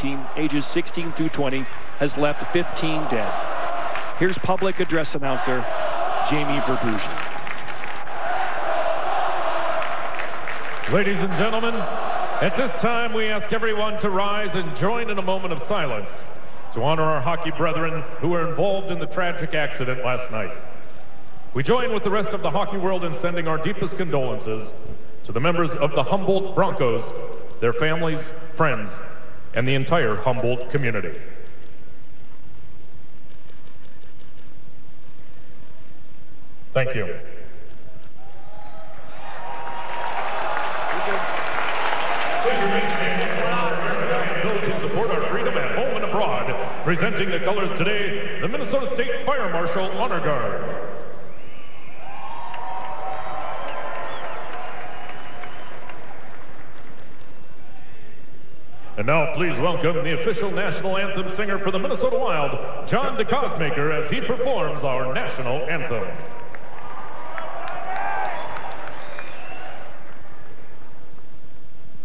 team, ages 16 through 20, has left 15 dead. Here's public address announcer Jamie Verbugen. Ladies and gentlemen, at this time we ask everyone to rise and join in a moment of silence to honor our hockey brethren who were involved in the tragic accident last night. We join with the rest of the hockey world in sending our deepest condolences to the members of the Humboldt Broncos, their families, friends, and the entire Humboldt community. Thank you. Those who support our freedom at home and abroad, presenting the colors today, the Minnesota State Fire Marshal Honor Guard. And now please welcome the official national anthem singer for the Minnesota Wild, John DeCosmaker, as he performs our national anthem.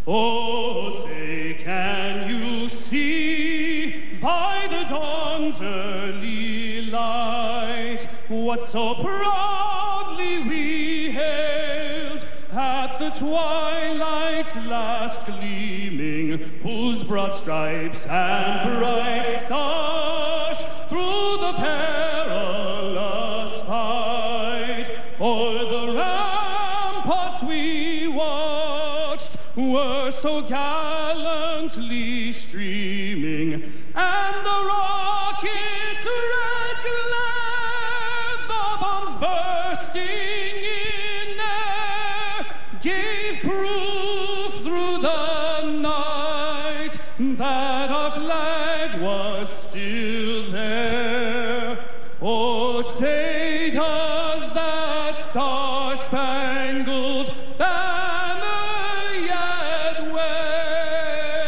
Oh, say, can you see by the dawn's early light what so proudly we hailed at the twilight's last gleaming, whose broad stripes and bright stars through the perilous fight o'er the ramparts we watched were so gallantly streaming, and the rocket's red glare, the bombs bursting in air, gave proof through the night that our flag was still there. Oh, say does that star-spangled banner yet wave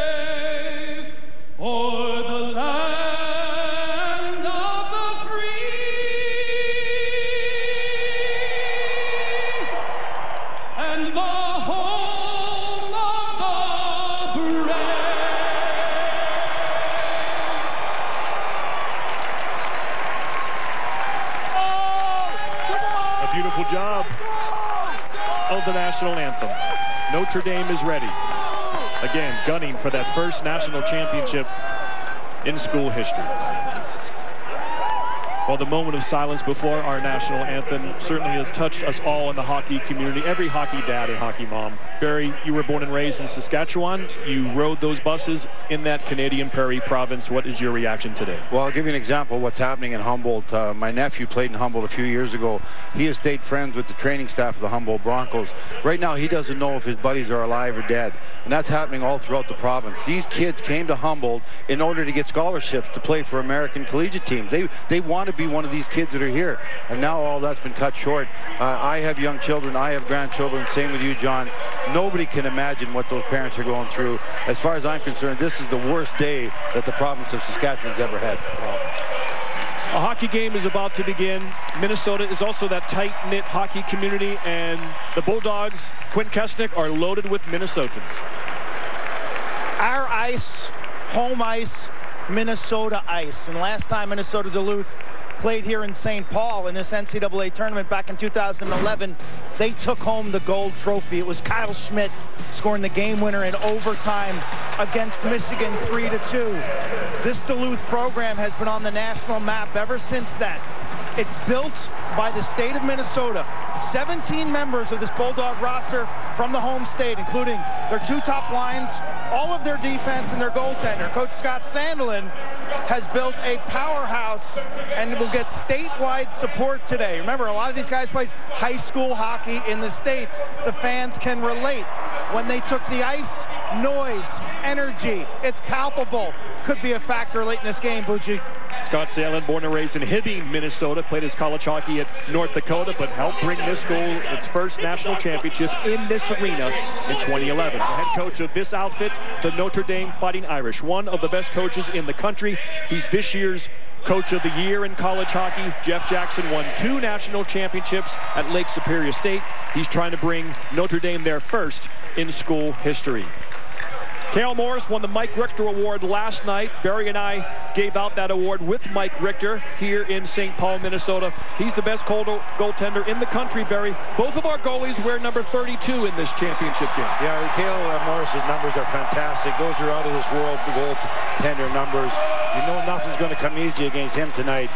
o'er the land of the free and the home of the brave? A beautiful job of the national anthem. Notre Dame is ready. Again, gunning for that first national championship in school history. Well, the moment of silence before our national anthem certainly has touched us all in the hockey community, every hockey dad and hockey mom. Barry, you were born and raised in Saskatchewan. You rode those buses in that Canadian Prairie province. What is your reaction today? Well, I'll give you an example of what's happening in Humboldt. My nephew played in Humboldt a few years ago. He has stayed friends with the training staff of the Humboldt Broncos. Right now, he doesn't know if his buddies are alive or dead. And that's happening all throughout the province. These kids came to Humboldt in order to get scholarships to play for American collegiate teams. They want to be one of these kids that are here. And now all that's been cut short. I have young children. I have grandchildren. Same with you, John. Nobody can imagine what those parents are going through. As far as I'm concerned, this is the worst day that the province of Saskatchewan's ever had. A hockey game is about to begin. Minnesota is also that tight-knit hockey community, and the Bulldogs, Quinn Kesnick, are loaded with Minnesotans. Our ice, home ice, Minnesota ice. And last time Minnesota Duluth played here in St. Paul in this NCAA tournament back in 2011, they took home the gold trophy. It was Kyle Schmidt scoring the game winner in overtime against Michigan 3-2. This Duluth program has been on the national map ever since then. It's built by the state of Minnesota. 17 members of this Bulldog roster from the home state, including their two top lines, all of their defense, and their goaltender. Coach Scott Sandelin has built a powerhouse and will get statewide support today. Remember, a lot of these guys played high school hockey in the States. The fans can relate. When they took the ice, noise, energy, it's palpable. Could be a factor late in this game, Bucci. Scott Salen, born and raised in Hibbing, Minnesota, played his college hockey at North Dakota, but helped bring this school its first national championship in this arena in 2011. The head coach of this outfit, the Notre Dame Fighting Irish, one of the best coaches in the country. He's this year's Coach of the Year in college hockey. Jeff Jackson won 2 national championships at Lake Superior State. He's trying to bring Notre Dame their first in school history. Cale Morris won the Mike Richter Award last night. Barry and I gave out that award with Mike Richter here in St. Paul, Minnesota. He's the best goaltender in the country, Barry. Both of our goalies wear number 32 in this championship game. Yeah, Cale Morris's numbers are fantastic. Those are out of this world goaltender numbers. You know nothing's going to come easy against him tonight.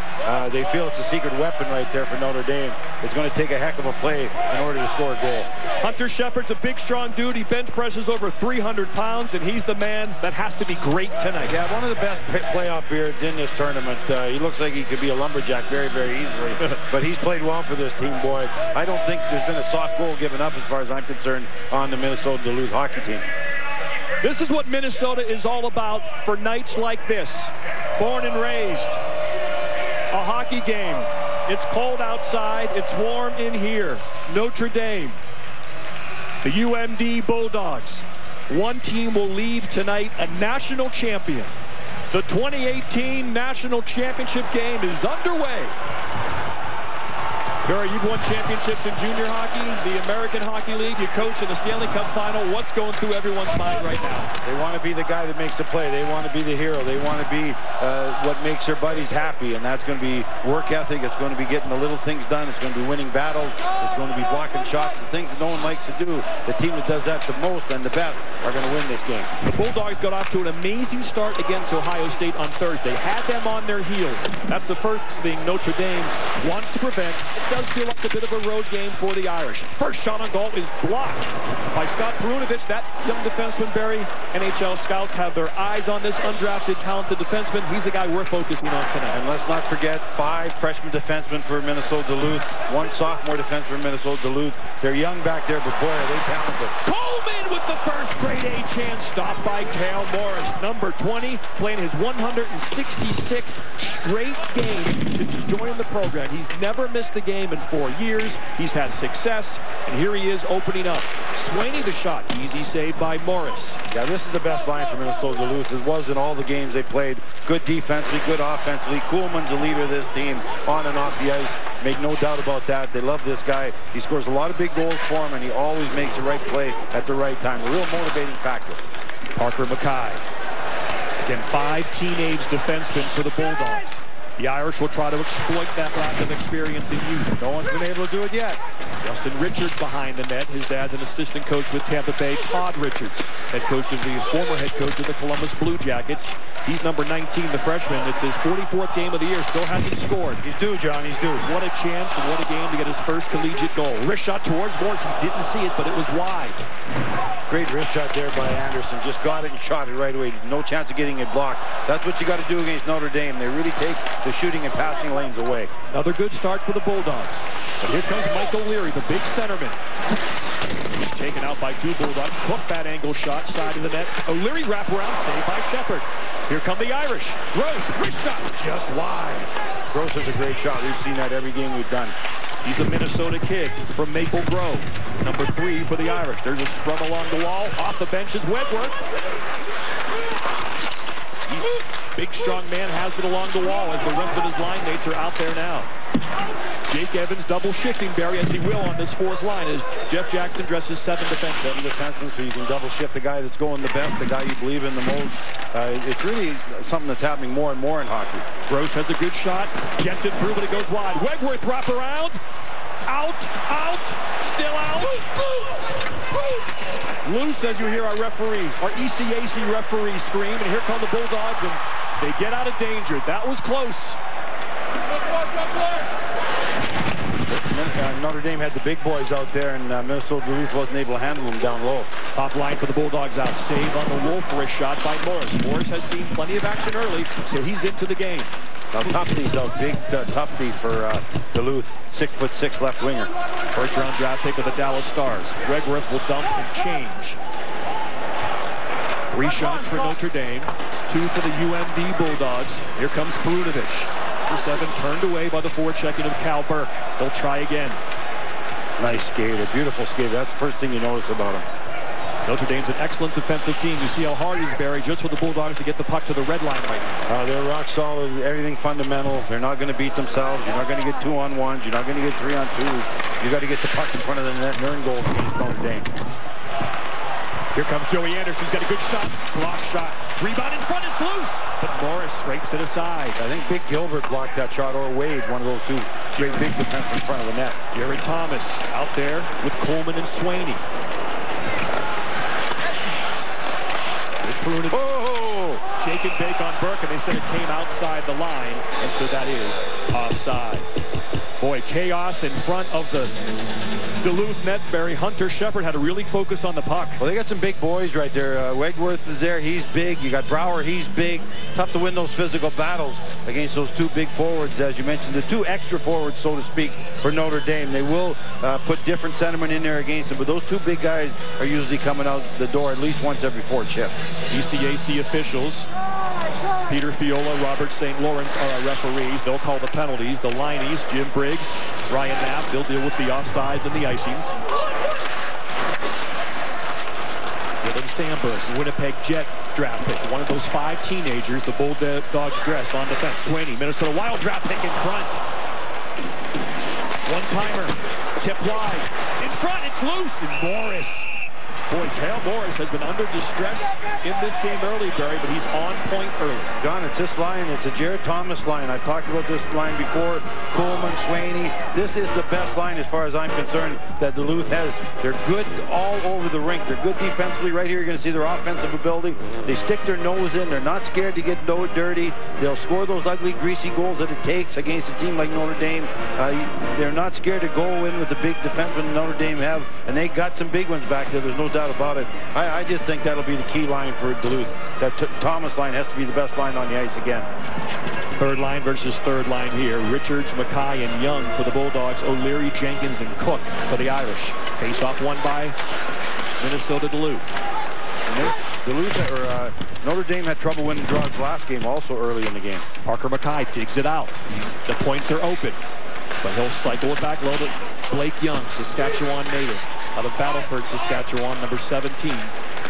They feel it's a secret weapon right there for Notre Dame. It's going to take a heck of a play in order to score a goal. Hunter Shepard's a big, strong dude. He bench presses over 300 pounds, and he's the man that has to be great tonight. Yeah, one of the best playoff beards in this tournament. He looks like he could be a lumberjack very, very easily. But he's played well for this team, boy. I don't think there's been a soft goal given up, as far as I'm concerned, on the Minnesota Duluth hockey team. This is what Minnesota is all about for nights like this. Born and raised. A hockey game. It's cold outside. It's warm in here. Notre Dame. The UMD Bulldogs. One team will leave tonight a national champion. The 2018 National Championship game is underway. Barry, you've won championships in junior hockey, the American Hockey League. You coach in the Stanley Cup Final. What's going through everyone's mind right now? They want to be the guy that makes the play. They want to be the hero. They want to be what makes their buddies happy, and that's going to be work ethic. It's going to be getting the little things done. It's going to be winning battles. It's going to be blocking shots, the things that no one likes to do. The team that does that the most and the best are going to win this game. The Bulldogs got off to an amazing start against Ohio State on Thursday. Had them on their heels. That's the first thing Notre Dame wants to prevent. It does feel like a bit of a road game for the Irish. First shot on goal is blocked by Scott Perunovich. That young defenseman, Barry. NHL scouts have their eyes on this undrafted, talented defenseman. He's the guy we're focusing on tonight. And let's not forget 5 freshman defensemen for Minnesota Duluth, 1 sophomore defenseman for Minnesota Duluth. They're young back there, but boy, are they talented. Coleman with the first grade A chance, stopped by Cale Morris. Number 20, playing his 166th straight game since joining the program. He's never missed a game in 4 years. He's had success, and here he is opening up. Swaney the shot. Easy save by Morris. Yeah, this is the best line for Minnesota Duluth. It was in all the games they played. Good defensively, good offensively. Kuhlman's the leader of this team on and off the ice. Make no doubt about that. They love this guy. He scores a lot of big goals for him, and he always makes the right play at the right time. A real motivating factor. Parker Mackay. Again, 5 teenage defensemen for the Bulldogs. The Irish will try to exploit that lack of experience in youth. No one's been able to do it yet. Justin Richards behind the net. His dad's an assistant coach with Tampa Bay. Todd Richards, head coach of the former head coach of the Columbus Blue Jackets. He's number 19, the freshman. It's his 44th game of the year. Still hasn't scored. He's due, John. He's due. What a chance and what a game to get his first collegiate goal. Wrist shot towards Morris. He didn't see it, but it was wide. Great wrist shot there by Anderson. Just got it and shot it right away. No chance of getting it blocked. That's what you got to do against Notre Dame. They really take the shooting and passing lanes away. Another good start for the Bulldogs. But here comes Mike O'Leary, the big centerman. He's taken out by 2 Bulldogs. Hook that angle shot, side of the net. O'Leary wraparound, saved by Shepard. Here come the Irish. Gross, wrist shot, just wide. Gross is a great shot. We've seen that every game we've done. He's a Minnesota kid from Maple Grove. Number 3 for the Irish. There's a scrum along the wall. Off the bench is Wedworth. Big, strong man has it along the wall as the rest of his line mates are out there now. Jake Evans double shifting Barry as he will on this 4th line as Jeff Jackson dresses 7 defensemen. 7 defensemen, so you can double shift the guy that's going the best, the guy you believe in the most. It's really something that's happening more and more in hockey. Gross has a good shot, gets it through, but it goes wide. Wedworth wrap around. Out, still out. Loose, as you hear our referee, our ECAC referee scream, and here come the Bulldogs, and they get out of danger. That was close. Notre Dame had the big boys out there, and Minnesota Duluth wasn't able to handle them down low. Top line for the Bulldogs out. Save on the Wolf for a shot by Morris. Morris has seen plenty of action early, so he's into the game. Now Tufty's out. Big Tufty for Duluth. 6'6" left winger. First round draft pick of the Dallas Stars. Wedworth will dump and change. 3 shots for Notre Dame. 2 for the UMD Bulldogs. Here comes Perunovich. Number 7 turned away by the forechecking of Cal Burke. They'll try again. Nice skate, a beautiful skate. That's the first thing you notice about him. Notre Dame's an excellent defensive team. You see how hard he's, Barry, just for the Bulldogs to get the puck to the red line right now. They're rock solid, everything fundamental. They're not going to beat themselves. You're not going to get 2-on-1s. You're not going to get 3-on-2s. You got to get the puck in front of the net and earn goals against Notre Dame. Here comes Joey Anderson. He's got a good shot. Block shot. Rebound in front is loose. But Morris scrapes it aside. I think Big Gilbert blocked that shot, or Wade, one of those two great big defense in front of the net. Jerry Thomas out there with Coleman and Swaney. Oh! Shake and bake on Burke, and they said it came outside the line, and so that is offside. Boy, chaos in front of the Duluth net. Barry Hunter Shepard had to really focus on the puck. Well, they got some big boys right there. Wegworth is there. He's big. You got Brower. He's big. Tough to win those physical battles against those two big forwards, as you mentioned. The two extra forwards, so to speak, for Notre Dame. They will put different sentiment in there against them, but those two big guys are usually coming out the door at least once every 4 shifts. ECAC officials, Peter Fiola, Robert St. Lawrence are our referees. They'll call the penalties. The lineys, Jim Briggs, Ryan Knapp, they'll deal with the offsides and the icings. Dylan Sandberg, Winnipeg Jet draft pick. One of those 5 teenagers the Bulldogs dress on defense. Swaney, Minnesota Wild draft pick in front. One-timer, tip wide. In front, it's loose, and Morris. Boy, Cale Morris has been under distress in this game early, Barry, but he's on point early. John, it's this line. It's a Jared Thomas line. I've talked about this line before. Coleman, Swaney. This is the best line, as far as I'm concerned, that Duluth has. They're good all over the rink. They're good defensively. Right here, you're going to see their offensive ability. They stick their nose in. They're not scared to get dirty. They'll score those ugly, greasy goals that it takes against a team like Notre Dame. They're not scared to go in with the big defensemen Notre Dame have, and they got some big ones back there. There's no doubt about it. I just think that'll be the key line for Duluth. That Thomas line has to be the best line on the ice again. Third line versus third line here. Richards, Mackay, and Young for the Bulldogs. O'Leary, Jenkins, and Cook for the Irish. Face-off won by Minnesota Duluth. Notre Dame had trouble winning draws last game, also early in the game. Parker Mackay digs it out. The points are open, but he'll cycle it back low to Blake Young, Saskatchewan native, out of Battleford, Saskatchewan, number 17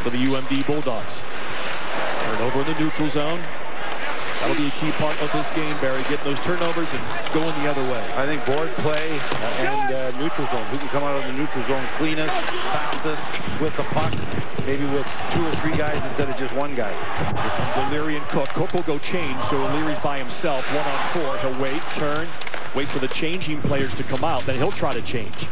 for the UMD Bulldogs. Turnover in the neutral zone. That'll be a key part of this game, Barry, getting those turnovers and going the other way. I think board play and neutral zone. Who can come out of the neutral zone cleanest, fastest, with the puck, maybe with 2 or 3 guys instead of just 1 guy. Here comes O'Leary and Cook. Cook will go change, so O'Leary's by himself, 1-on-4. He'll wait, turn, wait for the changing players to come out, then he'll try to change.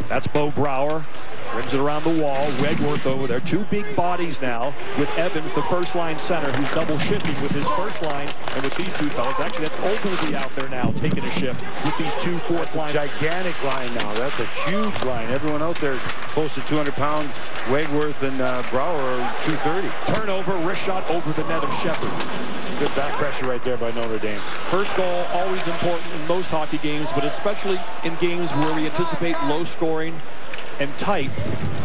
That's Bo Brower. Brings it around the wall. Wegworth over there. 2 big bodies now with Evans, the first-line center, who's double shifting with his first line and with these 2 fellas. Actually, that's Ogilvy out there now taking a shift with these 2 fourth-line. Gigantic line now. That's a huge line. Everyone out there is close to 200 pounds. Wegworth and Brower are 230. Turnover, wrist shot over the net of Shepard. Good back pressure right there by Notre Dame. First goal, always important in most hockey games, but especially in games where we anticipate low scoring and tight.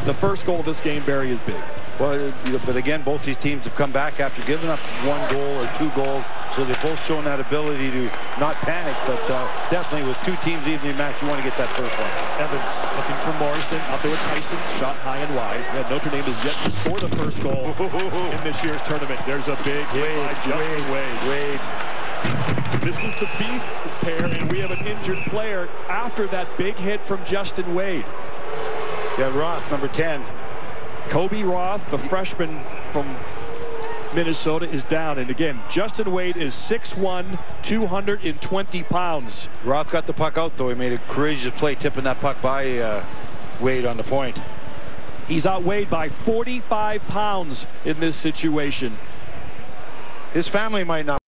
The first goal of this game, Barry, is big. Well, but again, both these teams have come back after giving up 1 goal or 2 goals, so they've both shown that ability to not panic, but definitely with 2 teams evenly matched, you want to get that first one. Evans looking for Morrison, out there with Tyson, shot high and wide. Yeah, Notre Dame has yet to score the first goal in this year's tournament. There's a big hit by Justin Wade. This is the beef pair, and we have an injured player after that big hit from Justin Wade. Yeah, Roth, number 10. Kobe Roth, the freshman from Minnesota, is down. And again, Justin Wade is 6'1", 220 pounds. Roth got the puck out, though. He made a courageous play tipping that puck by Wade on the point. He's outweighed by 45 pounds in this situation. His family might not.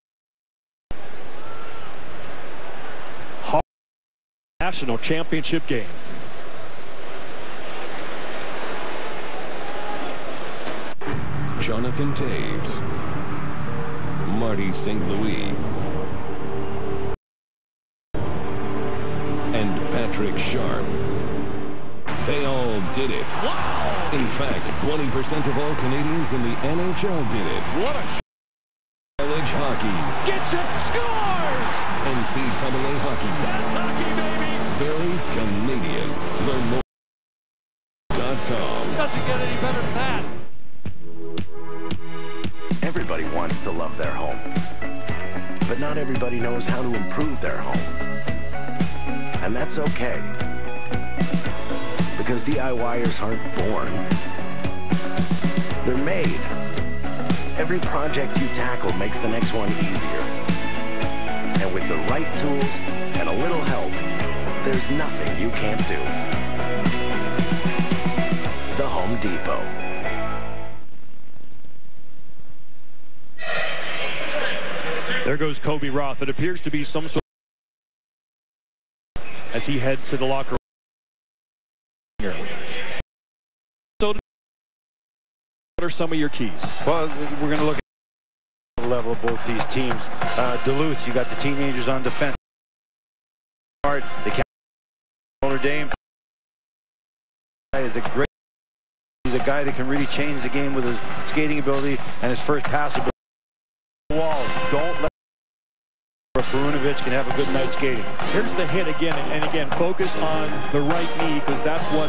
National championship game. Jonathan Taves, Marty St. Louis, and Patrick Sharp. They all did it. Wow! In fact, 20% of all Canadians in the NHL did it. What a College hockey. gets it, scores! NCAA hockey. That's hockey, baby! Very Canadian. Learn more. Doesn't get any better than that. Everybody wants to love their home, but not everybody knows how to improve their home. And that's okay, because DIYers aren't born. They're made. Every project you tackle makes the next one easier. And with the right tools and a little help, there's nothing you can't do. The Home Depot. There goes Kobe Roth. It appears to be some sort of as he heads to the locker room. So what are some of your keys? Well, we're going to look at the level of both these teams. Duluth, you got the teenagers on defense. The Notre Dame is a great. He's a guy that can really change the game with his skating ability and his first pass ability. Wall, don't let Perunovic can have a good night skating. Here's the hit again, and again, focus on the right knee because that's what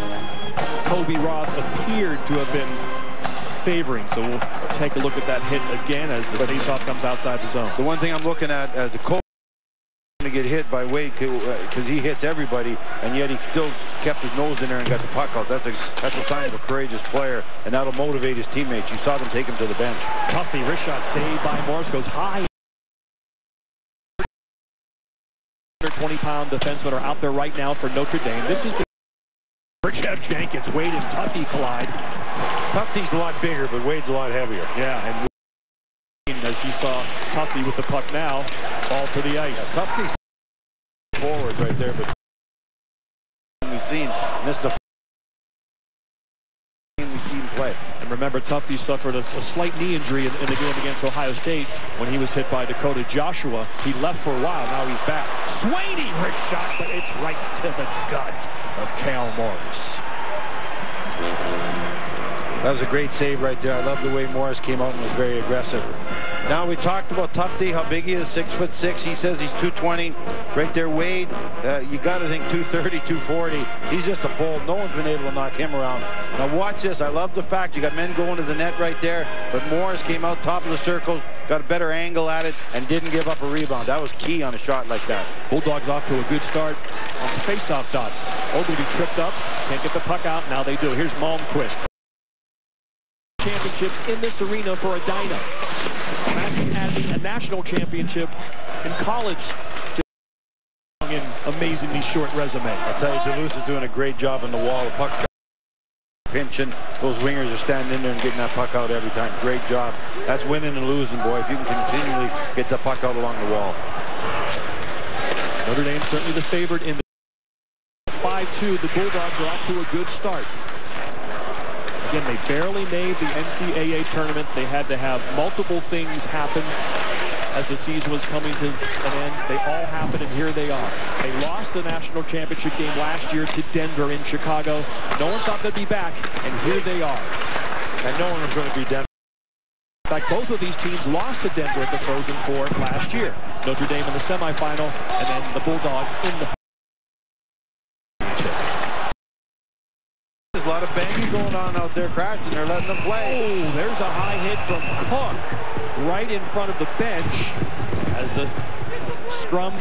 Kobe Roth appeared to have been favoring. So we'll take a look at that hit again as the faceoff comes outside the zone. The one thing I'm looking at as a coach to get hit by Wade because he hits everybody, and yet he still kept his nose in there and got the puck out. That's a sign of a courageous player, and that'll motivate his teammates. You saw them take him to the bench. Tufty, wrist shot saved by Morris, goes high. 120-pound defensemen are out there right now for Notre Dame. This is the Jeff Jenkins. Wade and Tufty collide. Tufty's a lot bigger, but Wade's a lot heavier. Yeah, and as he saw Tufty with the puck now, ball to the ice. Yeah, Tufty's forward right there, but we've seen this is the game we've seen play. And remember, Tufty suffered a slight knee injury in the game against Ohio State when he was hit by Dakota Joshua. He left for a while. Now he's back. Sweeney wrist shot, but it's right to the gut of Cal Morris. That was a great save right there. I love the way Morris came out and was very aggressive. Now we talked about Tufty, how big he is, 6'6". He says he's 220. Right there, Wade, you got to think 230, 240. He's just a bull. No one's been able to knock him around. Now watch this. I love the fact you got men going to the net right there, but Morris came out top of the circle, got a better angle at it, and didn't give up a rebound. That was key on a shot like that. Bulldogs off to a good start on the face-off dots. Ogilvy tripped up, can't get the puck out. Now they do. Here's Malmquist. Championships in this arena for a Dyna. Imagine adding a national championship in college to an amazingly short resume. I'll tell you, Duluth is doing a great job on the wall. The puck's pinching. Those wingers are standing in there and getting that puck out every time. Great job. That's winning and losing, boy, if you can continually get the puck out along the wall. Notre Dame certainly the favorite in the 5-2. The Bulldogs are off to a good start. Again, they barely made the NCAA tournament. They had to have multiple things happen as the season was coming to an end. They all happened, and here they are. They lost the national championship game last year to Denver in Chicago. No one thought they'd be back, and here they are. And no one was going to be Denver. In fact, both of these teams lost to Denver at the Frozen Four last year. Notre Dame in the semifinal, and then the Bulldogs in the There's a lot of banging going on out there, crashing. They're letting them play. Oh, there's a high hit from Cook right in front of the bench as the scrum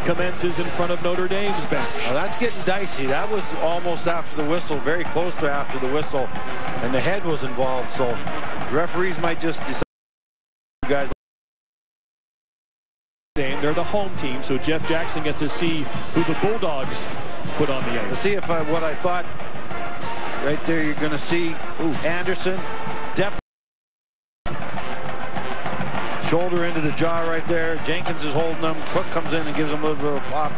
commences in front of Notre Dame's bench. Now that's getting dicey. That was almost after the whistle, very close to after the whistle, and the head was involved. So referees might just decide. You guys. They're the home team, so Jeff Jackson gets to see who the Bulldogs put on the ice. To see if what I thought. Right there, you're going to see Anderson. Definitely. Shoulder into the jaw right there. Jenkins is holding them. Cook comes in and gives them a little bit of a pop.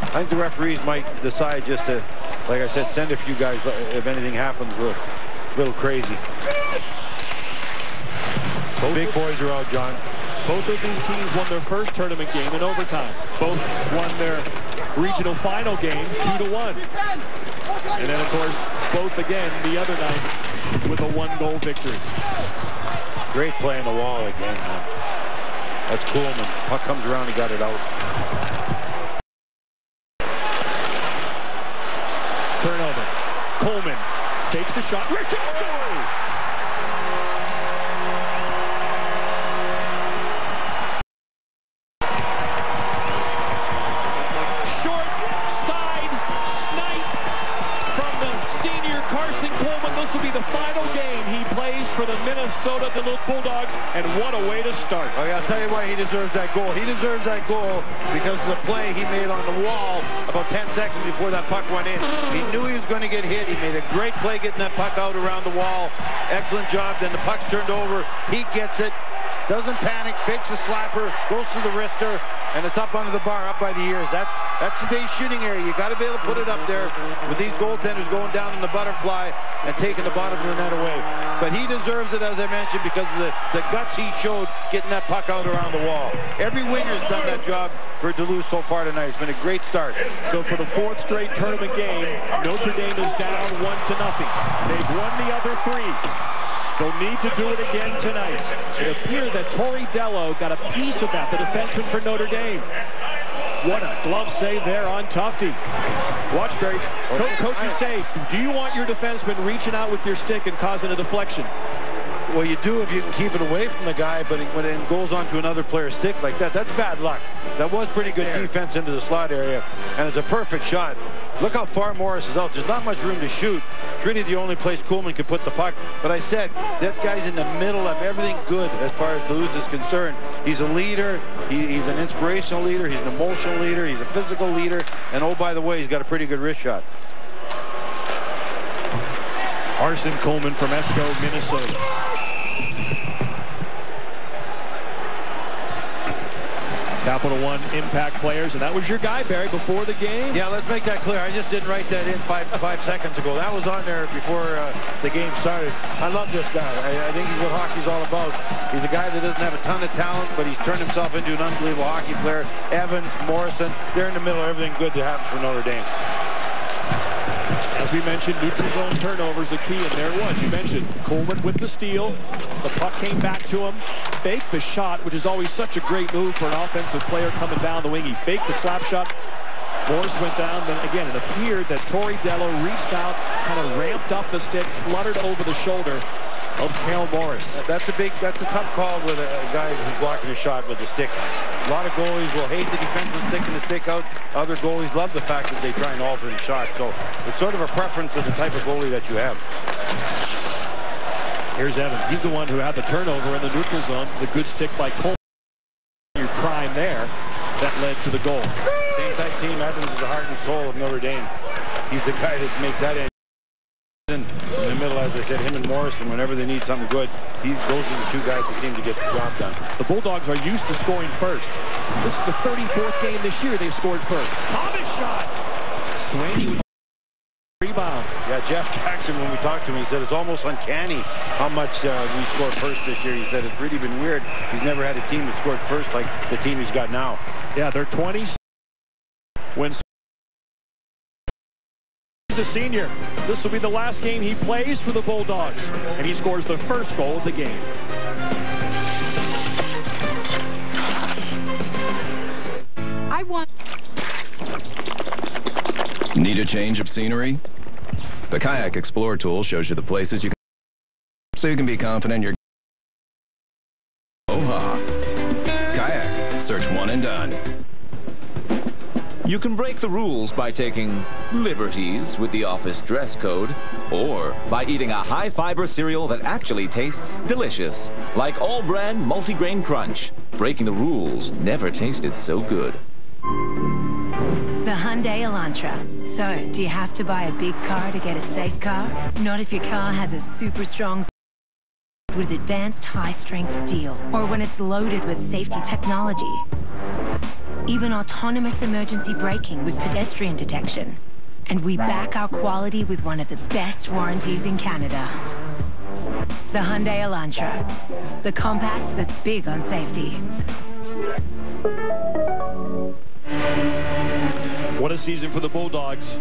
I think the referees might decide just to, like I said, send a few guys if anything happens a little crazy. Both big boys are out, John. Both of these teams won their first tournament game in overtime. Both won their regional final game 2-1. And then, of course, both again the other night with a 1-goal victory. Great play on the wall again. That's Coolman. Puck comes around, he got it out. Turnover. Coleman takes the shot. This will be the final game he plays for the start. Oh, yeah, I'll tell you why he deserves that goal. He deserves that goal because of the play he made on the wall about 10 seconds before that puck went in. He knew he was going to get hit. He made a great play getting that puck out around the wall. Excellent job. Then the puck's turned over. He gets it. Doesn't panic, fakes a slapper, goes to the wrister, and it's up under the bar, up by the ears. That's today's shooting area. You got to be able to put it up there with these goaltenders going down in the butterfly and taking the bottom of the net away. But he deserves it, as I mentioned, because of the guts he showed getting that puck out around the wall. Every winger's done that job for Duluth so far tonight. It's been a great start. So for the 4th straight tournament game, Notre Dame is down 1-0. They've won the other 3. They'll need to do it again tonight. It appeared that Tori Dello got a piece of that, the defenseman for Notre Dame. What a glove save there on Tufte. Watch, Barry. Coaches say, do you want your defenseman reaching out with your stick and causing a deflection? Well, you do if you can keep it away from the guy, but when it goes onto another player's stick like that, that's bad luck. That was pretty good defense into the slot area, and it's a perfect shot. Look how far Morris is out. There's not much room to shoot. It's really the only place Kuhlman could put the puck. But I said, that guy's in the middle of everything good as far as Duluth is concerned. He's a leader. He's an inspirational leader. He's an emotional leader. He's a physical leader. And oh, by the way, he's got a pretty good wrist shot. Arson Coleman from Esco, Minnesota. Capital One impact players, and that was your guy, Barry, before the game. Yeah, let's make that clear. I just didn't write that in five seconds ago. That was on there before the game started. I love this guy. I think he's what hockey's all about. He's a guy that doesn't have a ton of talent, but he's turned himself into an unbelievable hockey player. Evans, Morrison, they're in the middle of everything good that happens for Notre Dame. As we mentioned, neutral zone turnovers a key, and there it was. You mentioned Coleman with the steal. The puck came back to him. Faked the shot, which is always such a great move for an offensive player coming down the wing. He faked the slap shot. Morris went down. Then again, it appeared that Tori Dello reached out, kind of ramped up the stick, fluttered over the shoulder of Cal Morris. That's a tough call with a guy who's blocking a shot with the stick. A lot of goalies will hate the defenseman sticking the stick out. Other goalies love the fact that they try and alter the shot. So it's sort of a preference of the type of goalie that you have. Here's Evans. He's the one who had the turnover in the neutral zone. The good stick by Coleman. Your crime there that led to the goal. Same type team. Evans is the heart and soul of Notre Dame. He's the guy that makes that end. In the middle, as I said, him and Morrison, whenever they need something good, those are the two guys that seem to get the job done. The Bulldogs are used to scoring first. This is the 34th game this year they've scored first. Thomas shot! Swaney with rebound. Yeah, Jeff Jackson, when we talked to him, he said it's almost uncanny how much we scored first this year. He said it's really been weird. He's never had a team that scored first like the team he's got now. Yeah, they're 20 when a senior. This will be the last game he plays for the Bulldogs, and he scores the first goal of the game. I want. Need a change of scenery? The Kayak Explorer tool shows you the places you can, so you can be confident you're. Oh-ha. Kayak. Search one and done. You can break the rules by taking liberties with the office dress code, or by eating a high-fiber cereal that actually tastes delicious, like all-brand multigrain crunch. Breaking the rules never tasted so good. The Hyundai Elantra. So, do you have to buy a big car to get a safe car? Not if your car has a super strong with advanced high-strength steel, or when it's loaded with safety technology. Even autonomous emergency braking with pedestrian detection. And we back our quality with one of the best warranties in Canada. The Hyundai Elantra. The compact that's big on safety. What a season for the Bulldogs.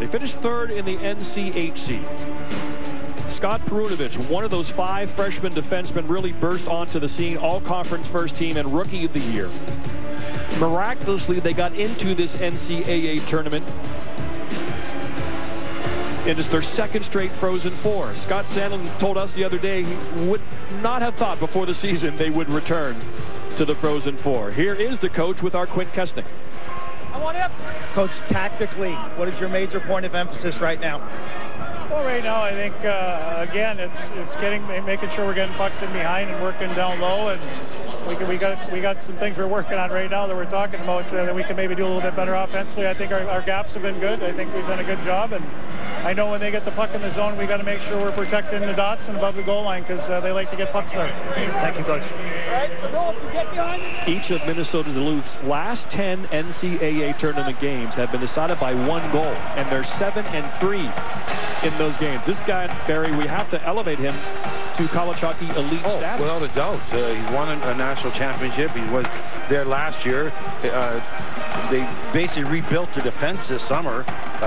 They finished third in the NCHC. Scott Perunovich, one of those 5 freshman defensemen, really burst onto the scene, all-conference first team and rookie of the year. Miraculously, they got into this NCAA tournament, and it's their second straight Frozen Four. Scott Sandlin told us the other day he would not have thought before the season they would return to the Frozen Four. Here is the coach with our Quint Kesnick. I want it. Coach, tactically, what is your major point of emphasis right now? Well, right now, I think, again, it's making sure we're getting pucks in behind and working down low and we got some things we're working on right now that we're talking about that we can maybe do a little bit better offensively. I think our gaps have been good. I think we've done a good job, and I know when they get the puck in the zone, we got to make sure we're protecting the dots and above the goal line because they like to get pucks there. Thank you, Coach. Each of Minnesota Duluth's last 10 NCAA tournament games have been decided by 1 goal, and they're 7-3 in those games. This guy, Barry, we have to elevate him to college hockey elite status. Without a doubt. He won a national championship. He was there last year. They basically rebuilt the defense this summer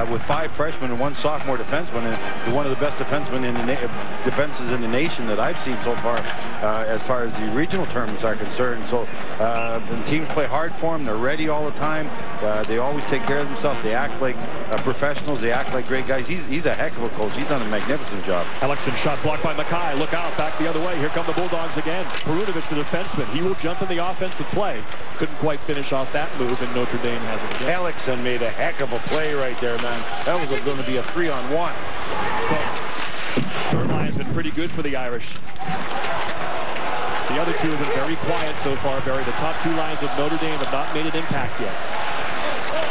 with 5 freshmen and 1 sophomore defenseman, and one of the best defensemen in the defenses in the nation that I've seen so far as the regional tournaments are concerned. So the teams play hard for him. They're ready all the time. They always take care of themselves. They act like professionals. They act like great guys. He's a heck of a coach. He's done a magnificent job. Alexson shot blocked by Mackay. Look out, back the other way. Here come the Bulldogs again. Perunovic, the defenseman. He will jump in the offensive play. Couldn't quite finish off that move, and Notre Dame has it again. Alexson made a heck of a play right there, man. That was going to be a 3-on-1. Third line's been pretty good for the Irish. The other 2 have been very quiet so far, Barry. The top 2 lines of Notre Dame have not made an impact yet.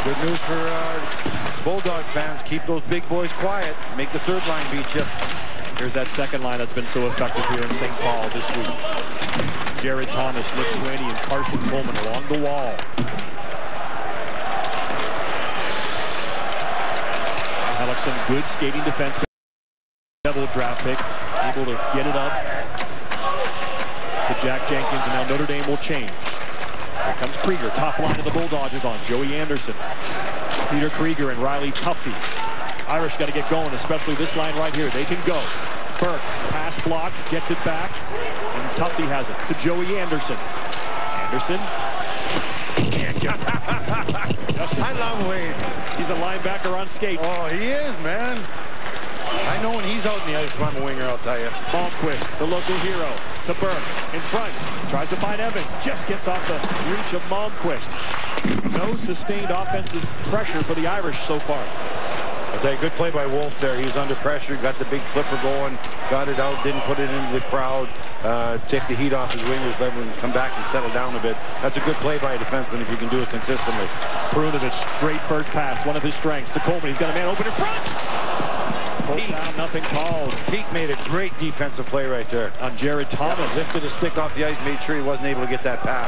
Good news for Bulldog fans. Keep those big boys quiet. Make the third line beat you. Here's that second line that's been so effective here in St. Paul this week. Jared Thomas, Nick Sweeney, and Carson Coleman along the wall. Alexson, good skating defenseman. Devil draft pick, able to get it up to Jack Jenkins, and now Notre Dame will change. Here comes Krieger. Top line of the Bulldogs is on. Joey Anderson, Peter Krieger, and Riley Tufte. Irish got to get going, especially this line right here. They can go. Burke, pass blocked, gets it back, and Tufte has it to Joey Anderson. Anderson. I love Wade. He's a linebacker on skates. Oh, he is, man. I know when he's out in the ice, I'm a winger, I'll tell you. Malmquist, the local hero, to Burke. In front, tries to find Evans. Just gets off the reach of Malmquist. No sustained offensive pressure for the Irish so far. Okay, good play by Wolf there. He was under pressure, got the big flipper going, got it out, didn't put it into the crowd, take the heat off his wingers, let him come back and settle down a bit. That's a good play by a defenseman if you can do it consistently. Perunovic, great first pass, one of his strengths to Coleman. He's got a man open in front. Down, nothing called. Peake made a great defensive play right there. On Jared Thomas. Lifted his stick off the ice, made sure he wasn't able to get that pass.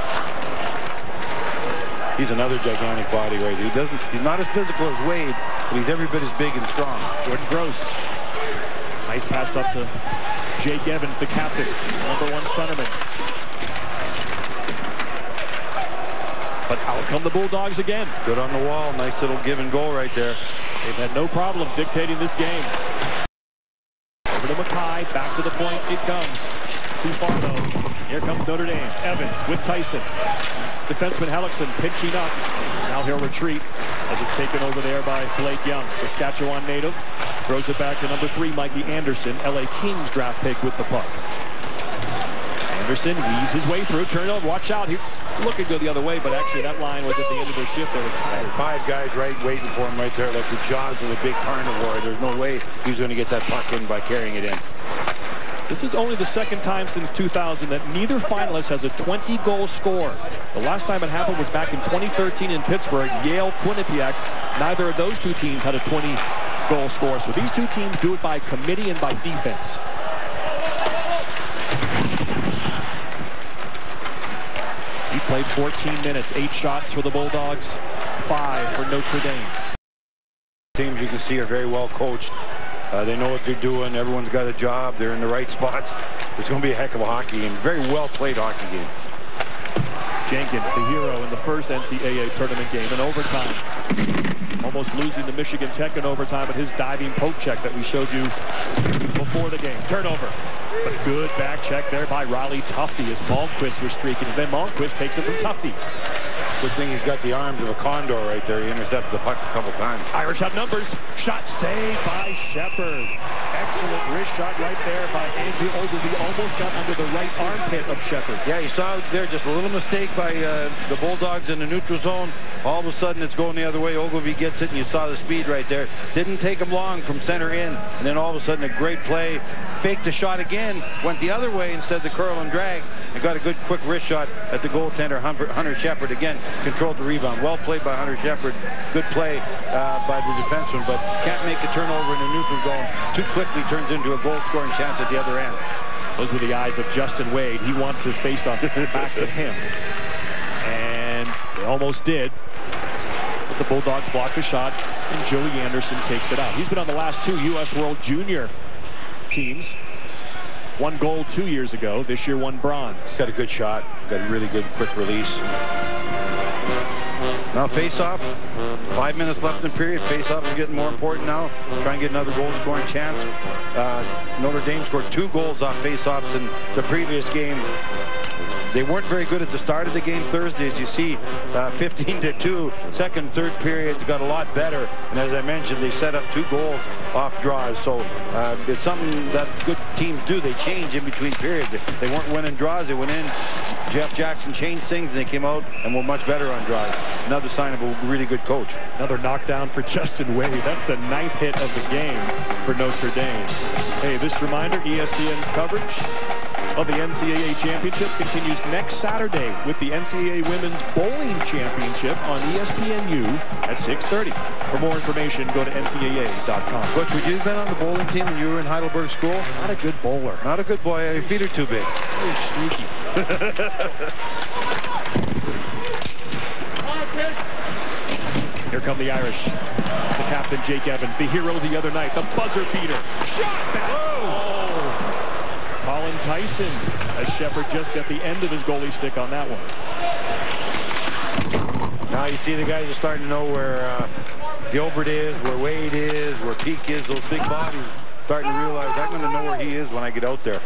He's another gigantic body right here. He's not as physical as Wade, but he's every bit as big and strong. Jordan Gross. Nice pass up to Jake Evans, the captain, #1 centerman. But out come the Bulldogs again. Good on the wall. Nice little give and go right there. They've had no problem dictating this game. Over to Mackay, back to the point it comes. Too far though. Here comes Notre Dame. Evans with Tyson. Defenseman Hellickson pinching up. Now he'll retreat as it's taken over there by Blake Young. Saskatchewan native. Throws it back to #3, Mikey Anderson. LA Kings draft pick with the puck. Anderson weaves his way through. Turnover. Watch out. He looking to go the other way, but actually that line was at the end of their shift. They were tired. 5 guys right waiting for him right there like the jaws of a big carnivore. There's no way he's going to get that puck in by carrying it in. This is only the second time since 2000 that neither finalist has a 20-goal score. The last time it happened was back in 2013 in Pittsburgh, Yale-Quinnipiac. Neither of those 2 teams had a 20-goal score. So these 2 teams do it by committee and by defense. He played 14 minutes, 8 shots for the Bulldogs, 5 for Notre Dame. Teams you can see are very well coached. They know what they're doing. Everyone's got a job. They're in the right spots. It's going to be a heck of a hockey game. Very well played hockey game. Jenkins, the hero in the first NCAA tournament game in overtime. Almost losing to Michigan Tech in overtime at his diving poke check that we showed you before the game. Turnover. But good back check there by Riley Tufte as Malmquist was streaking. And then Malmquist takes it from Tufte. Good thing he's got the arms of a condor right there. He intercepted the puck a couple times. Irish have numbers. Shot saved by Shepard. Excellent wrist shot right there by Andrew Ogilvie. Almost got under the right armpit of Shepard. Yeah, you saw there just a little mistake by the Bulldogs in the neutral zone. All of a sudden it's going the other way. Ogilvie gets it, and you saw the speed right there. Didn't take him long from center in, and then all of a sudden a great play faked the shot again, went the other way instead of the curl and drag, and got a good quick wrist shot at the goaltender, Hunter Shepard. Again, controlled the rebound. Well played by Hunter Shepard. Good play by the defenseman, but can't make a turnover in the neutral zone. Too quickly turns into a goal-scoring chance at the other end. Those were the eyes of Justin Wade. He wants his face-off back to him. And they almost did. But the Bulldogs block the shot, and Joey Anderson takes it out. He's been on the last 2 U.S. World Junior teams. 1 gold 2 years ago. This year, 1 bronze. Got a good shot. Got a really good quick release. Now face-off. 5 minutes left in the period. Face-off is getting more important now. Try and get another goal-scoring chance. Notre Dame scored 2 goals off face-offs in the previous game. They weren't very good at the start of the game Thursday, as you see, 15-2. Second, third periods got a lot better, and as I mentioned, they set up 2 goals off draws. So it's something that good teams do. They change in between periods. They weren't winning draws. They went in. Jeff Jackson changed things, and they came out and were much better on draws. Another sign of a really good coach. Another knockdown for Justin Wade. That's the 9th hit of the game for Notre Dame. Hey, this reminder, ESPN's coverage of the NCAA Championship continues next Saturday with the NCAA Women's Bowling Championship on ESPNU at 6:30. For more information, go to ncaa.com. Coach, would you have been on the bowling team when you were in Heidelberg School? Not a good bowler. Not a good boy. Your feet are too big. Very sneaky. Here come the Irish. The captain, Jake Evans, the hero the other night, the buzzer beater. Shot back. Colin Tyson, as Shepard just at the end of his goalie stick on that one. Now you see the guys are starting to know where Gilbert is, where Wade is, where Peak is. Those big bodies starting to realize I'm going to know where he is when I get out there.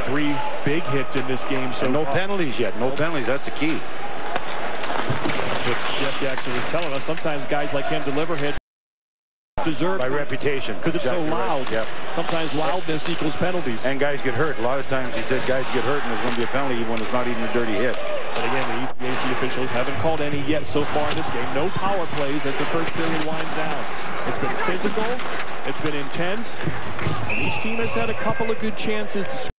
3 big hits in this game. So no penalties yet. No penalties. That's the key. What Jeff Jackson was telling us, sometimes guys like him deliver hits deserve by reputation, because it's exactly so loud. Right. Yep. Sometimes loudness equals penalties. And guys get hurt. A lot of times he said guys get hurt and there's going to be a penalty when it's not even a dirty hit. But again, the ECAC officials haven't called any yet so far in this game. No power plays as the first period winds down. It's been physical. It's been intense. And each team has had a couple of good chances to score.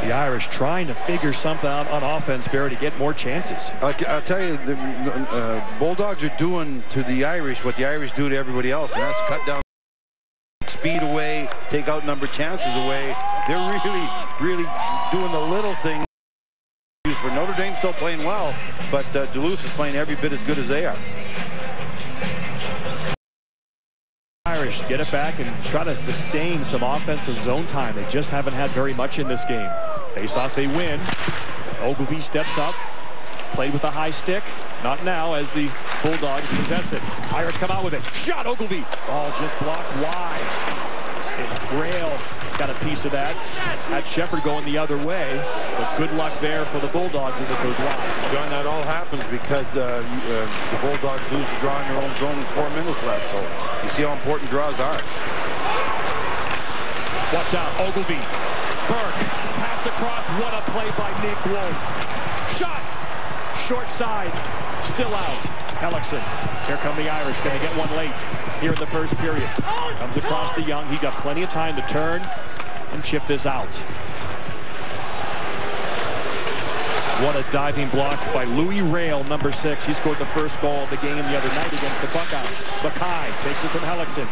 The Irish trying to figure something out on offense, Barry, to get more chances. I'll tell you, the Bulldogs are doing to the Irish what the Irish do to everybody else, and that's cut down speed away, take out number chances away. They're really doing the little thing. For Notre Dame still playing well, but Duluth is playing every bit as good as they are. Irish get it back and try to sustain some offensive zone time. They just haven't had very much in this game. Face off, they win. Ogilvie steps up, played with a high stick. Not now as the Bulldogs possess it. Irish come out with it. Shot, Ogilvie. Ball just blocked wide. And Grail got a piece of that. Had Shepard going the other way. But good luck there for the Bulldogs as it goes wide. John, that all happens because the Bulldogs lose the draw in their own zone with 4 minutes left. So you see how important draws are. Watch out, Ogilvie. Burke. Pass across. What a play by Nick Wolf. Shot. Short side. Still out. Hellickson. Here come the Irish. Going to get one late here in the first period. Comes across to Young. He got plenty of time to turn and chip this out. What a diving block by Louis Rail, number 6. He scored the first goal of the game the other night against the Buckeyes. Mackay takes it from Hellickson.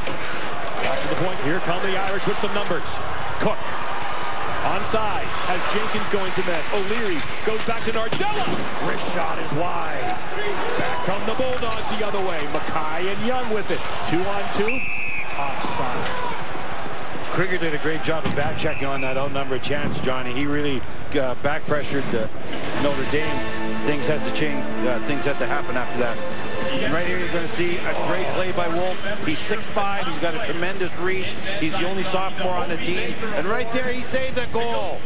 Back to the point. Here come the Irish with some numbers. Cook. Onside has Jenkins going to net. O'Leary goes back to Nardella. Wrist shot is wide. Back come the Bulldogs the other way. Mackay and Young with it. 2-on-2. Offside. Krieger did a great job of back checking on that outnumbered chance, Johnny. He really back pressured Notre Dame. Things had to change. Things had to happen after that. And right here you're going to see a great play by Wolf. He's 6'5". He's got a tremendous reach. He's the only sophomore on the team. And right there he saved a goal.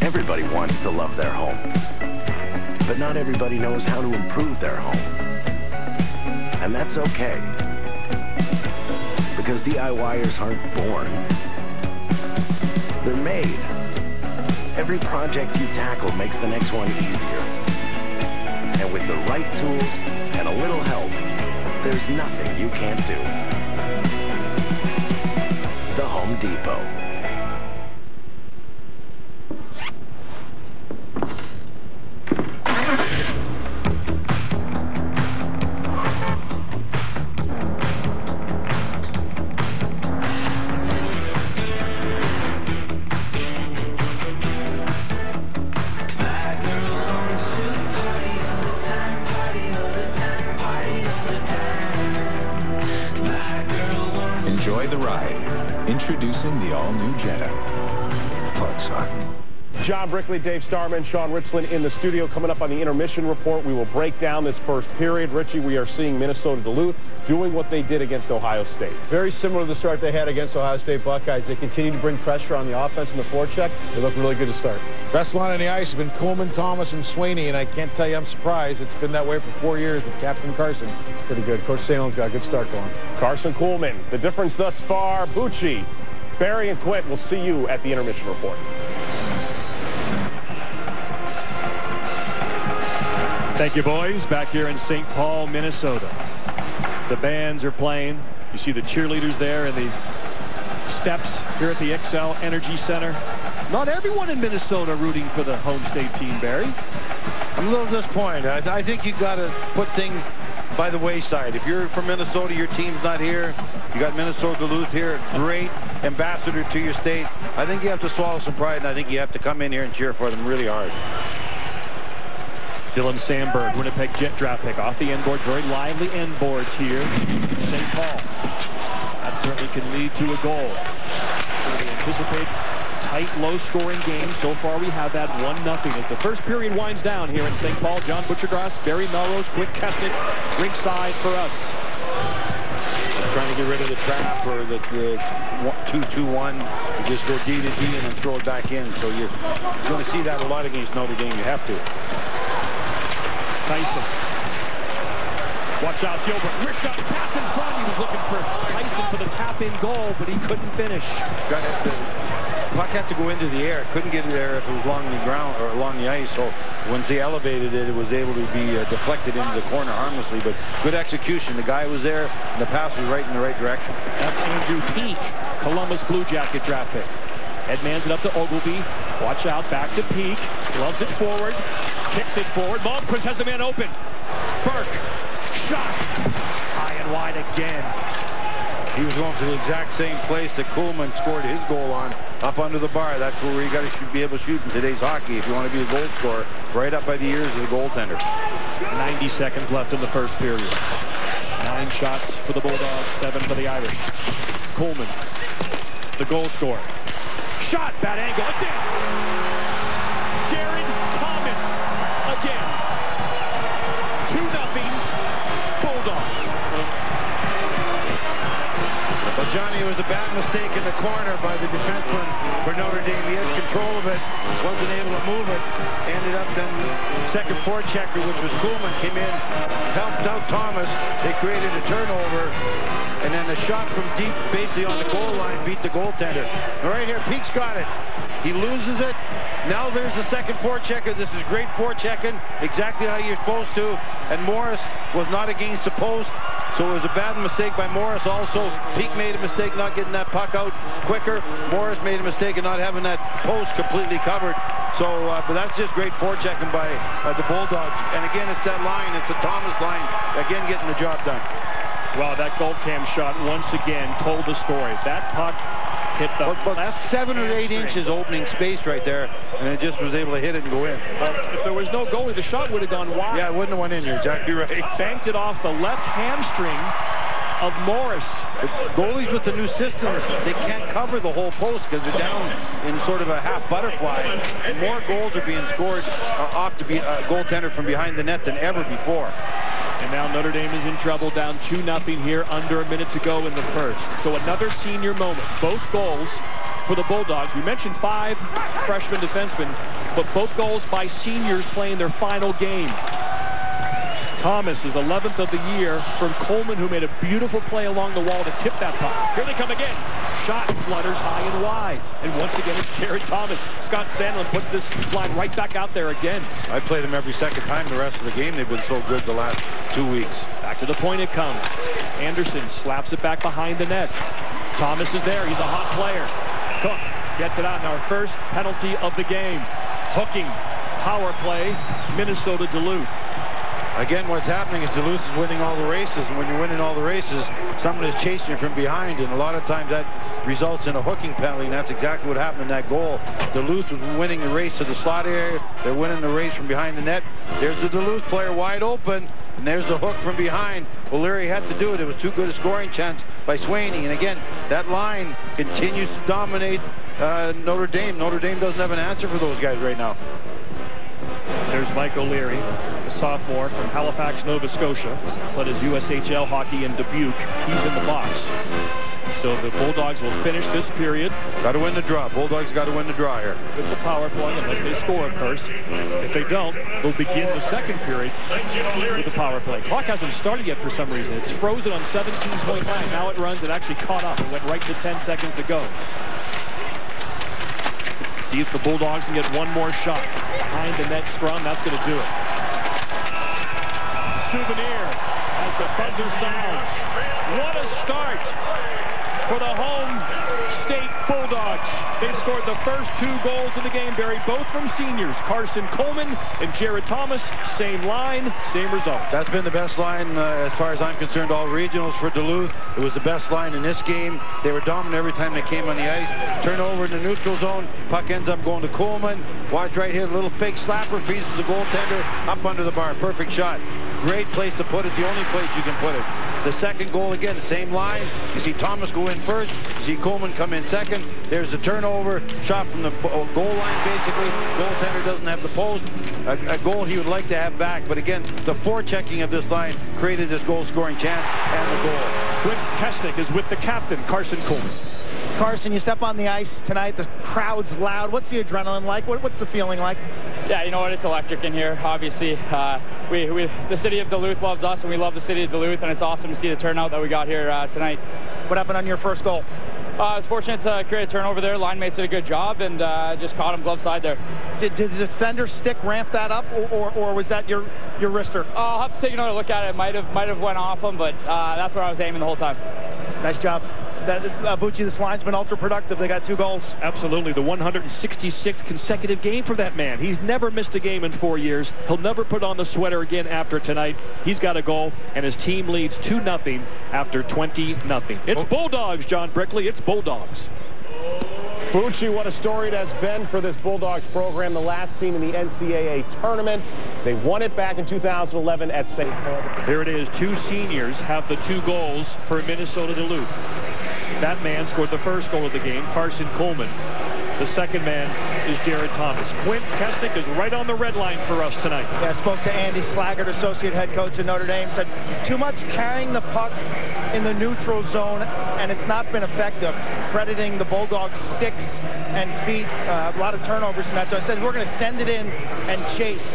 Everybody wants to love their home. But not everybody knows how to improve their home. And that's okay. Because DIYers aren't born. They're made. Every project you tackle makes the next one easier. And with the right tools and a little help, there's nothing you can't do. The Home Depot. Enjoy the ride. Introducing the all-new Jetta. John Brickley, Dave Starman, Sean Ritzland in the studio. Coming up on the intermission report, we will break down this first period. Richie, we are seeing Minnesota Duluth doing what they did against Ohio State. Very similar to the start they had against Ohio State Buckeyes. They continue to bring pressure on the offense and the forecheck. They look really good to start. Best line on the ice has been Coleman, Thomas, and Sweeney, and I can't tell you I'm surprised. It's been that way for 4 years with Captain Carson. Pretty good. Coach Salen's got a good start going. Carson Kuhlman, the difference thus far. Bucci, Barry, and Quint will see you at the intermission report. Thank you, boys. Back here in St. Paul, Minnesota. The bands are playing. You see the cheerleaders there and the steps here at the XL Energy Center. Not everyone in Minnesota rooting for the home state team, Barry. I'm a little disappointed. I think you got to put things by the wayside. If you're from Minnesota, your team's not here. You got Minnesota Duluth here. Great ambassador to your state. I think you have to swallow some pride, and I think you have to come in here and cheer for them really hard. Dylan Sandberg, Winnipeg Jet draft pick, off the end boards. Very lively end boards here. St. Paul. That certainly can lead to a goal. So we anticipate tight, low-scoring game. So far, we have that 1-0 as the first period winds down here in St. Paul. John Butchergrass, Barry Melrose, Quint Kesnick, ringside for us. They're trying to get rid of the trap or the 2-2-1. You just go D to D and then throw it back in. So you're going to see that a lot against Notre Dame. You have to. Tyson. Watch out, Gilbert. Wrist shot, pass in front. He was looking for Tyson for the tap-in goal, but he couldn't finish. The puck had to go into the air. Couldn't get it there if it was along the ground or along the ice. So once he elevated it, it was able to be deflected into the corner harmlessly. But good execution. The guy was there, and the pass was right in the right direction. That's Andrew Peak, Columbus Blue Jacket draft pick. Headmans it up to Ogilvy. Watch out, back to Peak. Loves it forward. Kicks it forward. Malmquist has a man open. Burke. Shot. High and wide again. He was going to the exact same place that Kuhlman scored his goal on, up under the bar. That's where you got to be able to shoot in today's hockey if you want to be a goal scorer, right up by the ears of the goaltender. 90 seconds left in the first period. 9 shots for the Bulldogs, 7 for the Irish. Kuhlman, the goal scorer. Shot, bad angle, it's in. Jared Thomas again. 2-0 Bulldogs. But Johnny, it was a bad mistake in the corner by the defenseman for Notre Dame. He had control of it, wasn't able to move it. Ended up then second forechecker, which was Kuhlman, came in, helped out Thomas. They created a turnover. And then the shot from deep, basically on the goal line, beat the goaltender. And right here, Peake's got it. He loses it. Now there's the second forechecker. This is great forechecking, exactly how you're supposed to. And Morris was not against the post, so it was a bad mistake by Morris also. Peake made a mistake not getting that puck out quicker. Morris made a mistake in not having that post completely covered. So, but that's just great forechecking by the Bulldogs. And again, it's that line. It's a Thomas line. Again, getting the job done. Well, that Goldcam shot once again told the story. That puck hit the left 7 or 8 inches opening space right there, and it just was able to hit it and go in. Well, if there was no goalie, the shot would have gone wide. Yeah, it wouldn't have went in. You're exactly right. Banked it off the left hamstring of Morris. The goalies with the new system, they can't cover the whole post because they're down in sort of a half butterfly. And more goals are being scored off to be a goaltender from behind the net than ever before. And now Notre Dame is in trouble, down 2-0 here, under a minute to go in the first. So another senior moment. Both goals for the Bulldogs. We mentioned 5 freshman defensemen, but both goals by seniors playing their final game. Thomas is 11th of the year from Coleman, who made a beautiful play along the wall to tip that puck. Here they come again. Shot flutters high and wide. And once again, it's Jared Thomas. Scott Sandlin puts this line right back out there again. I played them every second time the rest of the game. They've been so good the last 2 weeks. Back to the point it comes. Anderson slaps it back behind the net. Thomas is there. He's a hot player. Cook gets it out in our first penalty of the game. Hooking power play, Minnesota Duluth. Again, what's happening is Duluth is winning all the races, and when you're winning all the races, someone is chasing you from behind, and a lot of times that results in a hooking penalty, and that's exactly what happened in that goal. Duluth was winning the race to the slot area. They're winning the race from behind the net. There's the Duluth player wide open, and there's the hook from behind. O'Leary had to do it. It was too good a scoring chance by Swaney, and again, that line continues to dominate Notre Dame. Notre Dame doesn't have an answer for those guys right now. There's Mike O'Leary, the sophomore from Halifax, Nova Scotia. Played his USHL hockey in Dubuque. He's in the box. So the Bulldogs will finish this period. Got to win the draw. Bulldogs got to win the draw here. With the power play, unless they score, of course. If they don't, they'll begin the second period with the power play. Clock hasn't started yet for some reason. It's frozen on 17.9. Now it runs. It actually caught up. It went right to 10 seconds to go. See if the Bulldogs can get one more shot. Behind the net scrum, that's going to do it. Souvenir as the buzzer sounds. What a start for the home state Bulldogs. They scored the first 2 goals of the game, Barry, both from seniors. Carson Coleman and Jared Thomas, same line, same result. That's been the best line as far as I'm concerned, all regionals for Duluth. It was the best line in this game. They were dominant every time they came on the ice. Turnover in the neutral zone. Puck ends up going to Coleman. Watch right here, a little fake slapper, freezes the goaltender up under the bar. Perfect shot. Great place to put it, the only place you can put it. The second goal again, the same line. You see Thomas go in first. You see Coleman come in second. There's the turnover. Shot from the goal line, basically. Goaltender doesn't have the post. A goal he would like to have back. But again, the forechecking of this line created this goal-scoring chance and the goal. Quint Kesnick is with the captain, Carson Coleman. Carson, you step on the ice tonight. The crowd's loud. What's the adrenaline like? What's the feeling like? Yeah, you know what? It's electric in here. Obviously, the city of Duluth loves us, and we love the city of Duluth, and it's awesome to see the turnout that we got here tonight. What happened on your first goal? I was fortunate to create a turnover there. Line mates did a good job, and just caught him glove side there. Did the defender's stick ramp that up, or was that your wrister? I'll have to take another look at it. Might have went off him, but that's where I was aiming the whole time. Nice job. Bucci, this line's been ultra productive. They got 2 goals. Absolutely. The 166th consecutive game for that man. He's never missed a game in 4 years. He'll never put on the sweater again after tonight. He's got a goal, and his team leads 2-0 after 20-0. It's Bulldogs, John Brickley. It's Bulldogs. Bucci, what a story it has been for this Bulldogs program, the last team in the NCAA tournament. They won it back in 2011 at St. Paul. Here it is. 2 seniors have the 2 goals for Minnesota Duluth. That man scored the first goal of the game, Carson Coleman. The second man is Jared Thomas. Quint Kesnick is right on the red line for us tonight. Yeah, I spoke to Andy Slaggert, associate head coach of Notre Dame, said too much carrying the puck in the neutral zone, and it's not been effective. Crediting the Bulldogs' sticks and feet, a lot of turnovers in that zone. I said we're going to send it in and chase.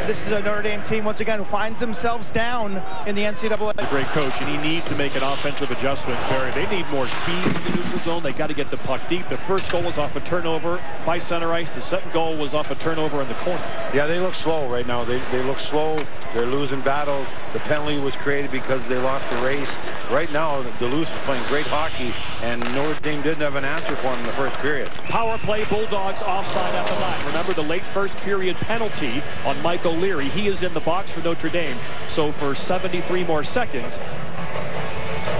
This is a Notre Dame team, once again, who finds themselves down in the NCAA. A great coach, and he needs to make an offensive adjustment, Barry. They need more speed in the neutral zone. They got to get the puck deep. The first goal was off a turnover by center ice. The second goal was off a turnover in the corner. Yeah, they look slow right now. They look slow. They're losing battles. The penalty was created because they lost the race. Right now, Duluth is playing great hockey, and Notre Dame didn't have an answer for them in the first period. Power play, Bulldogs offside at the line. Remember the late first period penalty on Mike O'Leary. He is in the box for Notre Dame. So for 73 more seconds,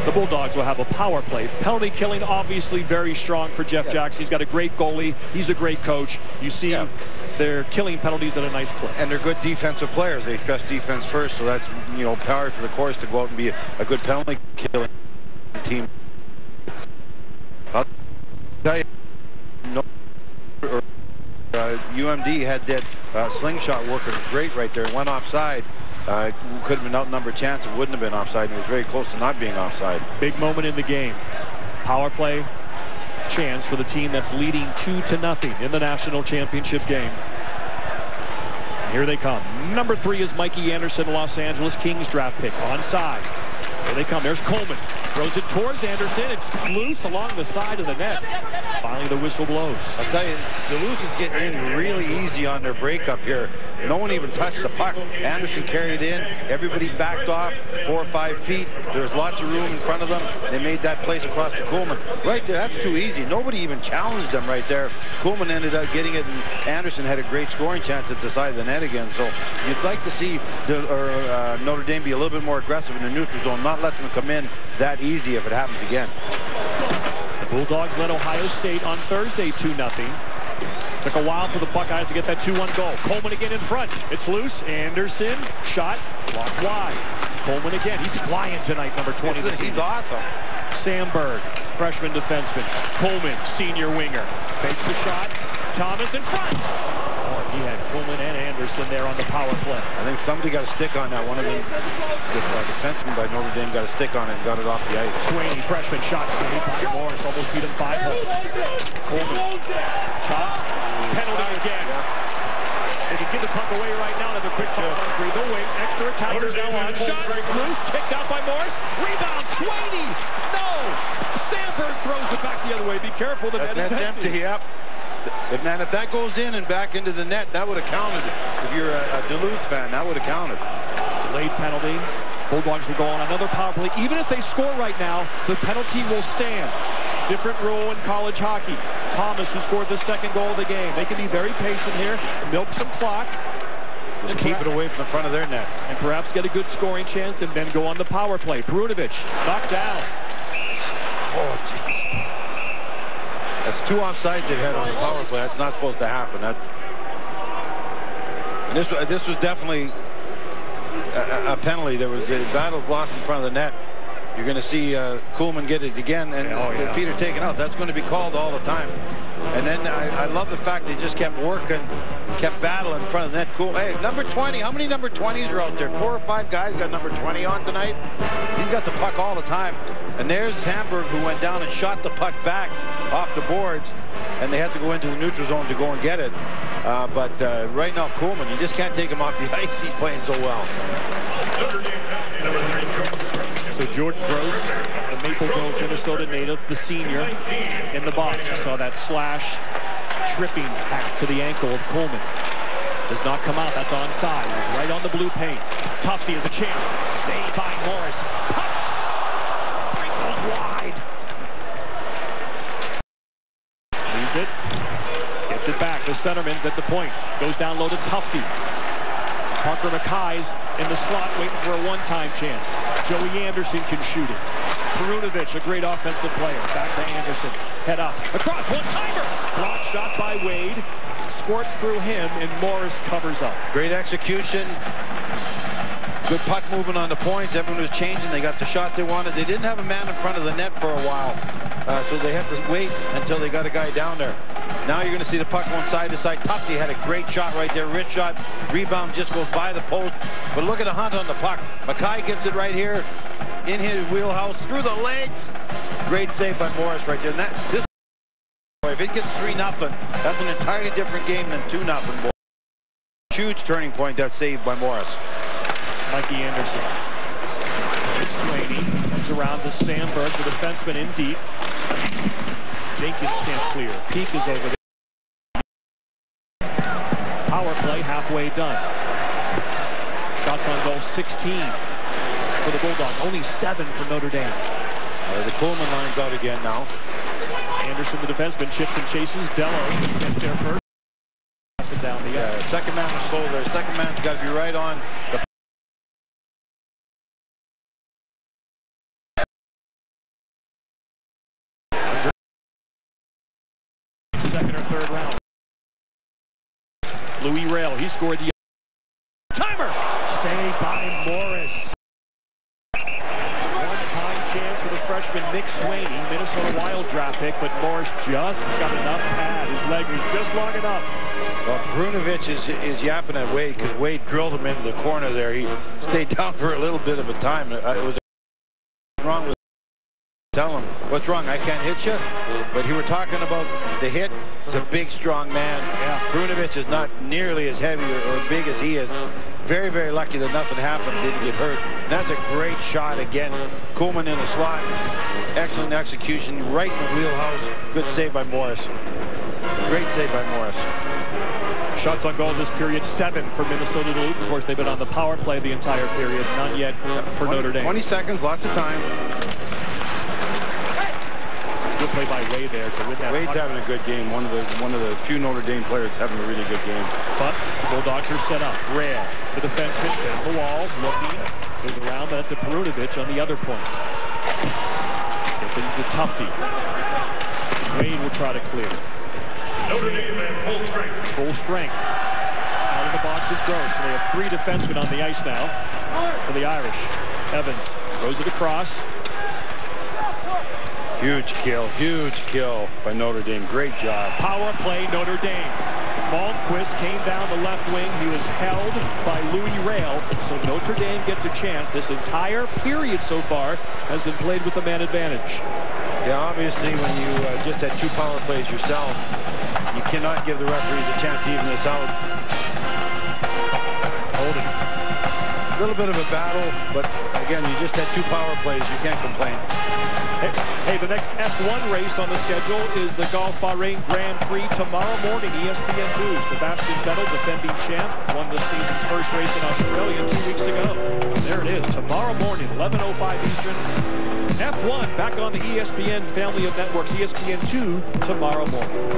the Bulldogs will have a power play. Penalty killing, obviously very strong for Jeff Jackson. He's got a great goalie. He's a great coach. You see they're killing penalties at a nice clip. And they're good defensive players. They stress defense first, so that's, you know, power for the course to go out and be a good penalty killing team. I'll tell you, UMD had that slingshot working great right there. Went offside. Could have been outnumbered chance. It wouldn't have been offside, and it was very close to not being offside. Big moment in the game. Power play chance for the team that's leading 2-0 in the national championship game. Here they come. Number 3 is Mikey Anderson, Los Angeles Kings draft pick. Onside. Here they come. There's Coleman. Throws it towards Anderson. It's loose along the side of the net. Finally, the whistle blows. I'll tell you, Duluth is getting in really easy on their breakup here. No one even touched the puck. Anderson carried in. Everybody backed off 4 or 5 feet. There's lots of room in front of them. They made that place across to Coleman. Right there, that's too easy. Nobody even challenged them right there. Coleman ended up getting it, and Anderson had a great scoring chance at the side of the net again. So you'd like to see Notre Dame be a little bit more aggressive in the neutral zone, not let them come in that easy if it happens again. The Bulldogs led Ohio State on Thursday 2-0. Took a while for the Buckeyes to get that 2-1 goal. Coleman again in front. It's loose. Anderson, shot, blocked wide. Coleman again. He's flying tonight, number 20. He's awesome. Sandberg, freshman defenseman. Coleman, senior winger. Fakes the shot. Thomas in front. Oh, he had Coleman and Anderson there on the power play. I think somebody got a stick on that. One of them, the defenseman by Notre Dame, got a stick on it and got it off the ice. Sweeney, freshman shot. Saved by Morris. Almost beat him 5-0. Coleman, chop. Penalty again. They can give the puck away right now. Have a quick shot on three. The wing. Extra attackers now on. Shot. Loose. Kicked out by Morris. Rebound. Sweeney. No. Sandberg throws it back the other way. Be careful. The net is empty. Yep. If that goes in and back into the net, that would have counted. If you're a Duluth fan, that would have counted. Delayed penalty. Bulldogs will go on another power play. Even if they score right now, the penalty will stand. Different rule in college hockey. Thomas, who scored the second goal of the game. They can be very patient here, milk some clock. Just keep it away from the front of their net. And perhaps get a good scoring chance and then go on the power play. Brunovich knocked down. Oh, geez. That's 2 offsides they've had on the power play. That's not supposed to happen. This was definitely a penalty. There was a battle block in front of the net. You're going to see Kuhlman get it again, and the feet are taken out. That's going to be called all the time. And then I love the fact they just kept working, kept battling in front of the net. Cool. Hey, number 20. How many number 20s are out there? 4 or 5 guys got number 20 on tonight. He's got the puck all the time. And there's Sandberg, who went down and shot the puck back off the boards, and they had to go into the neutral zone to go and get it. But right now, Kuhlman, you just can't take him off the ice. He's playing so well. So Jordan Gross, the Maple Grove, Minnesota native, the senior, in the box. You saw that slash tripping hack to the ankle of Coleman. Does not come out. That's onside. Right on the blue paint. Tufte has a chance. Saved by Morris. Pucks. Sprinkles wide. Leaves it. Gets it back. The centerman's at the point. Goes down low to Tufte. Parker McKay's in the slot waiting for a one-time chance. Joey Anderson can shoot it. Brunovich, a great offensive player. Back to Anderson. Head up. Across. One-timer. Block shot by Wade. Squirts through him, and Morris covers up. Great execution. Good puck movement on the points. Everyone was changing. They got the shot they wanted. They didn't have a man in front of the net for a while. So they had to wait until they got a guy down there. Now you're going to see the puck going side to side. Tufte had a great shot right there. Rich shot. Rebound just goes by the post. But look at the hunt on the puck. McKay gets it right here in his wheelhouse through the legs. Great save by Morris right there. And if it gets 3-0, that's an entirely different game than 2-0. Huge turning point, that save by Morris. Mikey Anderson. Sweeney comes around to Sandberg, the defenseman in deep. Jenkins can't clear. Peak is over there. Power play halfway done. Shots on goal 16 for the Bulldogs. Only 7 for Notre Dame. The Coleman line's out again now. Anderson, the defenseman, chips and chases. Dello gets there first. Pass it down the ice. Second man was slow there. Second man's got to be right on the second or third round. Louis Rail, he scored the timer. Saved by Morris. One-time chance for the freshman Nick Sweeney, Minnesota Wild draft pick, but Morris just got enough pad. His leg was just long enough. Well, Brunovich is yapping at Wade because Wade drilled him into the corner there. He stayed down for a little bit of a time. It was wrong with tell him, what's wrong? I can't hit you? But you were talking about the hit. He's a big, strong man. Yeah. Perunovic is not nearly as heavy or big as he is. Very, very lucky that nothing happened. Didn't get hurt. And that's a great shot again. Koolman in the slot. Excellent execution. Right in the wheelhouse. Good save by Morris. Great save by Morris. Shots on goal this period, 7 for Minnesota Duluth. Of course, they've been on the power play the entire period. None yet for Notre Dame. 20 seconds, lots of time. Good play by Wade there to win that. Wade's having a good game. One of the few Notre Dame players having a really good game. But the Bulldogs are set up. Rail, the defenseman, hit the wall, looking, goes around that to Perunovic on the other point. Gets it into Tufte. Wade will try to clear. Notre Dame at full strength. Full strength. Out of the box is Gross. So they have 3 defensemen on the ice now for the Irish. Evans throws it across. Huge kill by Notre Dame. Great job. Power play, Notre Dame. Malmquist came down the left wing. He was held by Louis Rail. So Notre Dame gets a chance. This entire period so far has been played with the man advantage. Yeah, obviously when you just had 2 power plays yourself, you cannot give the referees a chance to even this out. Holding. A little bit of a battle, but again, you just had 2 power plays. You can't complain. Hey, the next F1 race on the schedule is the Golf Bahrain Grand Prix tomorrow morning, ESPN2. Sebastian Vettel, defending champ, won the season's first race in Australia 2 weeks ago. There it is, tomorrow morning, 11:05 Eastern. F1 back on the ESPN family of networks, ESPN2 tomorrow morning.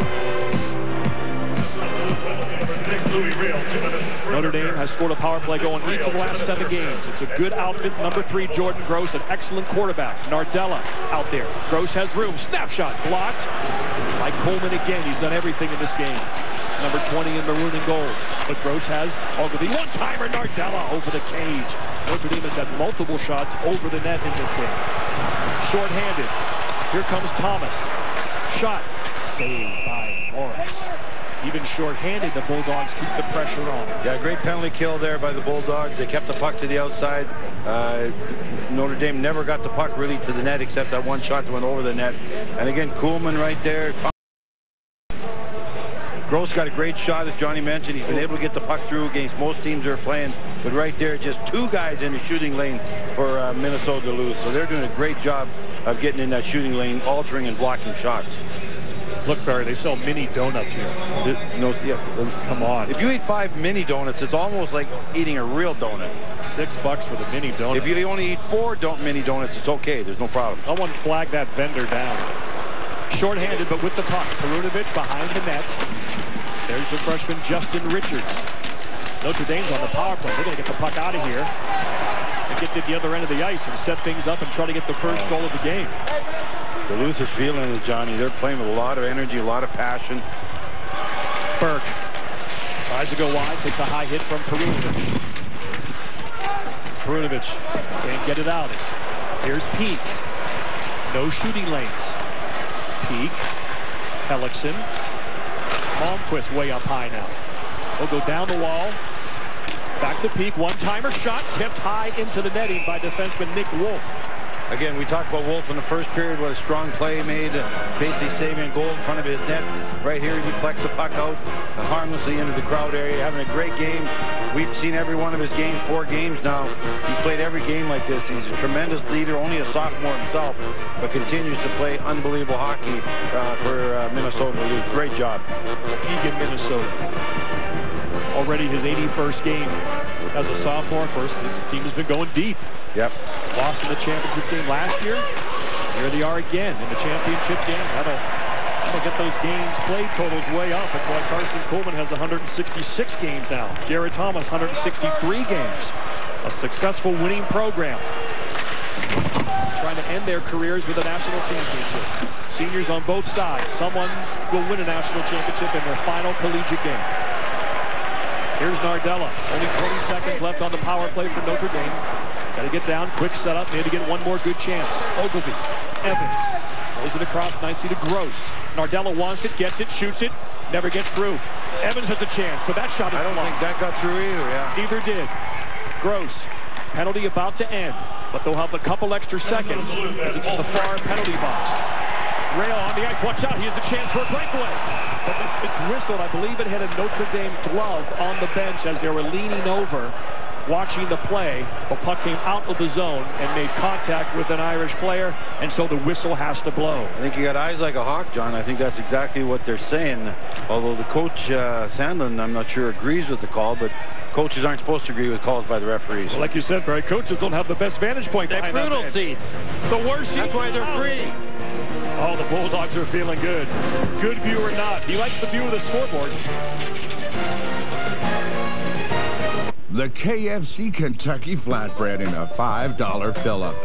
Notre Dame has scored a power play goal in each of the last 7 games. It's a good outfit. Number 3, Jordan Gross, an excellent quarterback. Nardella out there. Gross has room. Snapshot blocked by Koolman again. He's done everything in this game. Number 20 in maroon and gold. But Gross has over the one-timer. Nardella over the cage. Notre Dame has had multiple shots over the net in this game. Short-handed. Here comes Thomas. Shot. Saved by Morris. Even short-handed, the Bulldogs keep the pressure on. Yeah, great penalty kill there by the Bulldogs. They kept the puck to the outside. Notre Dame never got the puck really to the net except that one shot that went over the net. And again, Koolman right there. Gross got a great shot, as Johnny mentioned. He's been able to get the puck through against most teams that are playing. But right there, just 2 guys in the shooting lane for Minnesota Duluth. So they're doing a great job of getting in that shooting lane, altering and blocking shots. Look, Barry, they sell mini donuts here. Come on. If you eat 5 mini donuts, it's almost like eating a real donut. $6 for the mini donut. If you only eat 4 mini donuts, it's okay. There's no problem. Someone flag that vendor down. Short-handed, but with the puck. Perunovic behind the net. There's the freshman Justin Richards. Notre Dame's on the power play. They're going to get the puck out of here and get to the other end of the ice and set things up and try to get the first goal of the game. Duluth is feeling it, Johnny. They're playing with a lot of energy, a lot of passion. Burke tries to go wide, takes a high hit from Perunovic. Perunovic can't get it out. Here's Peak. No shooting lanes. Peak. Hellickson. Malmquist way up high now. He'll go down the wall. Back to Peak. One-timer shot tipped high into the netting by defenseman Nick Wolf. Again, we talked about Wolf in the first period, what a strong play made, basically saving a goal in front of his net. Right here, he deflects the puck out harmlessly into the crowd area, having a great game. We've seen every one of his games, 4 games now. He's played every game like this. He's a tremendous leader, only a sophomore himself, but continues to play unbelievable hockey for Minnesota Duluth. Great job. Egan, Minnesota. Already his 81st game as a sophomore. First, his team has been going deep. Yep. Lost in the championship game last year. Here they are again in the championship game. That'll get those games played totals way up. That's why Carson Koolman has 166 games now. Jared Thomas, 163 games. A successful winning program. Trying to end their careers with a national championship. Seniors on both sides. Someone will win a national championship in their final collegiate game. Here's Nardella. Only 20 seconds left on the power play for Notre Dame. Got to get down, quick setup, maybe get one more good chance. Ogilvy, Evans, throws it across nicely to Gross. Nardella wants it, gets it, shoots it, never gets through. Evans has a chance, but that shot is blocked. I don't think that got through either, yeah. Neither did. Gross, penalty about to end. but they'll have a couple extra seconds as it's the far penalty box. Rail on the ice, watch out, he has a chance for a breakaway. But it's whistled. I believe it had a Notre Dame glove on the bench as they were leaning over, watching the play. The puck came out of the zone and made contact with an Irish player, and so the whistle has to blow. I think you got eyes like a hawk, John. I think that's exactly what they're saying. Although the coach, Sandlin, I'm not sure agrees with the call, but coaches aren't supposed to agree with calls by the referees. Well, like you said, Barry, coaches don't have the best vantage point. They're brutal seats. The worst seats. That's why they're free. Oh, the Bulldogs are feeling good. Good view or not. He likes the view of the scoreboard. The KFC Kentucky Flatbread in a $5 fill-up.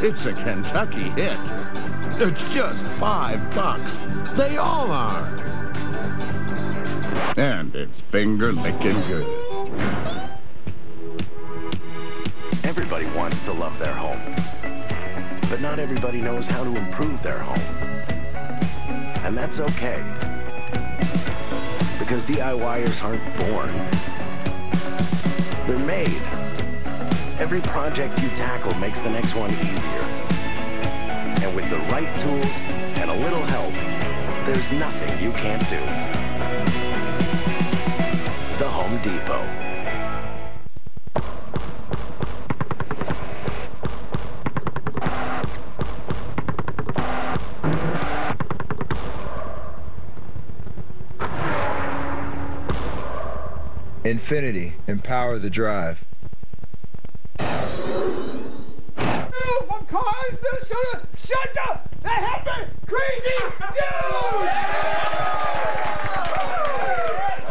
It's a Kentucky hit. It's just $5. They all are. And it's finger-licking good. Everybody wants to love their home. But not everybody knows how to improve their home. And that's okay. Because DIYers aren't born. They're made. Every project you tackle makes the next one easier. And with the right tools and a little help, there's nothing you can't do. The Home Depot. Infinity, empower the drive. From cars to shut up! That happened! Crazy dude!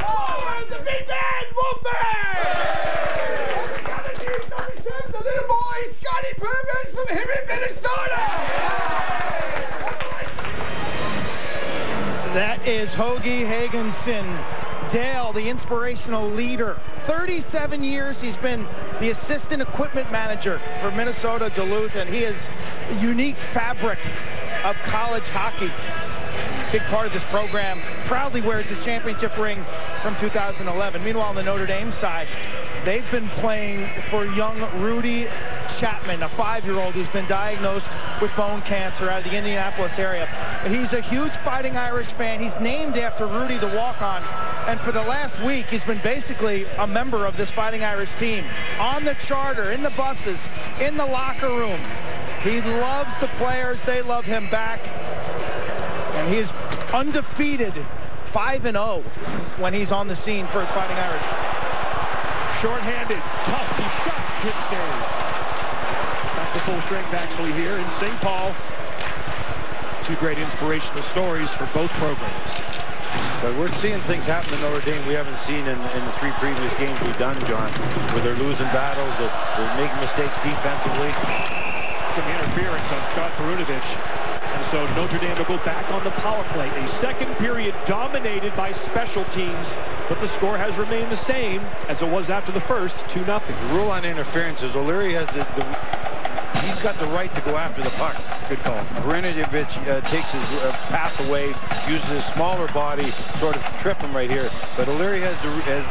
Oh, the big bad Wolfman! The little boy, Scotty Purvis from Henry, Minnesota! That is Hoagie Hagenson. Dale, the inspirational leader. 37 years he's been the assistant equipment manager for Minnesota Duluth, and he is a unique fabric of college hockey. Big part of this program. Proudly wears his championship ring from 2011. Meanwhile, on the Notre Dame side, they've been playing for young Rudy Chapman, a 5-year-old who's been diagnosed with bone cancer out of the Indianapolis area. He's a huge Fighting Irish fan. He's named after Rudy the walk-on. And for the last week, he's been basically a member of this Fighting Irish team. On the charter, in the buses, in the locker room. He loves the players. They love him back. And he is undefeated, 5-0 when he's on the scene for his Fighting Irish. Short-handed, tough, he shot, hit save. Back to full strength actually here in St. Paul. Two great inspirational stories for both programs. But we're seeing things happen in Notre Dame we haven't seen in the 3 previous games we've done, John, where they're losing battles, they're making mistakes defensively. Some interference on Scott Perunovich. And so Notre Dame will go back on the power play. A second period dominated by special teams, but the score has remained the same as it was after the first, 2-0. The rule on interference is O'Leary has he's got the right to go after the puck. Good call. Perunovich takes his path away, uses his smaller body, sort of trip him right here. But O'Leary has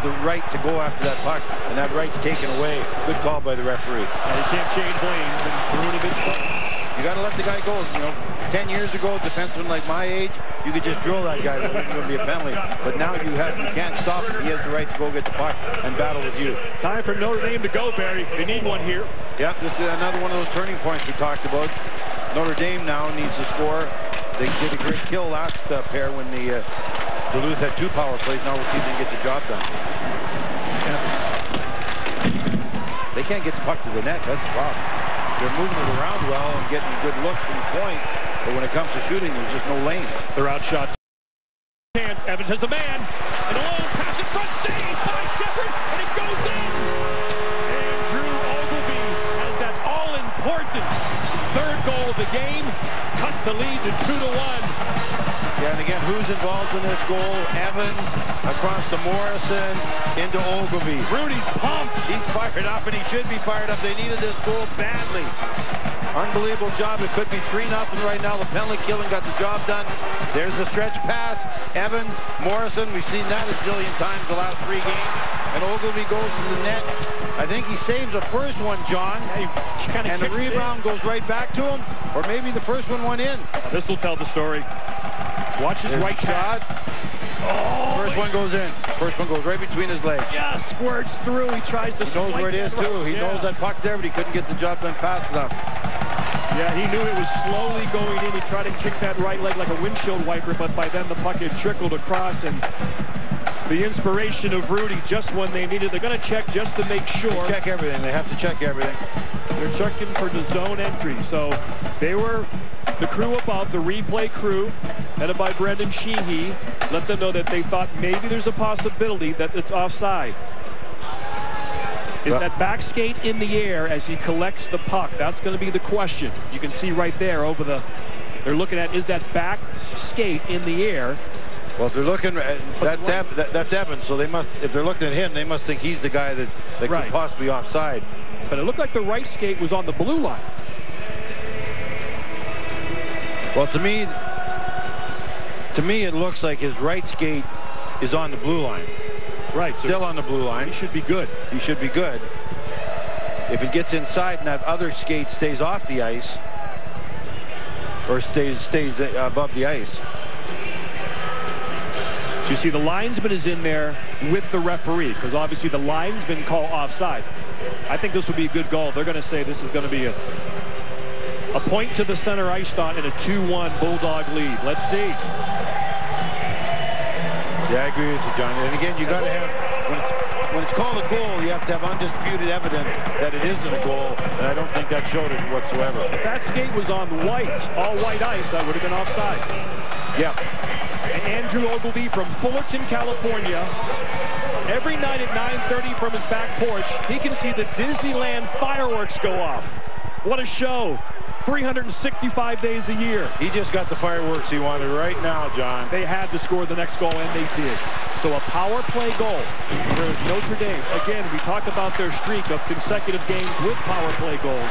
the right to go after that puck, and that right's taken away. Good call by the referee. And he can't change lanes, and Perunovich. You got to let the guy go. You know, 10 years ago, defenseman like my age, you could just drill that guy. It wasn't going to be a penalty. But now you can't stop him. He has the right to go get the puck and battle with you. Time for Notre Dame to go, Barry. They need one here. Yep, this is another one of those turning points we talked about. Notre Dame now needs to score. They did a great kill last pair when the Duluth had 2 power plays. Now we'll see if they can get the job done. They can't get the puck to the net. That's the problem. They're moving it around well and getting good looks from the point, but when it comes to shooting, there's just no lanes. They're outshot. Evans has a man, and a long pass in front, saved by Shepard, and it goes in. Andrew Ogilvie has that all-important third goal of the game, cuts the lead to 2-1. Yeah, and again, who's involved in this goal? Evans across to Morrison into Ogilvie. Rudy's pumped. He's fired up, and he should be fired up. They needed this goal badly. Unbelievable job. It could be 3-0 right now. The penalty killing got the job done. There's the stretch pass. Evans, Morrison, we've seen that a zillion times the last 3 games. And Ogilvy goes to the net. I think he saves the first one, John. Yeah, and the rebound goes right back to him. Or maybe the first one went in. This will tell the story. Watch his right shot. Oh, first one goes in. First one goes right between his legs. Yeah, squirts through. He tries to. He knows where it is too. He knows that puck's there, but he couldn't get the job done fast enough. Yeah, he knew it was slowly going in. He tried to kick that right leg like a windshield wiper, but by then the puck had trickled across, and the inspiration of Rudy just when they needed. They're going to check just to make sure. They check everything. They have to check everything. They're checking for the zone entry. So they were the crew above, the replay crew, headed by Brendan Sheehy, let them know that they thought maybe there's a possibility that it's offside. Is that back skate in the air as he collects the puck? That's going to be the question. You can see right there over the, they're looking at, is that back skate in the air? Well, if they're looking, that's Evans, so they must, if they're looking at him, they must think he's the guy that could possibly be offside. But it looked like the right skate was on the blue line. Well, to me, it looks like his right skate is on the blue line. Right. So still on the blue line. He should be good. He should be good. If it gets inside and that other skate stays off the ice, or stays above the ice. So you see the linesman is in there with the referee, because obviously the linesman call offside. I think this will be a good goal. They're going to say this is going to be a point to the center ice dot and a 2-1 Bulldog lead. Let's see. Yeah, I agree with you, John. And again, you got to have, when it's called a goal, you have to have undisputed evidence that it isn't a goal, and I don't think that showed it whatsoever. If that skate was on white, all white ice, that would have been offside. Yep. And Andrew Ogilvy from Fullerton, California, every night at 9:30 from his back porch, he can see the Disneyland fireworks go off. What a show. 365 days a year. He just got the fireworks he wanted right now, John. They had to score the next goal, and they did. So a power play goal for Notre Dame. Again, we talked about their streak of consecutive games with power play goals,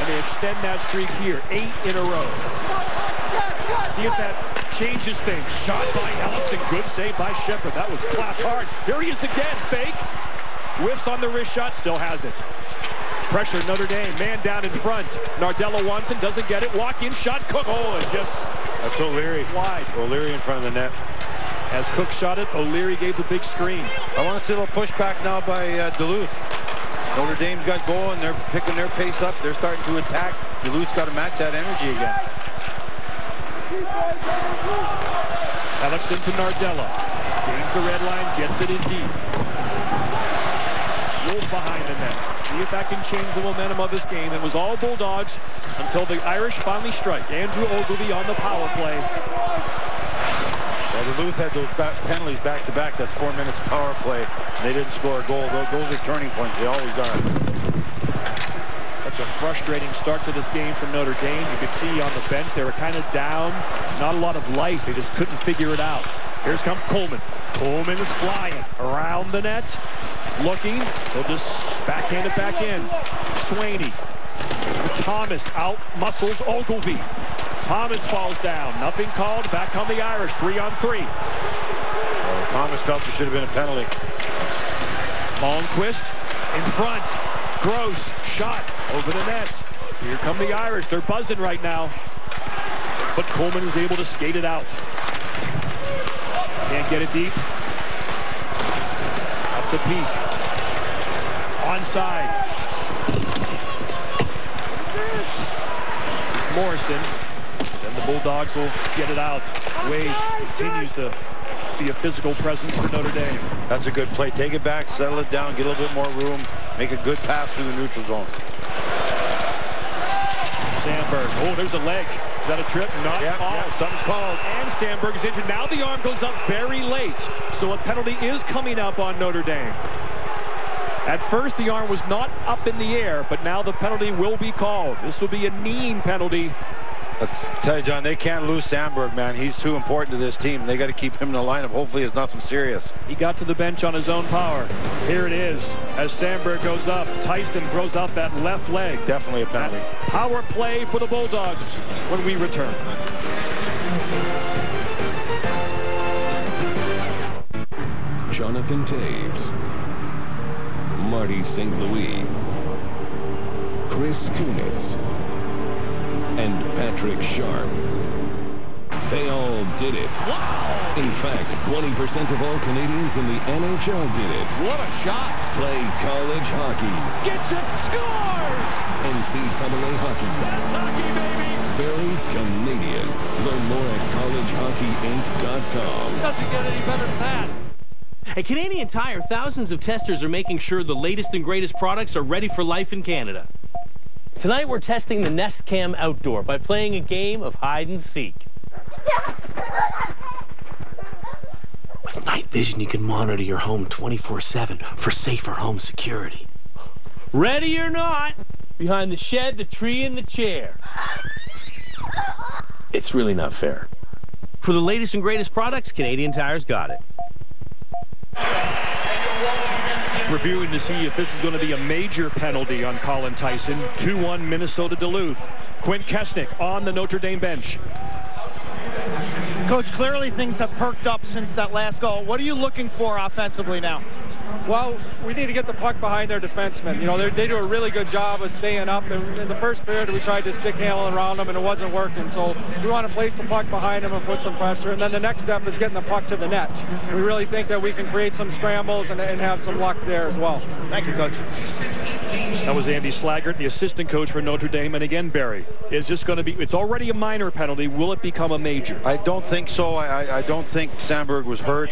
and they extend that streak here, 8 in a row. See if that changes things. Shot by Ellison, good save by Shepard. That was clapped hard. Here he is again, fake. Whiffs on the wrist shot, still has it. Pressure, Notre Dame, man down in front. Nardella Watson doesn't get it. Walk-in shot, Cook. Oh, it just... That's O'Leary. Wide. O'Leary in front of the net. As Cook shot it, O'Leary gave the big screen. I want to see a little pushback now by Duluth. Notre Dame's got goal, and they're picking their pace up. They're starting to attack. Duluth's got to match that energy again. Alex into Nardella. Gains the red line, gets it in deep. Wolf behind the net. See if that can change the momentum of this game. It was all Bulldogs until the Irish finally strike. Andrew Ogilvy on the power play. Well, Duluth had those penalties back-to-back. That's 4 minutes power play. And they didn't score a goal. Those are turning points. They always are. Such a frustrating start to this game for Notre Dame. You could see on the bench they were kind of down. Not a lot of life. They just couldn't figure it out. Here's come Coleman. Coleman is flying around the net. Looking, they'll just backhand it back in. Swaney. Thomas out muscles Ogilvy. Thomas falls down. Nothing called. Back come the Irish. 3-on-3. Well, Thomas felt there should have been a penalty. Malmquist in front. Gross shot over the net. Here come the Irish. They're buzzing right now. But Coleman is able to skate it out. Can't get it deep. Up to Peak. Onside. It's Morrison. Then the Bulldogs will get it out. Wade continues to be a physical presence for Notre Dame. That's a good play. Take it back, settle it down, get a little bit more room, make a good pass through the neutral zone. Sandberg. Oh, there's a leg. Is that a trip? Not called. Yeah, something's called. And Sandberg is injured. Now the arm goes up very late. So a penalty is coming up on Notre Dame. At first, the arm was not up in the air, but now the penalty will be called. This will be a kneeing penalty I tell you, John, they can't lose Sandberg, man. He's too important to this team. They got to keep him in the lineup. Hopefully it's nothing serious. He got to the bench on his own power. Here it is. As Sandberg goes up, Tyson throws out that left leg. Definitely a penalty. That power play for the Bulldogs when we return. Jonathan Taves, Marty St. Louis, Chris Kunitz, and Patrick Sharp. They all did it. Wow! In fact, 20% of all Canadians in the NHL did it. What a shot! Play college hockey. Gets it, scores! NCAA hockey. That's hockey, baby! Very Canadian. Learn more at collegehockeyinc.com. Doesn't get any better than that. At Canadian Tire, thousands of testers are making sure the latest and greatest products are ready for life in Canada. Tonight we're testing the Nest Cam Outdoor by playing a game of hide and seek. With night vision, you can monitor your home 24/7 for safer home security. Ready or not, behind the shed, the tree, and the chair. It's really not fair. For the latest and greatest products, Canadian Tire's got it. Reviewing to see if this is going to be a major penalty on Colin Tyson. 2-1 Minnesota Duluth. Quint Kesnick on the Notre Dame bench. Coach, clearly things have perked up since that last goal. What are you looking for offensively now? Well, we need to get the puck behind their defensemen. You know, they do a really good job of staying up. And in the first period, we tried to stick handle around them, and it wasn't working. So we want to place the puck behind them and put some pressure. And then the next step is getting the puck to the net. We really think that we can create some scrambles and have some luck there as well. Thank you, Coach. That was Andy Slaggert, the assistant coach for Notre Dame. And again, Barry, is this going to be, it's already a minor penalty. Will it become a major? I don't think so. I don't think Sandberg was hurt.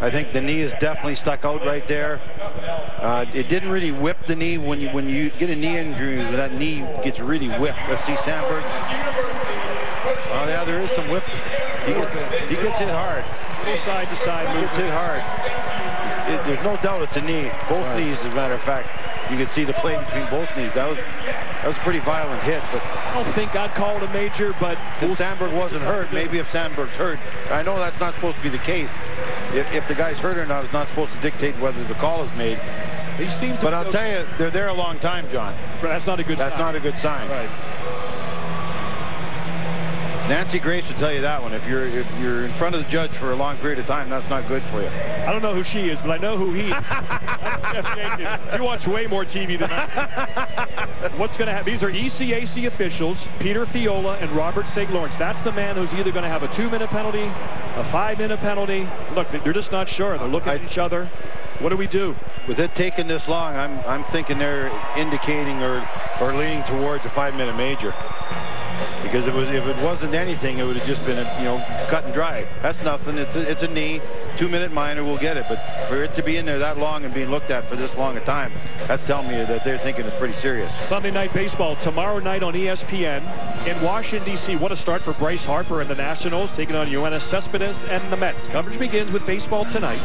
I think the knee is definitely stuck out right there. It didn't really whip the knee. When you get a knee injury, that knee gets really whipped. Let's see Sandberg. Oh yeah, there is some whip. He gets hit hard. Little side to side movement. He gets hit hard. There's no doubt it's a knee. Both knees, as a matter of fact. You can see the play between both knees. That was a pretty violent hit. But I don't think I'd call it a major, but if Sandberg wasn't hurt, maybe if Sandberg's hurt, I know that's not supposed to be the case. If the guy's hurt or not is not supposed to dictate whether the call is made. But I'll tell you, they're there a long time, John. That's not a good sign. That's not a good sign. Right. Nancy Grace will tell you that one. If you're in front of the judge for a long period of time, that's not good for you. I don't know who she is, but I know who he is. You watch way more TV than I do. What's going to happen? These are ECAC officials, Peter Fiola and Robert St. Lawrence. That's the man who's either going to have a 2-minute penalty, a 5-minute penalty. Look, they're just not sure. They're looking at each other. What do we do? With it taking this long, I'm thinking they're indicating or leaning towards a 5-minute major. Because if it wasn't anything, it would have just been cut and dry. That's nothing. It's a knee. 2-minute minor, we'll get it. But for it to be in there that long and being looked at for this long a time, that's telling me that they're thinking it's pretty serious. Sunday Night Baseball tomorrow night on ESPN in Washington, D.C. What a start for Bryce Harper and the Nationals, taking on Yoenis Cespedes and the Mets. Coverage begins with baseball tonight.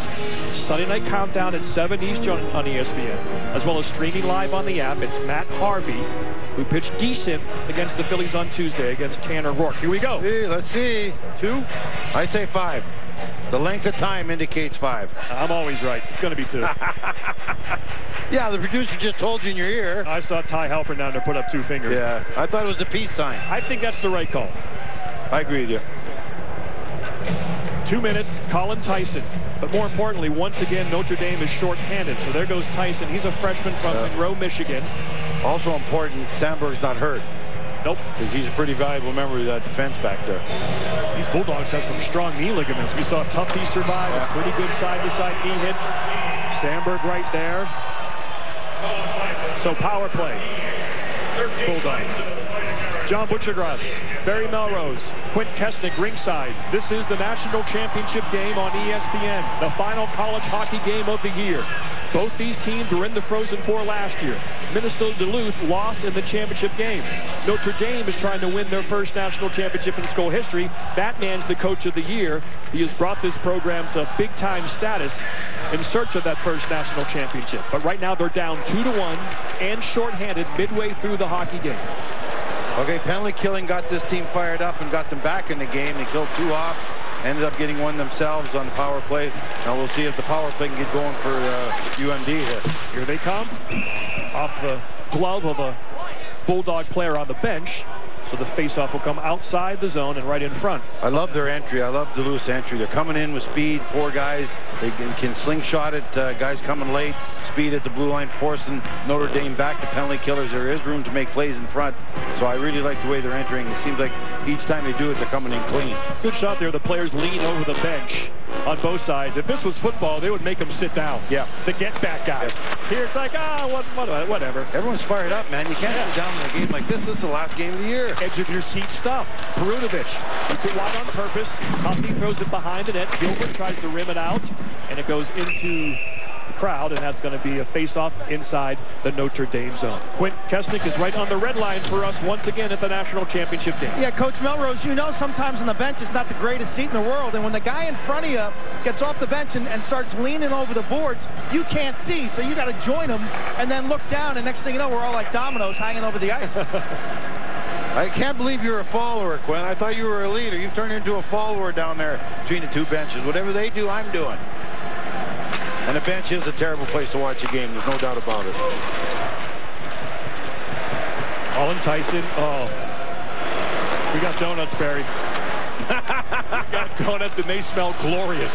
Sunday Night Countdown at 7 Eastern on ESPN, as well as streaming live on the app. It's Matt Harvey, who pitched decent against the Phillies on Tuesday against Tanner Rourke. Here we go. Hey, let's see. 2? I say 5. The length of time indicates 5. I'm always right. It's going to be 2. Yeah, the producer just told you in your ear. I saw Ty Halpern down there put up 2 fingers. Yeah, I thought it was a peace sign. I think that's the right call. I agree with you. 2 minutes, Colin Tyson. But more importantly, once again, Notre Dame is short-handed. So there goes Tyson. He's a freshman from Monroe, Michigan. Also important, Sandberg's not hurt. Nope. Because he's a pretty valuable member of that defense back there. These Bulldogs have some strong knee ligaments. We saw Tufte survive a pretty good side-to-side knee hit. Sandberg right there. So power play. Bulldogs. John Butchergrass, Barry Melrose, Quint Kesnick ringside. This is the national championship game on ESPN, the final college hockey game of the year. Both these teams were in the Frozen Four last year. Minnesota Duluth lost in the championship game. Notre Dame is trying to win their first national championship in school history. That man's the coach of the year. He has brought this program to big-time status in search of that first national championship. But right now they're down 2-1 and shorthanded midway through the hockey game. Okay, penalty killing got this team fired up and got them back in the game. They killed 2 off, ended up getting one themselves on the power play. Now we'll see if the power play can get going for UMD here. Here they come, off the glove of a Bulldog player on the bench. So the faceoff will come outside the zone and right in front. I love their entry. I love Duluth's entry. They're coming in with speed, 4 guys. They can slingshot it. Guys coming late, speed at the blue line, forcing Notre Dame back to penalty killers. There is room to make plays in front. So I really like the way they're entering. It seems like each time they do it, they're coming in clean. Good shot there. The players lean over the bench on both sides. If this was football, they would make them sit down. Yeah. The get-back guys. Yes. Here it's like, whatever. Everyone's fired up, man. You can't sit down in a game like this. This is the last game of the year. Edge of your seat stuff. Perunovic shoots it wide on purpose. Tuffy throws it behind the net. Gilbert tries to rim it out, and it goes into the crowd, and that's going to be a face-off inside the Notre Dame zone. Quint Kesnick is right on the red line for us once again at the national championship game. Yeah, Coach Melrose, you know sometimes on the bench it's not the greatest seat in the world, and when the guy in front of you gets off the bench and starts leaning over the boards, you can't see, so you got to join him and then look down, and next thing you know, we're all like dominoes hanging over the ice. I can't believe you're a follower, Quinn. I thought you were a leader. You've turned into a follower down there between the 2 benches. Whatever they do, I'm doing. And the bench is a terrible place to watch a game. There's no doubt about it. Colin Tyson. Oh. We got donuts, Barry. We got donuts, and they smell glorious.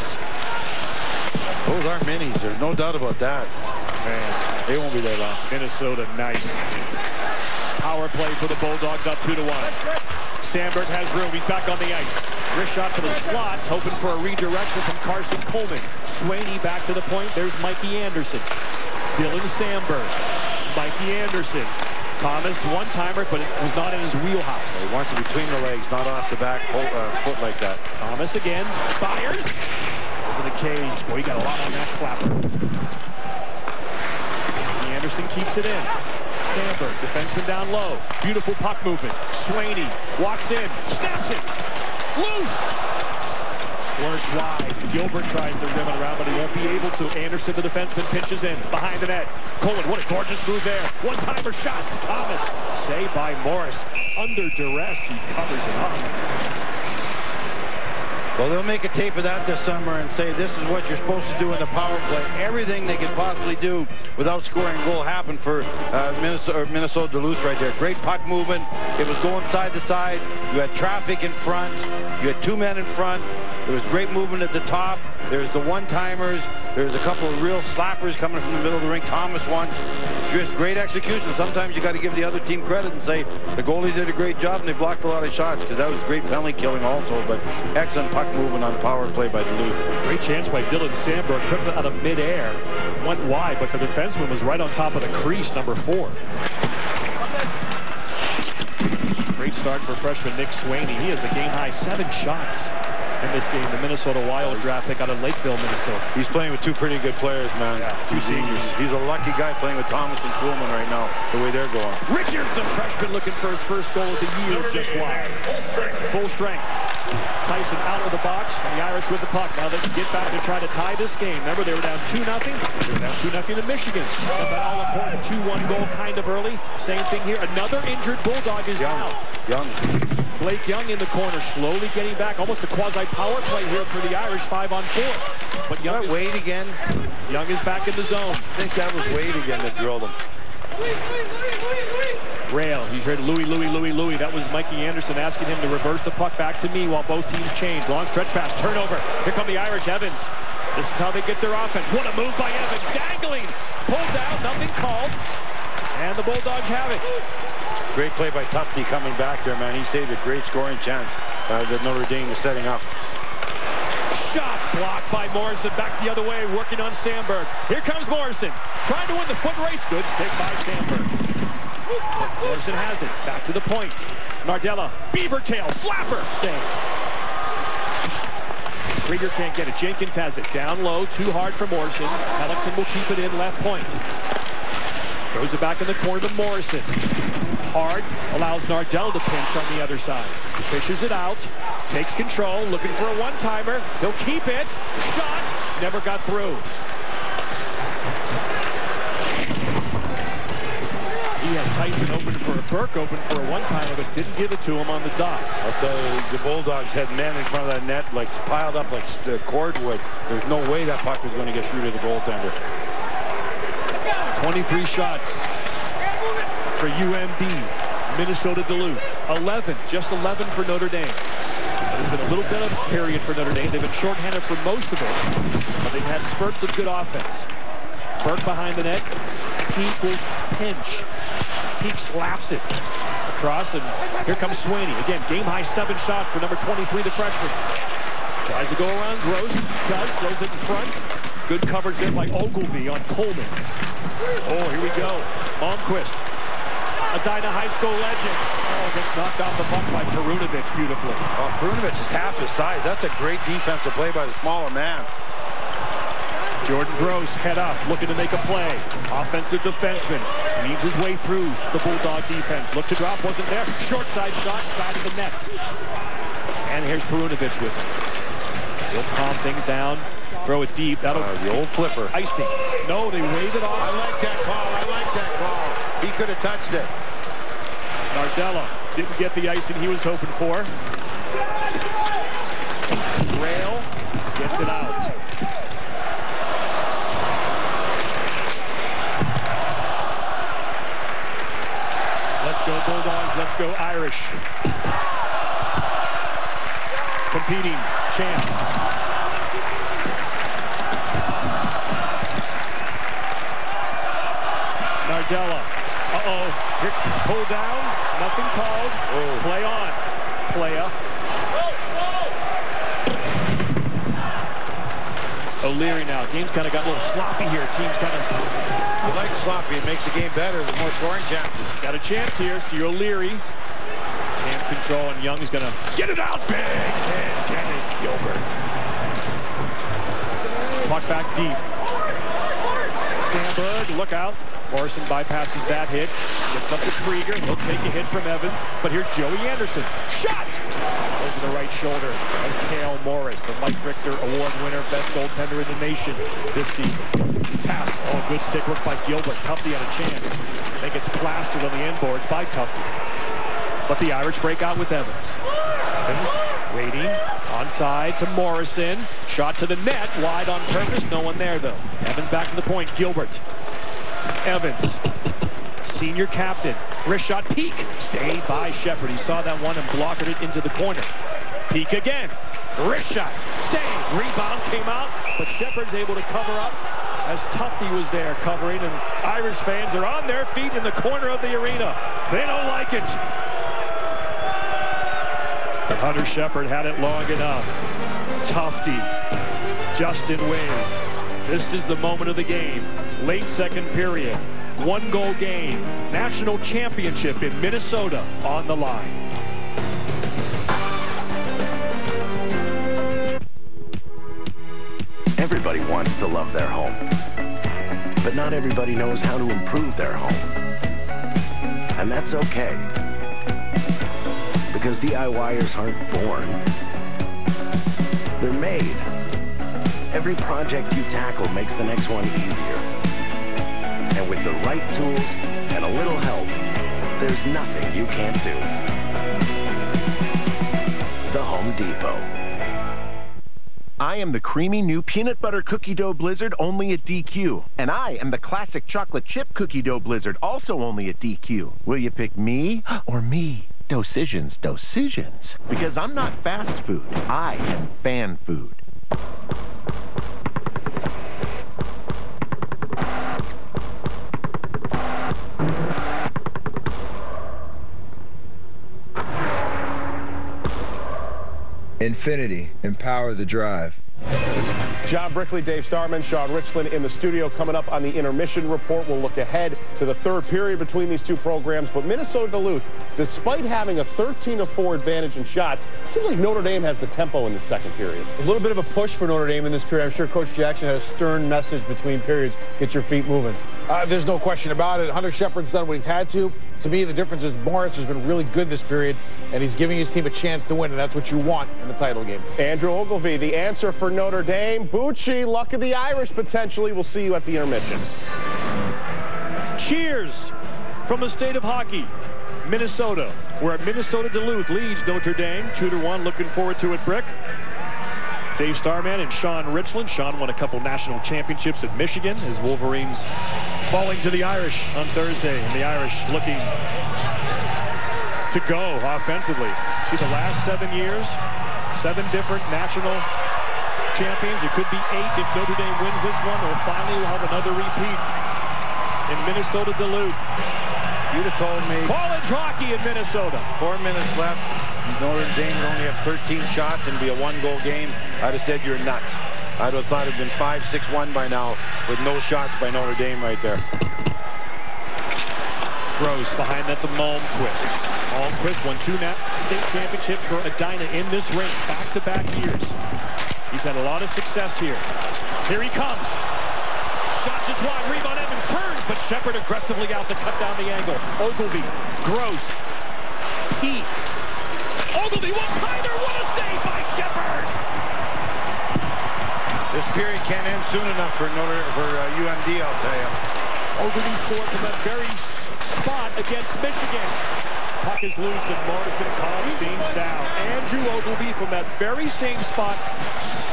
Those are minis. There's no doubt about that. Man, they won't be there long. Minnesota, nice. Power play for the Bulldogs, up 2-1. Sandberg has room. He's back on the ice. Wrist shot to the slot, hoping for a redirection from Carson Coleman. Swaney back to the point. There's Mikey Anderson. Dylan Sandberg. Mikey Anderson. Thomas, one-timer, but it was not in his wheelhouse. He wants it between the legs, not off the back foot like that. Thomas again. Fires. Over the cage. Boy, he got a lot on that flapper. Anderson keeps it in. Sandberg, defenseman down low. Beautiful puck movement. Swaney walks in, snaps it. Loose. Squirts wide. Gilbert tries to rim it around, but he won't be able to. Anderson, the defenseman, pinches in behind the net. Coleman, what a gorgeous move there. One-timer shot. Thomas, saved by Morris. Under duress, he covers it up. Well, they'll make a tape of that this summer and say this is what you're supposed to do in the power play. Everything they could possibly do without scoring a goal happened for Minnesota Duluth right there. Great puck movement. It was going side to side. You had traffic in front. You had 2 men in front. There was great movement at the top. There's the one-timers. There's a couple of real slappers coming from the middle of the rink. Thomas once. Just great execution. Sometimes you got to give the other team credit and say the goalie did a great job and they blocked a lot of shots, because that was great penalty killing also, but excellent puck movement on the power play by Duluth. Great chance by Dylan Sandberg. Took it out of midair. Went wide, but the defenseman was right on top of the crease, number 4. Great start for freshman Nick Swaney. He has a game-high 7 shots in this game. The Minnesota Wild draft pick out of Lakeville, Minnesota. He's playing with 2 pretty good players, man. Yeah, 2 seniors. He's a lucky guy playing with Thomas and Kuhlman right now, the way they're going. Richardson, freshman, looking for his first goal of the year, just wide. Full strength. Tyson out of the box, and the Irish with the puck. Now they can get back and try to tie this game. Remember, they were down 2-0. They were down 2-0 to Michigan. But that all-important 2-1 goal kind of early. Same thing here. Another injured Bulldog is down. Young. Blake Young in the corner, slowly getting back. Almost a quasi-power play here for the Irish, 5-on-4. But Young is Wade again. Young is back in the zone. I think that was Wade again that drilled him. Rail. He heard Louis. That was Mikey Anderson asking him to reverse the puck back to me while both teams change. Long stretch pass. Turnover. Here come the Irish. Evans. This is how they get their offense. What a move by Evans. Dangling. Pulled down. Nothing called. And the Bulldogs have it. Great play by Tufte coming back there, man. He saved a great scoring chance that Notre Dame was setting up. Shot blocked by Morrison. Back the other way, working on Sandberg. Here comes Morrison. Trying to win the foot race. Good stick by Sandberg. Morrison has it. Back to the point. Nardella. Beaver tail. Slapper. Save. Krieger can't get it. Jenkins has it. Down low. Too hard for Morrison. Hellickson will keep it in left point. Throws it back in the corner to Morrison. Hard. Allows Nardella to pinch on the other side. Fishes it out. Takes control. Looking for a one-timer. He'll keep it. Shot. Never got through. He has Tyson opened for Burke, opened for a one-timer, but didn't give it to him on the dot. The Bulldogs had men in front of that net, like piled up like cordwood. There's no way that puck was going to get through to the goaltender. 23 shots for UMD. Minnesota Duluth. 11, just 11 for Notre Dame. It's been a little bit of a period for Notre Dame. They've been shorthanded for most of it, but they've had spurts of good offense. Burke behind the net. Peak will pinch. Peak slaps it across, and here comes Sweeney. Again, game-high 7 shot for number 23, the freshman. Tries to go around Gross. Does. Throws it in front. Good coverage there by Ogilvy on Coleman. Oh, here we go. Malmquist. Edina High School legend. Oh, gets knocked off the puck by Perunovic beautifully. Oh, Perunovic is half his size. That's a great defensive play by the smaller man. Jordan Gross head up, looking to make a play. Offensive defenseman weaves his way through the Bulldog defense. Look to drop, wasn't there. Short side shot, side of the net. And here's Perunovic with it. He'll calm things down, throw it deep. That'll the old flipper. Icing. No, they wave it off. I like that call. I like that call. He could have touched it. Nardella didn't get the icing he was hoping for. Rail gets it out. Let's go Bulldogs, let's go Irish. Competing, chance. Nardella. Uh-oh. Here, pull down. Nothing called. Oh. Play on. Playa. O'Leary now. Game's kind of got a little sloppy here. Team's kind of... I like sloppy. It makes the game better. There's more scoring chances. Got a chance here. See O'Leary. Hand control, and Young is going to get it out big. And Dennis Gilbert. Puck back deep. Sandberg, look out. Morrison bypasses that hit. Gets up to Krieger. He'll take a hit from Evans. But here's Joey Anderson. Shot! Over the right shoulder of Cale Morris, the Mike Richter Award winner, best goaltender in the nation this season. Pass. Oh, good stick work by Gilbert. Tufte had a chance. I think it's plastered on the end boards by Tufte. But the Irish break out with Evans. Evans waiting. Onside to Morrison. Shot to the net. Wide on purpose. No one there, though. Evans back to the point. Gilbert. Evans, senior captain, wrist shot, Peak, saved by Shepard. He saw that one and blocked it into the corner. Peak again, wrist shot, save, rebound came out, but Shepard's able to cover up as Tufte was there covering, and Irish fans are on their feet in the corner of the arena. They don't like it. But Hunter Shepard had it long enough. Tufte, Justin Wade. This is the moment of the game. Late second period. 1-goal game. National championship in Minnesota on the line. Everybody wants to love their home. But not everybody knows how to improve their home. And that's okay. Because DIYers aren't born. They're made. Every project you tackle makes the next one easier. And with the right tools and a little help, there's nothing you can't do. The Home Depot. I am the creamy new peanut butter cookie dough blizzard only at DQ. And I am the classic chocolate chip cookie dough blizzard also only at DQ. Will you pick me or me? Decisions. Because I'm not fast food. I am fan food. Infinity, empower the drive. John Brickley, Dave Starman, Sean Richland in the studio. Coming up on the intermission report, we'll look ahead to the third period between these two programs. But Minnesota Duluth, despite having a 13-4 advantage in shots, it seems like Notre Dame has the tempo in the second period. A little bit of a push for Notre Dame in this period. I'm sure Coach Jackson had a stern message between periods. Get your feet moving. There's no question about it. Hunter Shepard's done what he's had to. To me, the difference is Morris has been really good this period, and he's giving his team a chance to win, and that's what you want in the title game. Andrew Ogilvy, the answer for Notre Dame. Bucci, luck of the Irish, potentially. We'll see you at the intermission. Cheers From the state of hockey, Minnesota. We're at Minnesota Duluth leads Notre Dame 2-1. Looking forward to it, Brick. Dave Starman and Sean Richland. Sean won a couple national championships at Michigan. His Wolverines falling to the Irish on Thursday. And the Irish looking to go offensively. See, the last 7 years, 7 different national champions. It could be 8 if Notre Dame wins this one, or finally we'll have another repeat in Minnesota Duluth. You'd have told me college hockey in Minnesota. 4 minutes left. Notre Dame would only have 13 shots and be a 1-goal game. I'd have said you're nuts. I'd have thought it'd been 5-6-1 by now with no shots by Notre Dame right there. Gross behind that to Malmquist. Malmquist won 2 state championships for Edina in this ring, back-to-back years. He's had a lot of success here. Here he comes. Shot just wide. Rebound. Evans turns, but Shepard aggressively out to cut down the angle. Ogilvy. Gross. Heat. Ogilvy one-timer. What a save by Shepard! This period can't end soon enough for UMD, I'll tell you. Ogilvy scored from that very spot against Michigan. Puck is loose and Morrison calms things down. Andrew Ogilvy from that very same spot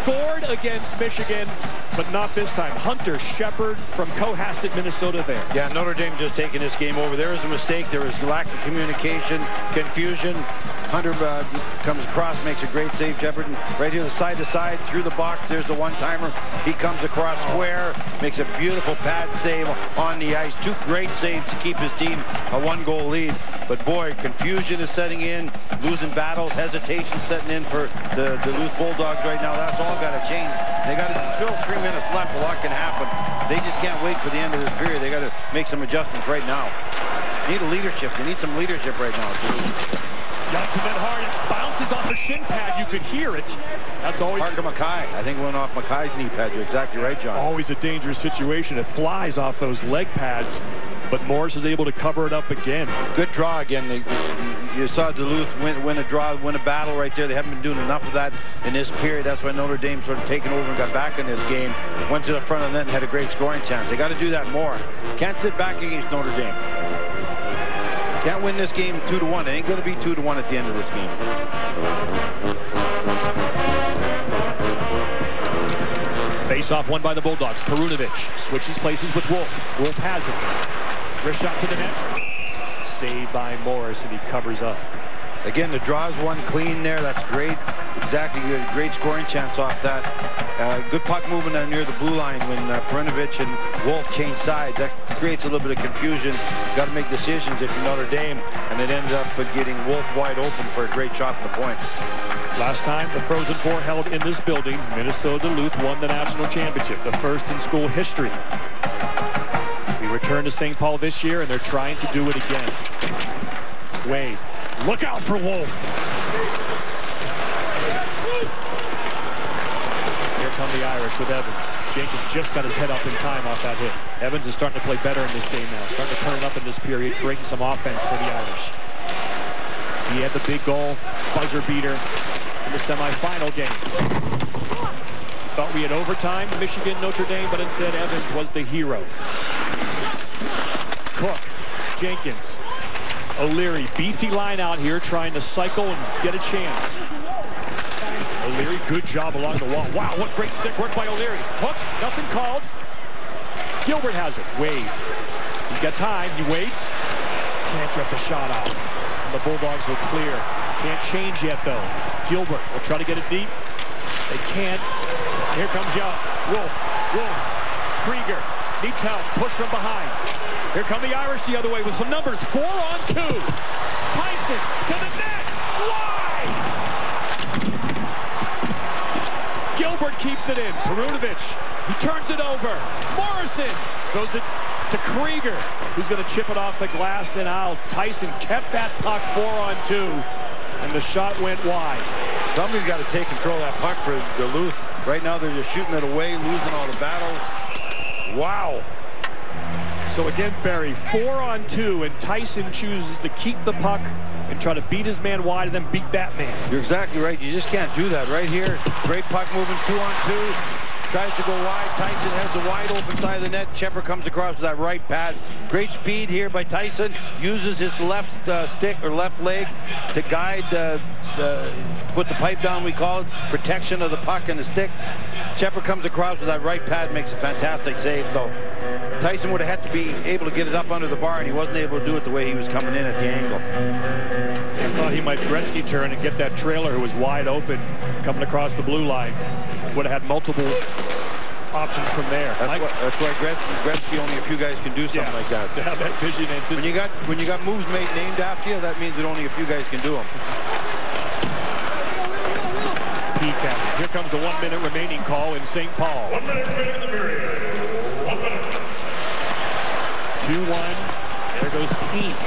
scored against Michigan, but not this time. Hunter Shepard from Cohasset, Minnesota there. Yeah, Notre Dame just taking this game over. There was a mistake. There was lack of communication, confusion. Hunter comes across, makes a great save. Shepard, right here, the side-to-side, through the box. There's the one-timer. He comes across square, makes a beautiful pad save on the ice. 2 great saves to keep his team a 1-goal lead. But boy, confusion is setting in, losing battles, hesitation setting in for the Duluth Bulldogs right now. That's all got to change. They got to still 3 minutes left. A lot can happen. They just can't wait for the end of this period. They got to make some adjustments right now. They need a leadership. They need some leadership right now, too. Johnson then hard, it bounces off the shin pad. You could hear it. That's always Parker Mackay. I think it went off Mackay's knee pad. You're exactly right, John. Always a dangerous situation. It flies off those leg pads, but Morris is able to cover it up again. Good draw again. You saw Duluth win a draw, win a battle right there. They haven't been doing enough of that in this period. That's why Notre Dame sort of taken over and got back in this game. Went to the front of the net and had a great scoring chance. They got to do that more. Can't sit back against Notre Dame. Can't win this game 2-1. It ain't going to be 2-1 at the end of this game. Face-off won by the Bulldogs. Perunovic switches places with Wolf. Wolf has it. Wrist shot to the net. Saved by Morris, and he covers up. Again, the draws one clean there. That's great. Exactly good. Great scoring chance off that. Good puck movement near the blue line when Perunovic and Wolf change sides. That creates a little bit of confusion. Got to make decisions if you're Notre Dame, and it ends up getting Wolf wide open for a great shot from the point. Last time the Frozen Four held in this building, Minnesota Duluth won the national championship, the first in school history. We return to St. Paul this year, and they're trying to do it again. Wade, look out for Wolf. Here come the Irish with Evans. Jenkins just got his head up in time off that hit. Evans is starting to play better in this game now. Starting to turn it up in this period, bring some offense for the Irish. He had the big goal, buzzer beater in the semifinal game. Thought we had overtime, Michigan, Notre Dame, but instead Evans was the hero. Cook, Jenkins, O'Leary, beefy line out here trying to cycle and get a chance. O'Leary, good job along the wall. Wow, what great stick work by O'Leary. Hook, nothing called. Gilbert has it. Wade. He's got time. He waits. Can't get the shot off. And the Bulldogs will clear. Can't change yet, though. Gilbert will try to get it deep. They can't. Here comes Young. Wolf. Krieger needs help. Push from behind. Here come the Irish the other way with some numbers. 4-on-2. Tyson to the net. Wide! Gilbert keeps it in. Perunovic. He turns it over. Morrison throws it to Krieger, who's going to chip it off the glass and out. Tyson kept that puck 4-on-2, and the shot went wide. Somebody's got to take control of that puck for Duluth. Right now they're just shooting it away, losing all the battles. Wow. So again, Barry, 4-on-2, and Tyson chooses to keep the puck and try to beat his man wide and then beat that man. You're exactly right. You just can't do that right here. Great puck movement, 2-on-2. tries to go wide. Tyson has the wide open side of the net. Shepard comes across with that right pad. Great speed here by Tyson. Uses his left stick or left leg to guide, put the pipe down, we call it. Protection of the puck and the stick. Shepard comes across with that right pad, makes a fantastic save, though. Tyson would have had to be able to get it up under the bar, and he wasn't able to do it the way he was coming in at the angle. They thought he might Gretzky turn and get that trailer who was wide open coming across the blue line. Would have had multiple options from there. That's why Gretzky, only a few guys can do something like that. To have that vision and when you got moves named after you, that means that only a few guys can do them. Here comes the 1 minute remaining call in St. Paul. 1 minute remaining in the period. 1 minute. 2-1. There goes Peak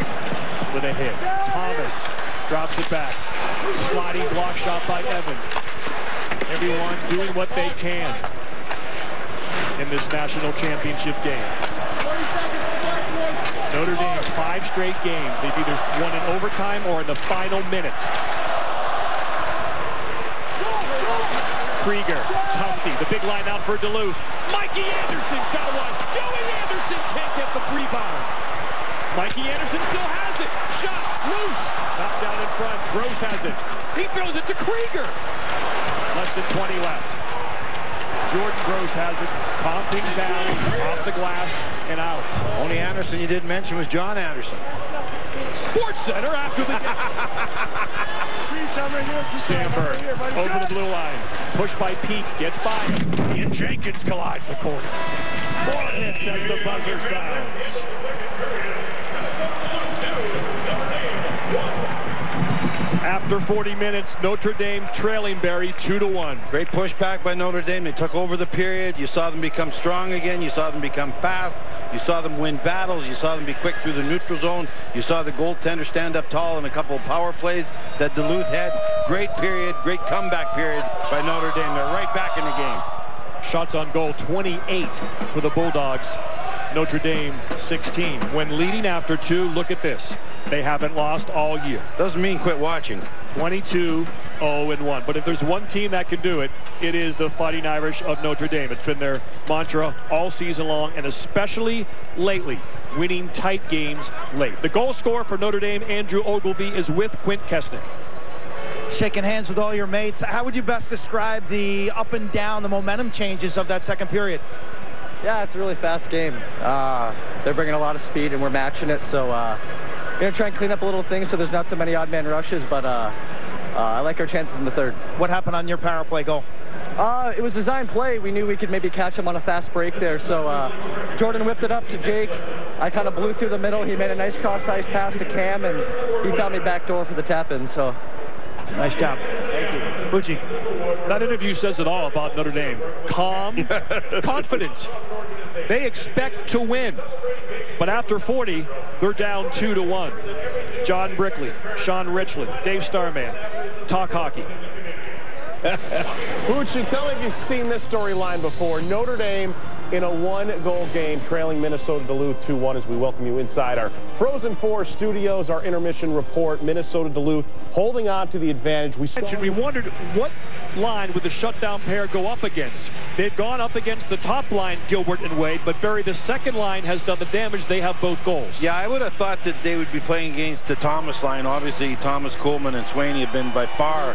with a hit. Thomas drops it back. Sliding block shot by Evans. Everyone doing what they can in this national championship game. Notre Dame, 5 straight games. They've either won in overtime or in the final minutes. Krieger, Tufte, the big line out for Duluth. Mikey Anderson shot one. Joey Anderson can't get the rebound. Mikey Anderson still has it. Shot, loose. Knocked down in front. Gross has it. He throws it to Krieger. Less than 20 left. Jordan Gross has it. Calm things down, off the glass, and out. Only Anderson you didn't mention was John Anderson. Sports Center after the game. Sandberg over the blue line. Pushed by Peak. Gets by him. He and Jenkins collide in the corner. More hits as the buzzer sounds. After 40 minutes, Notre Dame trailing Barry 2-1. Great pushback by Notre Dame. They took over the period. You saw them become strong again. You saw them become fast. You saw them win battles. You saw them be quick through the neutral zone. You saw the goaltender stand up tall in a couple of power plays that Duluth had. Great period, great comeback period by Notre Dame. They're right back in the game. Shots on goal, 28 for the Bulldogs. Notre Dame, 16. When leading after 2, look at this. They haven't lost all year. Doesn't mean quit watching. 22-0-1. But if there's one team that can do it, it is the Fighting Irish of Notre Dame. It's been their mantra all season long, and especially lately, winning tight games late. The goal scorer for Notre Dame, Andrew Ogilvie, is with Quint Kesnick. Shaking hands with all your mates. How would you best describe the up and down, the momentum changes of that second period? Yeah, it's a really fast game. They're bringing a lot of speed, and we're matching it. So we're going to try and clean up a little things so there's not so many odd man rushes, but I like our chances in the third. What happened on your power play goal? It was design play. We knew we could maybe catch him on a fast break there. So Jordan whipped it up to Jake. I kind of blew through the middle. He made a nice cross-ice pass to Cam, and he found me back door for the tap-in. So nice job. Thank you. Bucci. That interview says it all about Notre Dame. Calm, confident. They expect to win. But after 40, they're down 2-1. John Brickley, Sean Richland, Dave Starman. Talk hockey. Bucci, tell me if you've seen this storyline before. Notre Dame in a 1-goal game trailing Minnesota Duluth 2-1 as we welcome you inside our Frozen 4 studios, our intermission report. Minnesota Duluth holding on to the advantage. We wondered what line would the shutdown pair go up against. They've gone up against the top line, Gilbert and Wade, but Barry, the second line has done the damage. They have both goals. Yeah, I would have thought that they would be playing against the Thomas line. Obviously, Thomas, Coleman, and Swaney have been by far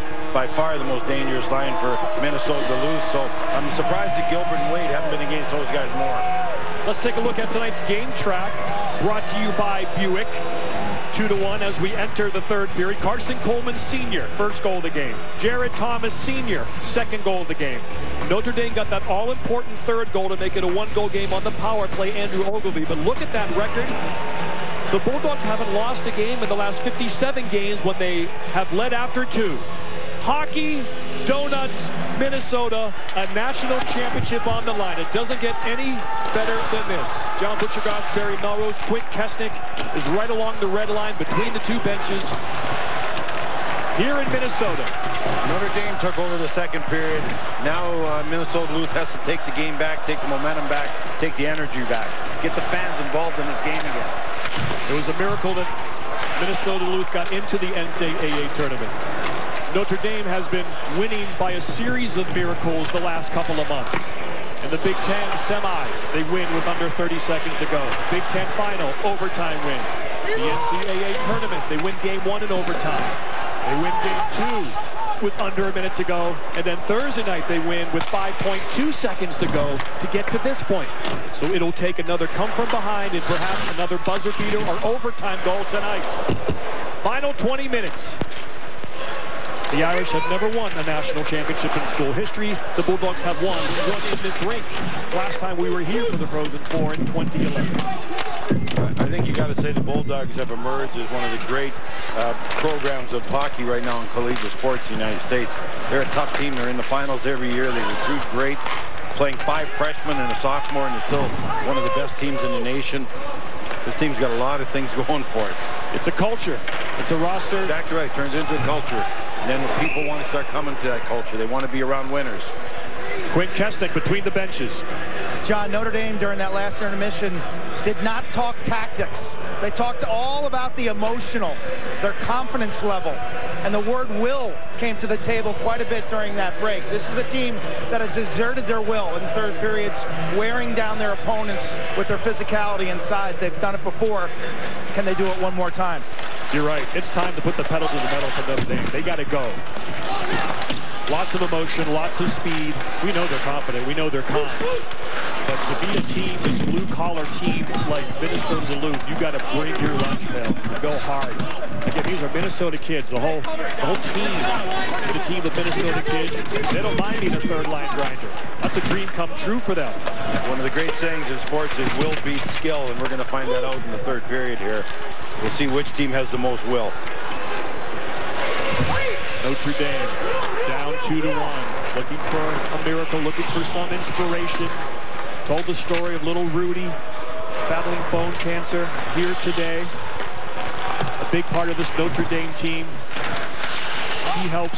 the most dangerous line for Minnesota Duluth. So I'm surprised that Gilbert and Wade haven't been against those guys more. Let's take a look at tonight's game track, brought to you by Buick. 2-1 as we enter the third period. Carson Coleman Sr., first goal of the game. Jared Thomas Sr., second goal of the game. Notre Dame got that all-important third goal to make it a 1-goal game on the power play, Andrew Ogilvie. But look at that record. The Bulldogs haven't lost a game in the last 57 games when they have led after 2. Hockey, donuts, Minnesota, a national championship on the line. It doesn't get any better than this. John Butchergoss, Barry Melrose, Quint Kesnick is right along the red line between the two benches here in Minnesota. Notre Dame took over the second period. Now Minnesota Duluth has to take the game back, take the momentum back, take the energy back, get the fans involved in this game again. It was a miracle that Minnesota Duluth got into the NCAA tournament. Notre Dame has been winning by a series of miracles the last couple of months. In the Big Ten semis, they win with under 30 seconds to go. Big Ten final, overtime win. The NCAA tournament, they win game 1 in overtime. They win game 2 with under a minute to go. And then Thursday night, they win with 5.2 seconds to go to get to this point. So it'll take another come from behind and perhaps another buzzer beater or overtime goal tonight. Final 20 minutes. The Irish have never won a national championship in school history. The Bulldogs have won in this rink. Last time we were here for the Frozen Four in 2011. I think you got to say the Bulldogs have emerged as one of the great programs of hockey right now in collegiate sports in the United States. They're a tough team. They're in the finals every year. They recruit great, playing 5 freshmen and a sophomore, and they're still one of the best teams in the nation. This team's got a lot of things going for it. It's a culture. It's a roster. Exactly right. It turns into a culture. And then when people want to start coming to that culture, they want to be around winners. Quinn Kesnick between the benches. John, Notre Dame during that last intermission did not talk tactics. They talked all about the emotional, their confidence level, and the word will came to the table quite a bit during that break. This is a team that has exerted their will in third periods, wearing down their opponents with their physicality and size. They've done it before. Can they do it one more time? You're right. It's time to put the pedal to the metal for Notre Dame. They got to go. Lots of emotion, lots of speed. We know they're confident. We know they're calm. But to beat a team, this blue-collar team like Minnesota Duluth, you got to bring your lunch pail and go hard. Again, these are Minnesota kids. The whole team is a team of Minnesota kids. They don't mind being a third-line grinder. That's a dream come true for them. One of the great sayings in sports is will beat skill, and we're going to find that out in the third period here. We'll see which team has the most will. Notre Dame down 2-1, looking for a miracle, looking for some inspiration. Told the story of little Rudy battling bone cancer here today. A big part of this Notre Dame team. He helps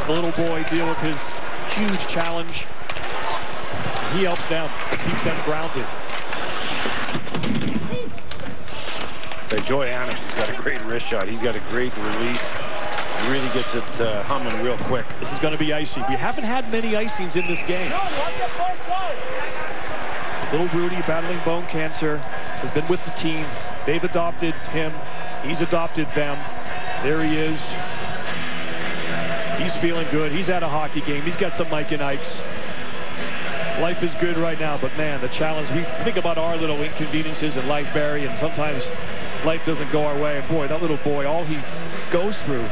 the little boy deal with his huge challenge. He helps them, keep them grounded. Joy Anderson's got a great wrist shot. He's got a great release. He really gets it humming real quick. This is going to be icy. We haven't had many icings in this game. Little Rudy, battling bone cancer, has been with the team. They've adopted him. He's adopted them. There he is. He's feeling good. He's at a hockey game. He's got some Mike and Ikes. Life is good right now, but man, the challenge, we think about our little inconveniences in life, Barry, and sometimes life doesn't go our way. And boy, that little boy, all he goes through.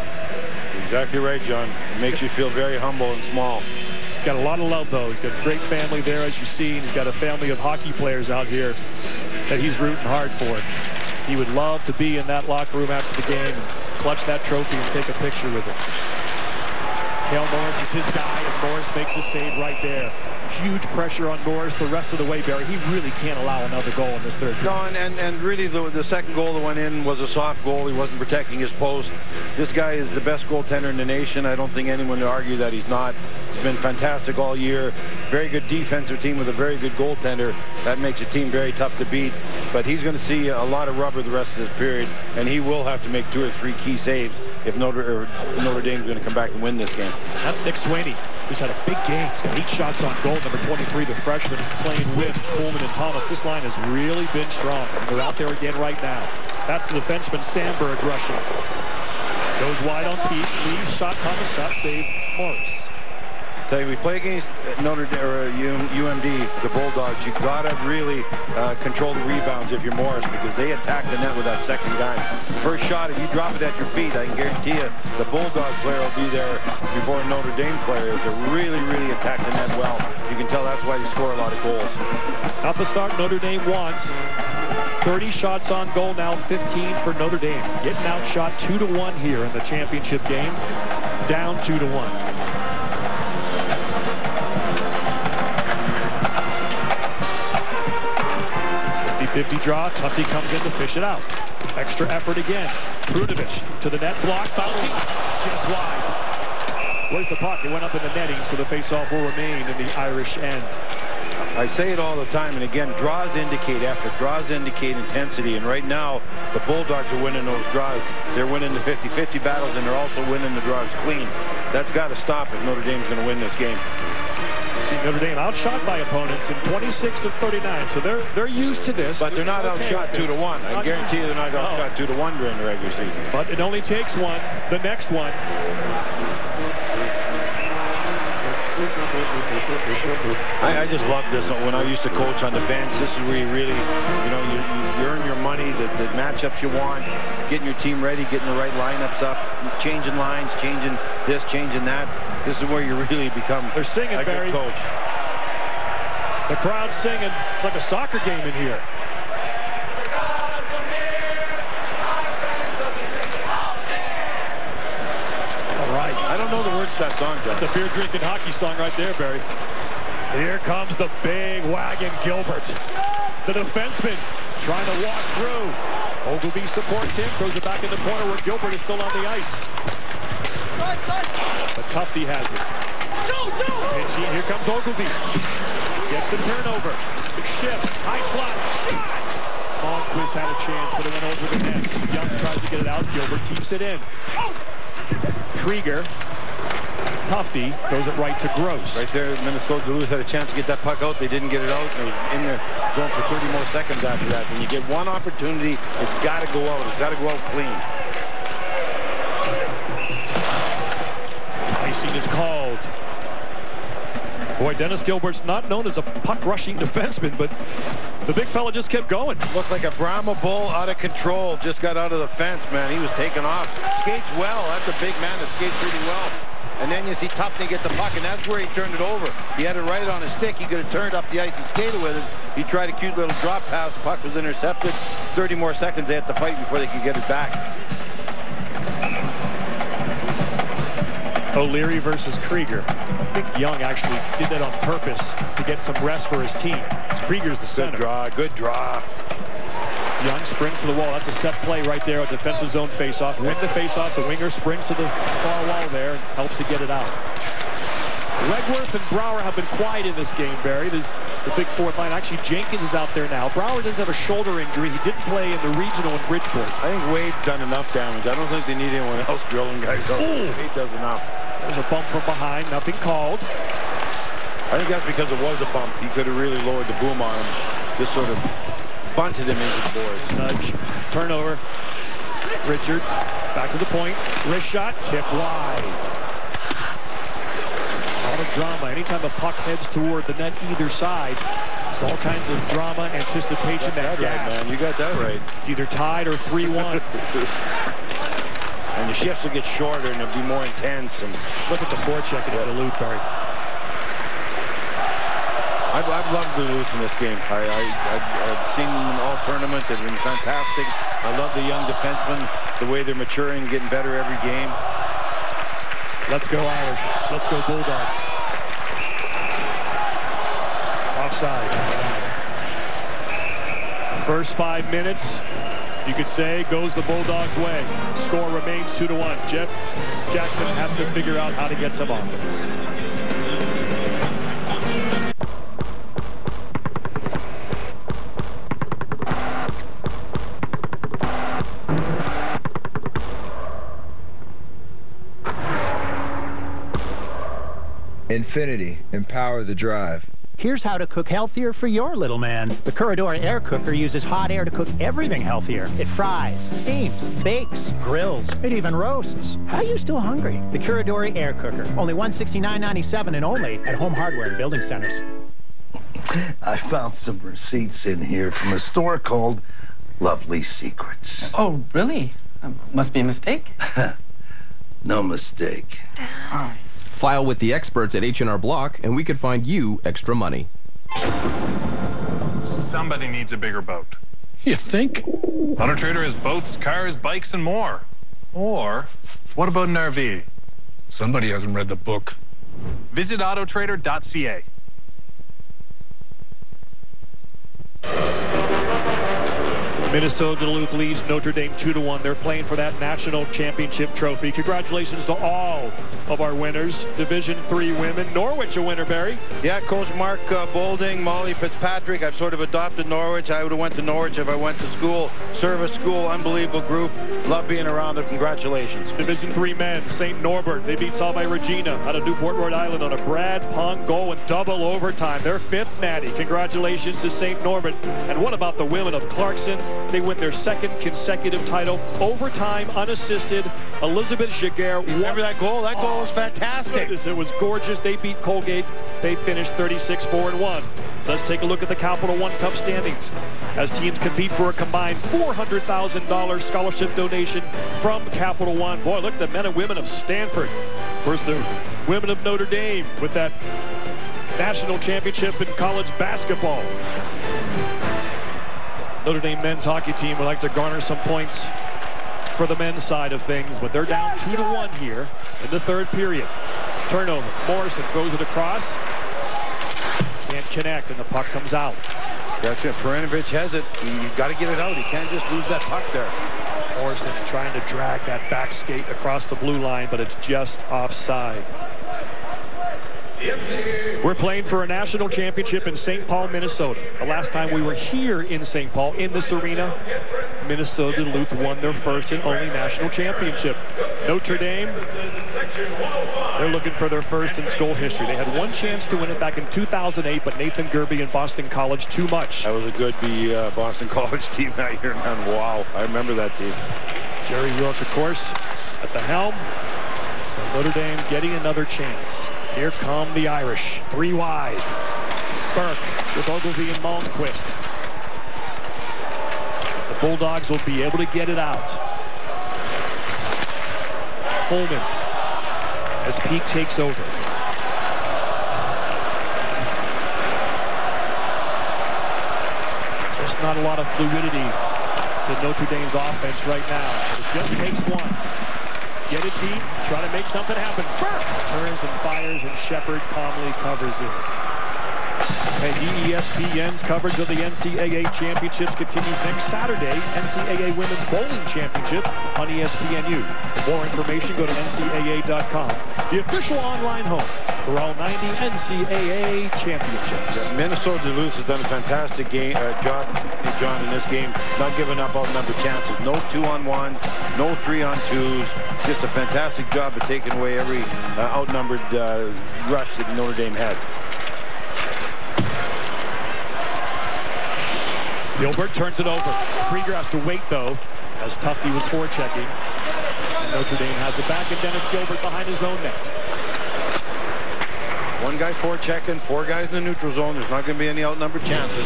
Exactly right, John. It makes you feel very humble and small. He's got a lot of love, though. He's got a great family there, as you've seen. He's got a family of hockey players out here that he's rooting hard for. He would love to be in that locker room after the game and clutch that trophy and take a picture with it. Cale Morris is his guy, and Morris makes a save right there. Huge pressure on Morris the rest of the way, Barry. He really can't allow another goal in this third period. No, and really the second goal that went in was a soft goal. He wasn't protecting his post. This guy is the best goaltender in the nation. I don't think anyone would argue that he's not. He's been fantastic all year. Very good defensive team with a very good goaltender. That makes a team very tough to beat. But he's going to see a lot of rubber the rest of this period, and he will have to make 2 or 3 key saves if Notre Dame's going to come back and win this game. That's Nick Swaney, who's had a big game. He's got 8 shots on goal. Number 23, the freshman, playing with Coleman and Thomas. This line has really been strong. They're out there again right now. That's the defenseman Sandberg rushing. Goes wide on Pete. Leaves, shot Thomas, shot save Morris. Tell you, we play against UMD, the Bulldogs. You gotta really control the rebounds if you're Morris, because they attack the net with that second guy. First shot, if you drop it at your feet, I can guarantee you the Bulldogs player will be there before a Notre Dame player is to really, really attack the net well. You can tell that's why you score a lot of goals. At the start, Notre Dame wants 30 shots on goal now, 15 for Notre Dame. Getting outshot 2-1 here in the championship game. Down 2-1. 50 draw. Tuffy comes in to fish it out. Extra effort again. Prudovich to the net. Block. Bouncing. Just wide. Where's the puck? It went up in the netting, so the faceoff will remain in the Irish end. I say it all the time, and again, draws indicate effort. Draws indicate intensity, and right now, the Bulldogs are winning those draws. They're winning the 50-50 battles, and they're also winning the draws clean. That's got to stop if Notre Dame's going to win this game. See Notre Dame outshot by opponents in 26 of 39, so they're used to this. But they're not outshot 2-1. I guarantee you they're not outshot 2-1 during the regular season. But it only takes one, the next one. I just love this. When I used to coach on the bench, this is where you really, you earn your money, the matchups you want, getting your team ready, getting the right lineups up, changing lines, changing this, changing that. This is where you really become They're singing, a Barry. good coach. The crowd's singing. It's like a soccer game in here. I don't know the words to that song, John. That's a beer-drinking hockey song right there, Barry. Here comes the big wagon, Gilbert. The defenseman trying to walk through. Ogilvie supports him, throws it back in the corner where Gilbert is still on the ice. But Tufte has it. Pinchy, here comes Ogilvie. Gets the turnover. Big shift, high slot, shot! Malmquist had a chance, but it went over the net. Young tries to get it out. Gilbert keeps it in. Krieger, Tufte throws it right to Gross. Right there, Minnesota Duluth had a chance to get that puck out. They didn't get it out. It was in there going for 30 more seconds after that. When you get one opportunity, it's got to go out. It's got to go out clean. Icing is called. Boy, Dennis Gilbert's not known as a puck-rushing defenseman, but the big fella just kept going. Looked like a Brahma bull out of control. Just got out of the fence, man. He was taken off. Skates well. That's a big man that skates really well. And then you see Tufte get the puck, and that's where he turned it over. He had it right on his stick. He could have turned up the ice and skated with it. He tried a cute little drop pass. The puck was intercepted. 30 more seconds they had to fight before they could get it back. O'Leary versus Krieger. I think Young actually did that on purpose to get some rest for his team. Krieger's the center. Good draw. Young springs to the wall. That's a set play right there, a defensive zone faceoff. Win the faceoff. The winger springs to the far wall there and helps to get it out. Legworth and Brower have been quiet in this game, Barry. There's the big fourth line. Actually, Jenkins is out there now. Brower does have a shoulder injury. He didn't play in the regional in Bridgeport. I think Wade's done enough damage. I don't think they need anyone else drilling guys out. Wade does enough. There's a bump from behind. Nothing called. I think that's because it was a bump. He could have really lowered the boom on him. Just sort of bunted him into the boards. Nudge. Turnover. Richards. Back to the point. Wrist shot. Tip wide. A lot of drama. Anytime the puck heads toward the net either side, there's all kinds of drama, anticipation, that gas. Right, man. You got that right. It's either tied or 3-1. And the shifts will get shorter and it'll be more intense. And look at the forecheck at Duluth, Barry. I've loved Duluth in this game. I've seen them in all tournament. They've been fantastic. I love the young defensemen, the way they're maturing, getting better every game. Let's go Irish. Let's go Bulldogs. Offside. First 5 minutes, you could say, goes the Bulldogs' way. Score remains 2-1. Jeff Jackson has to figure out how to get some offense. Infinity, empower the drive. Here's how to cook healthier for your little man. The Curador air cooker uses hot air to cook everything healthier. It fries, steams, bakes, grills, it even roasts. How are you still hungry? The Curador air cooker, only $169.97 and only at Home Hardware and Building Centers. I found some receipts in here from a store called Lovely Secrets. Oh, really? Must be a mistake. No mistake. File with the experts at H&R Block, and we could find you extra money. Somebody needs a bigger boat. You think? Auto Trader has boats, cars, bikes, and more. Or, what about an RV? Somebody hasn't read the book. Visit autotrader.ca. Minnesota Duluth leads Notre Dame 2-1. They're playing for that national championship trophy. Congratulations to all of our winners. Division III women. Norwich a winner, Barry. Yeah, Coach Mark Boulding, Molly Fitzpatrick. I've sort of adopted Norwich. I would have went to Norwich if I went to school. Service school, unbelievable group. Love being around them. Congratulations. Division III men, St. Norbert. They beat Salve Regina out of Newport, Rhode Island on a Brad Pong goal in double overtime. Their 5th natty. Congratulations to St. Norbert. And what about the women of Clarkson? They win their 2nd consecutive title. Overtime, unassisted. Elizabeth Jaguar. Remember that goal? That goal was fantastic. Goodness, it was gorgeous. They beat Colgate. They finished 36-4-1. Let's take a look at the Capital One Cup standings as teams compete for a combined $400,000 scholarship donation from Capital One. Boy, look at the men and women of Stanford. Of course, the women of Notre Dame with that national championship in college basketball. Notre Dame men's hockey team would like to garner some points for the men's side of things, but they're down 2-1 here in the 3rd period. Turnover. Morrison throws it across. Can't connect, and the puck comes out. That's it. Perinovich has it. You've got to get it out. He can't just lose that puck there. Morrison trying to drag that back skate across the blue line, but it's just offside. We're playing for a national championship in St. Paul, Minnesota. The last time we were here in St. Paul, in this arena, Minnesota Duluth won their 1st and only national championship. Notre Dame, they're looking for their 1st in school history. They had one chance to win it back in 2008, but Nathan Gerby and Boston College too much. That was a good Boston College team that year, man. Wow, I remember that team. Jerry York, of course, at the helm. So Notre Dame getting another chance. Here come the Irish. 3 wide. Burke with Ogilvie and Malmquist. The Bulldogs will be able to get it out. Holman as Peak takes over. Just not a lot of fluidity to Notre Dame's offense right now. But it just takes one. Get it deep, try to make something happen. Burke turns and fires, and Shepard calmly covers it. And ESPN's coverage of the NCAA Championships continues next Saturday. NCAA Women's Bowling Championship on ESPNU. For more information, go to ncaa.com. The official online home for all 90 NCAA championships. Yeah, Minnesota Duluth has done a fantastic job, John, in this game. Not giving up outnumbered chances. No 2-on-1s, no 3-on-2s. Just a fantastic job of taking away every outnumbered rush that Notre Dame had. Gilbert turns it over. Krieger has to wait, though, as Tufte was forechecking. And Notre Dame has it back, and Dennis Gilbert behind his own net. One guy forechecking, 4 guys in the neutral zone. There's not going to be any outnumbered chances.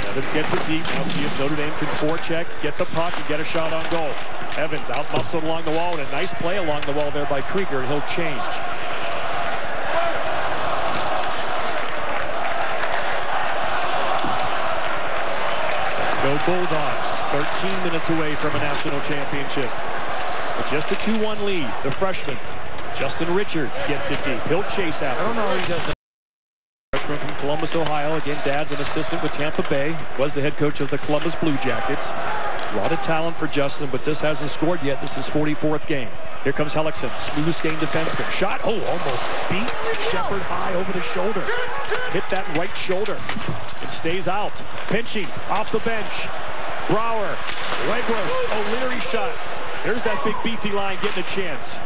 Evans gets it deep. Now see if Notre Dame can forecheck, get the puck, and get a shot on goal. Evans out-muscled along the wall, and a nice play along the wall there by Krieger, and he'll change. Go Bulldogs, 13 minutes away from a national championship. With just a 2-1 lead, the freshman, Justin Richards, gets it deep. He'll chase after. I don't know how he does that. Freshman from Columbus, Ohio. Again, Dad's an assistant with Tampa Bay. Was the head coach of the Columbus Blue Jackets. A lot of talent for Justin, but just hasn't scored yet. This is his 44th game. Here comes Hellickson, smooth skate defenseman. Shot, almost beat Shepard high over the shoulder. Hit that right shoulder. It stays out. Pinching off the bench. Brower, Legros, O'Leary shot. There's that big beefy line getting a chance.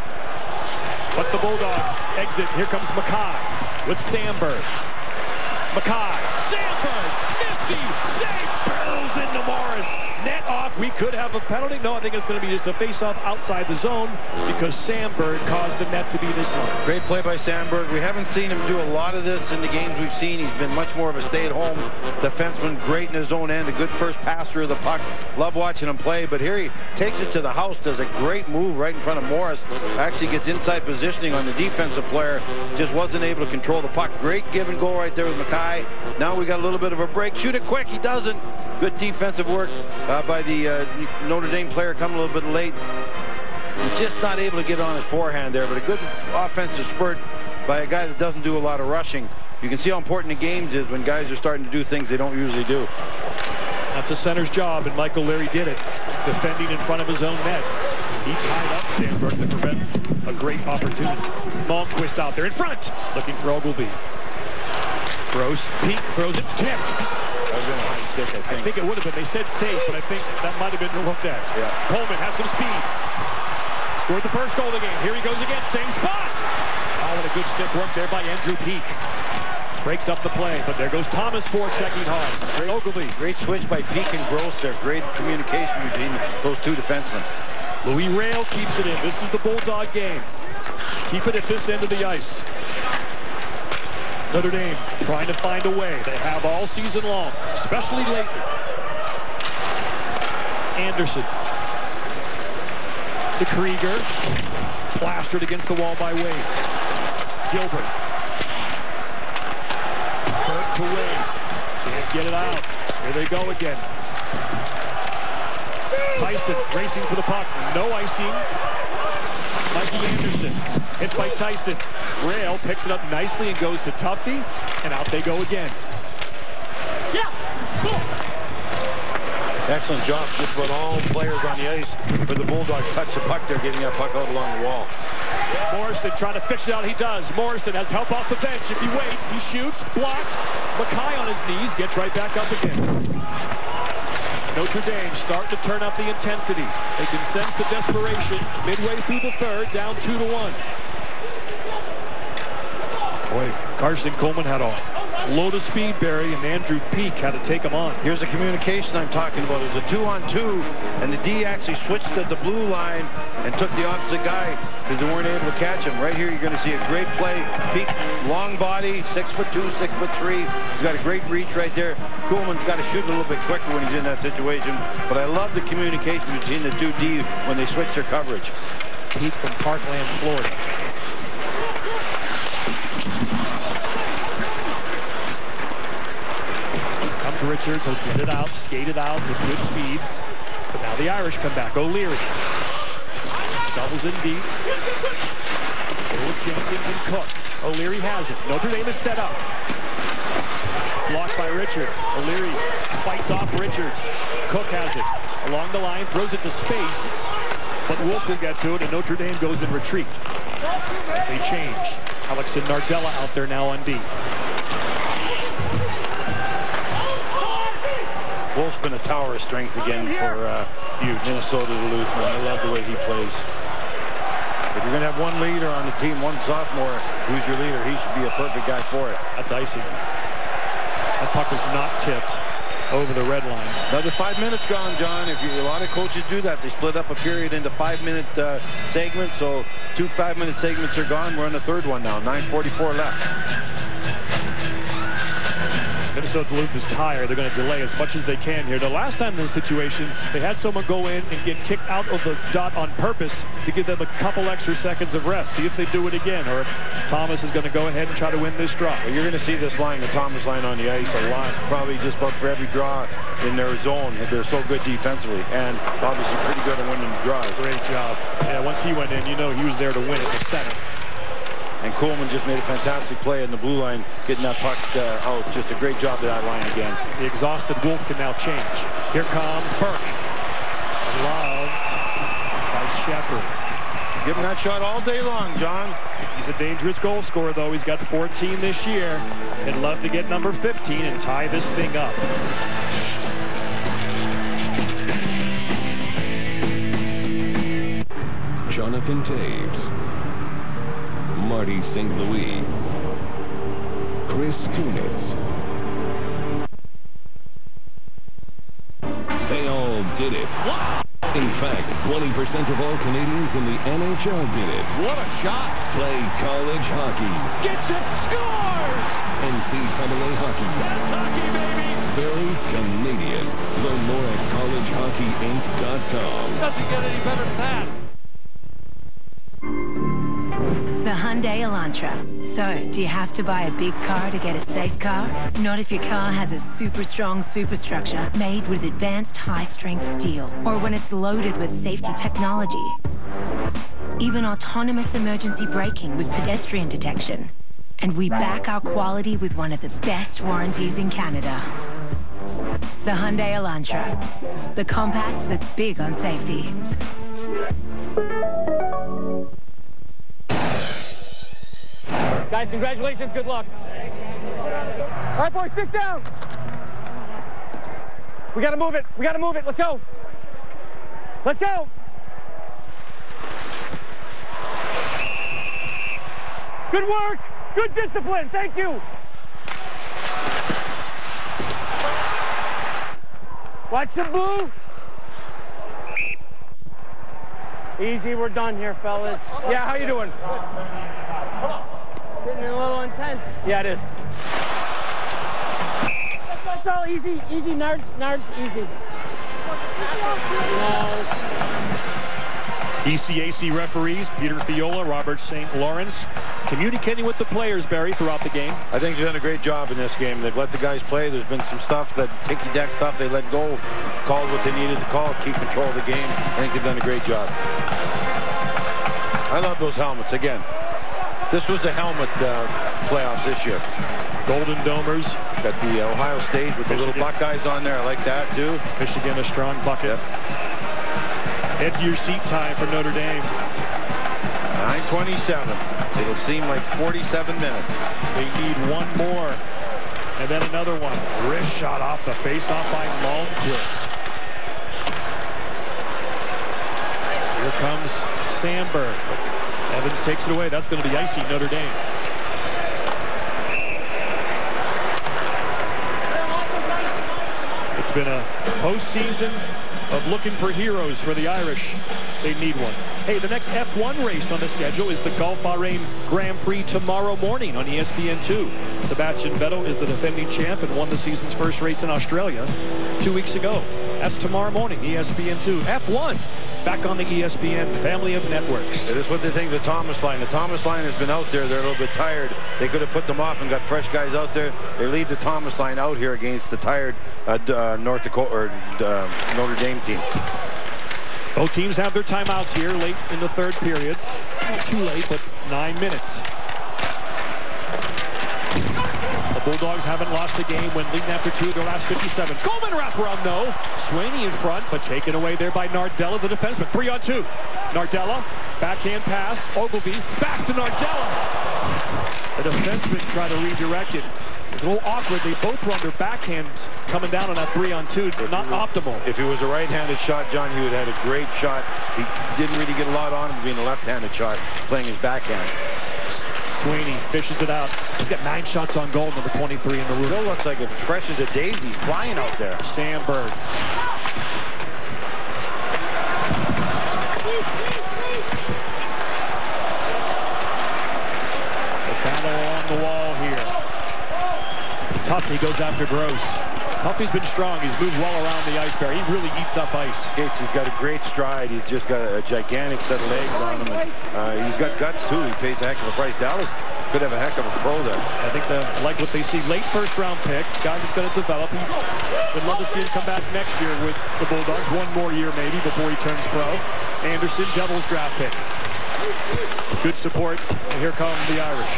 But the Bulldogs exit. Here comes Mackay with Sandberg. Mackay, Sandberg, 50, save, barrels into Morris. Net off. We could have a penalty. No, I think it's going to be just a face-off outside the zone because Sandberg caused the net to be this long. Great play by Sandberg. We haven't seen him do a lot of this in the games we've seen. He's been much more of a stay-at-home defenseman, great in his own end, a good first passer of the puck. Love watching him play, but here he takes it to the house, does a great move right in front of Morris. Actually gets inside positioning on the defensive player. Just wasn't able to control the puck. Great give and go right there with Mackay. Now we got a little bit of a break. Shoot it quick. He doesn't. Good defensive work by the Notre Dame player, coming a little bit late. He's just not able to get on his forehand there, but a good offensive spurt by a guy that doesn't do a lot of rushing. You can see how important the games is when guys are starting to do things they don't usually do. That's a center's job, and Michael Leary did it, defending in front of his own net. He tied up Sandberg to prevent a great opportunity. Malmquist out there in front, looking for Ogilvy. Gross, Peak throws it, tipped. That was in a high stick, I think it would have been. They said safe, but I think that might have been looked at. Yeah. Coleman has some speed. Scored the first goal of the game. Here he goes again, same spot. Oh, and a good stick work there by Andrew Peak. Breaks up the play, but there goes Thomas checking hard. Great, Ogilvy. Great switch by Peak and Gross there. Great communication between those two defensemen. Louis Rail keeps it in. This is the Bulldog game. Keep it at this end of the ice. Notre Dame trying to find a way. They have all season long, especially lately. Anderson to Krieger. Plastered against the wall by Wade. Gilbert. Kirk to Wade. Can't get it out. Here they go again. Tyson racing for the puck. No icing. Mikey Anderson hit by Tyson. Rail picks it up nicely and goes to Tuffy, and out they go again. Excellent job. Just about all players on the ice for the Bulldogs touch the puck there, getting that puck out along the wall. Morrison trying to fish it out. He does. Morrison has help off the bench. If he waits, he shoots. Blocked. Mackay on his knees. Gets right back up again. Notre Dame starting to turn up the intensity. They can sense the desperation midway through the third, down 2-1. Boy, Carson Coleman had a load of speed, Barry, and Andrew Peak had to take him on. Here's the communication I'm talking about. It was a 2-on-2, and the D actually switched to the blue line and took the opposite guy because they weren't able to catch him. Right here, you're going to see a great play. Peak, long body, 6'2", 6'3". He's got a great reach right there. Coleman's got to shoot a little bit quicker when he's in that situation, but I love the communication between the two D when they switch their coverage. Peak from Parkland, Florida. Come to Richards, he'll get it out, skate it out with good speed. But now the Irish come back. O'Leary doubles in deep. With Jenkins and Cook. O'Leary has it. Notre Dame is set up. Blocked by Richards. O'Leary fights off Richards. Cook has it. Along the line, throws it to space. But Wolf will get to it, and Notre Dame goes in retreat. As they change. Alex and Nardella out there now on D. Wolf's been a tower of strength again for Minnesota Duluth. I love the way he plays. If you're going to have one leader on the team, one sophomore, who's your leader, he should be a perfect guy for it. That's icing. That puck was not tipped over the red line. Another 5 minutes gone, John. A lot of coaches do that. They split up a period into 5-minute segments. So 2 5-minute segments are gone. We're on the third one now. 9:44 left. Minnesota Duluth is tired. They're going to delay as much as they can here. The last time in this situation, they had someone go in and get kicked out of the dot on purpose to give them a couple extra seconds of rest. See if they do it again, or if Thomas is going to go ahead and try to win this draw. Well, you're going to see this line, the Thomas line on the ice a lot, probably just about for every draw in their zone. They're so good defensively, and obviously pretty good at winning the draws. Great job. Yeah, once he went in, you know he was there to win at the center. And Coleman just made a fantastic play in the blue line, getting that puck out. Just a great job of that line again. The exhausted Wolf can now change. Here comes Burke. Loved by Shepard. Give him that shot all day long, John. He's a dangerous goal scorer, though. He's got 14 this year. He'd love to get number 15 and tie this thing up. Jonathan Taves. Marty St. Louis, Chris Kunitz. They all did it. In fact, 20% of all Canadians in the NHL did it. What a shot. Play college hockey. Gets it, scores! NCAA hockey. That's hockey, baby! Very Canadian. Learn more at collegehockeyinc.com. Doesn't get any better than that. The Hyundai Elantra. So, do you have to buy a big car to get a safe car? Not if your car has a super strong superstructure made with advanced high-strength steel, or when it's loaded with safety technology. Even autonomous emergency braking with pedestrian detection. And we back our quality with one of the best warranties in Canada. The Hyundai Elantra. The compact that's big on safety. Guys, congratulations. Good luck. All right, boys, six down. We got to move it. We got to move it. Let's go. Let's go. Good work. Good discipline. Thank you. Watch the blue. Easy, we're done here, fellas. Yeah, how you doing? Getting a little intense. Yeah, it is. That's all easy, easy, nards, easy. ECAC referees, Peter Fiola, Robert St. Lawrence, communicating with the players, Barry, throughout the game. I think they've done a great job in this game. They've let the guys play. There's been some stuff, that tinky-tack stuff they let go, called what they needed to call, keep control of the game. I think they've done a great job. I love those helmets. Again, this was the helmet playoffs this year. Golden Domers. Got the Ohio State with the little Buckeyes on there. I like that, too. Michigan, a strong bucket. Yep. Head to your seat time for Notre Dame. 9:27. It'll seem like 47 minutes. They need one more. And then another one. Wrist shot off the face-off by Malmquist. Here comes Sandberg. Evans takes it away. That's going to be icy Notre Dame. It's been a postseason of looking for heroes for the Irish. They need one. Hey, the next F1 race on the schedule is the Gulf Bahrain Grand Prix tomorrow morning on ESPN2. Sebastian Vettel is the defending champ and won the season's first race in Australia 2 weeks ago. That's tomorrow morning, ESPN2. F1, back on the ESPN family of networks. It is what they think of the Thomas line. The Thomas line has been out there. They're a little bit tired. They could have put them off and got fresh guys out there. They leave the Thomas line out here against the tired North Dakota or Notre Dame team. Both teams have their timeouts here late in the third period. Not too late, but 9 minutes. The Bulldogs haven't lost a game when leading after 2 of their last 57. Coleman wraparound, no. Sweeney in front, but taken away there by Nardella, the defenseman. 3-on-2. Nardella, backhand pass. Ogilvy, back to Nardella. The defenseman tried to redirect it. It's a little awkward. They both were under backhands coming down on that 3-on-2. Not optimal. If it was a right-handed shot, John, he would have had a great shot. He didn't really get a lot on him being a left-handed shot, playing his backhand. Sweeney fishes it out. He's got 9 shots on goal, number 23 in the room. Still looks like it's fresh as a daisy flying out there. Sandberg. The battle along the wall here. Tuffy goes after Gross. Tuffy's been strong. He's moved well around the ice there. He really eats up ice. He's got a great stride. He's just got a gigantic set of legs on him. And, he's got guts, too. He pays a heck of a price. Dallas could have a heck of a pro there. I think they like what they see. Late first-round pick. Guy that's going to develop. Would love to see him come back next year with the Bulldogs. One more year, maybe, before he turns pro. Anderson, Devils draft pick. Good support. And here come the Irish.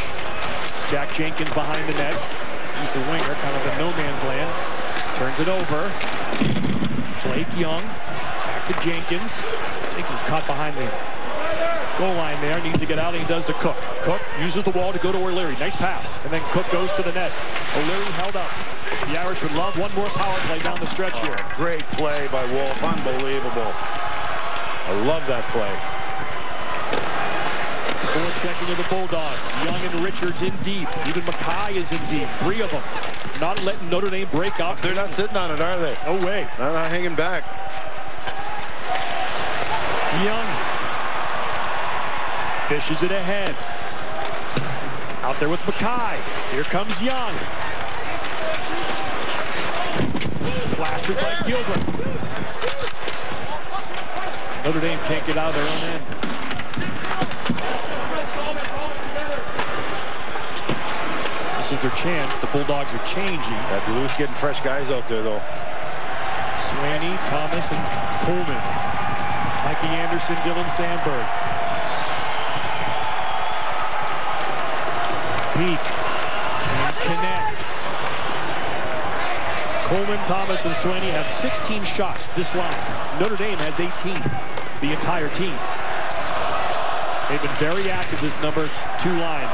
Jack Jenkins behind the net. He's the winger, kind of in no man's land. Turns it over. Blake Young. Back to Jenkins. Jenkins caught behind the goal line there. Needs to get out, and he does to Cook. Cook uses the wall to go to O'Leary. Nice pass. And then Cook goes to the net. O'Leary held up. The Irish would love one more power play down the stretch here. Great play by Wolf. Unbelievable. I love that play. Forward checking of the Bulldogs. Young and Richards in deep. Even Mackay is in deep. 3 of them. Not letting Notre Dame break out. They're not sitting on it, are they? No way. They're not hanging back. Young fishes it ahead. Out there with Mackay. Here comes Young. Flashes by Gilbert. Notre Dame can't get out of their own end. This is their chance. The Bulldogs are changing. Duluth getting fresh guys out there, though. Sweeney, Thomas, and Coleman. Mikey Anderson, Dylan Sandberg. Peak. And connect. Coleman, Thomas, and Sweeney have 16 shots this line. Notre Dame has 18. the entire team. They've been very active, this number 2 line.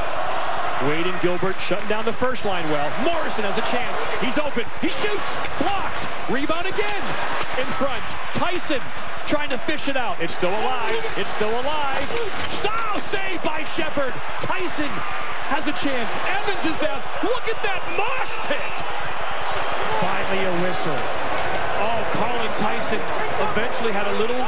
Wade and Gilbert shutting down the first line well. Morrison has a chance. He's open. He shoots. Blocked. Rebound again. In front. Tyson trying to fish it out. It's still alive. It's still alive. Oh, saved by Shepard. Tyson has a chance. Evans is down. Look at that mosh pit. Finally a whistle. Oh, Colin Tyson eventually had a little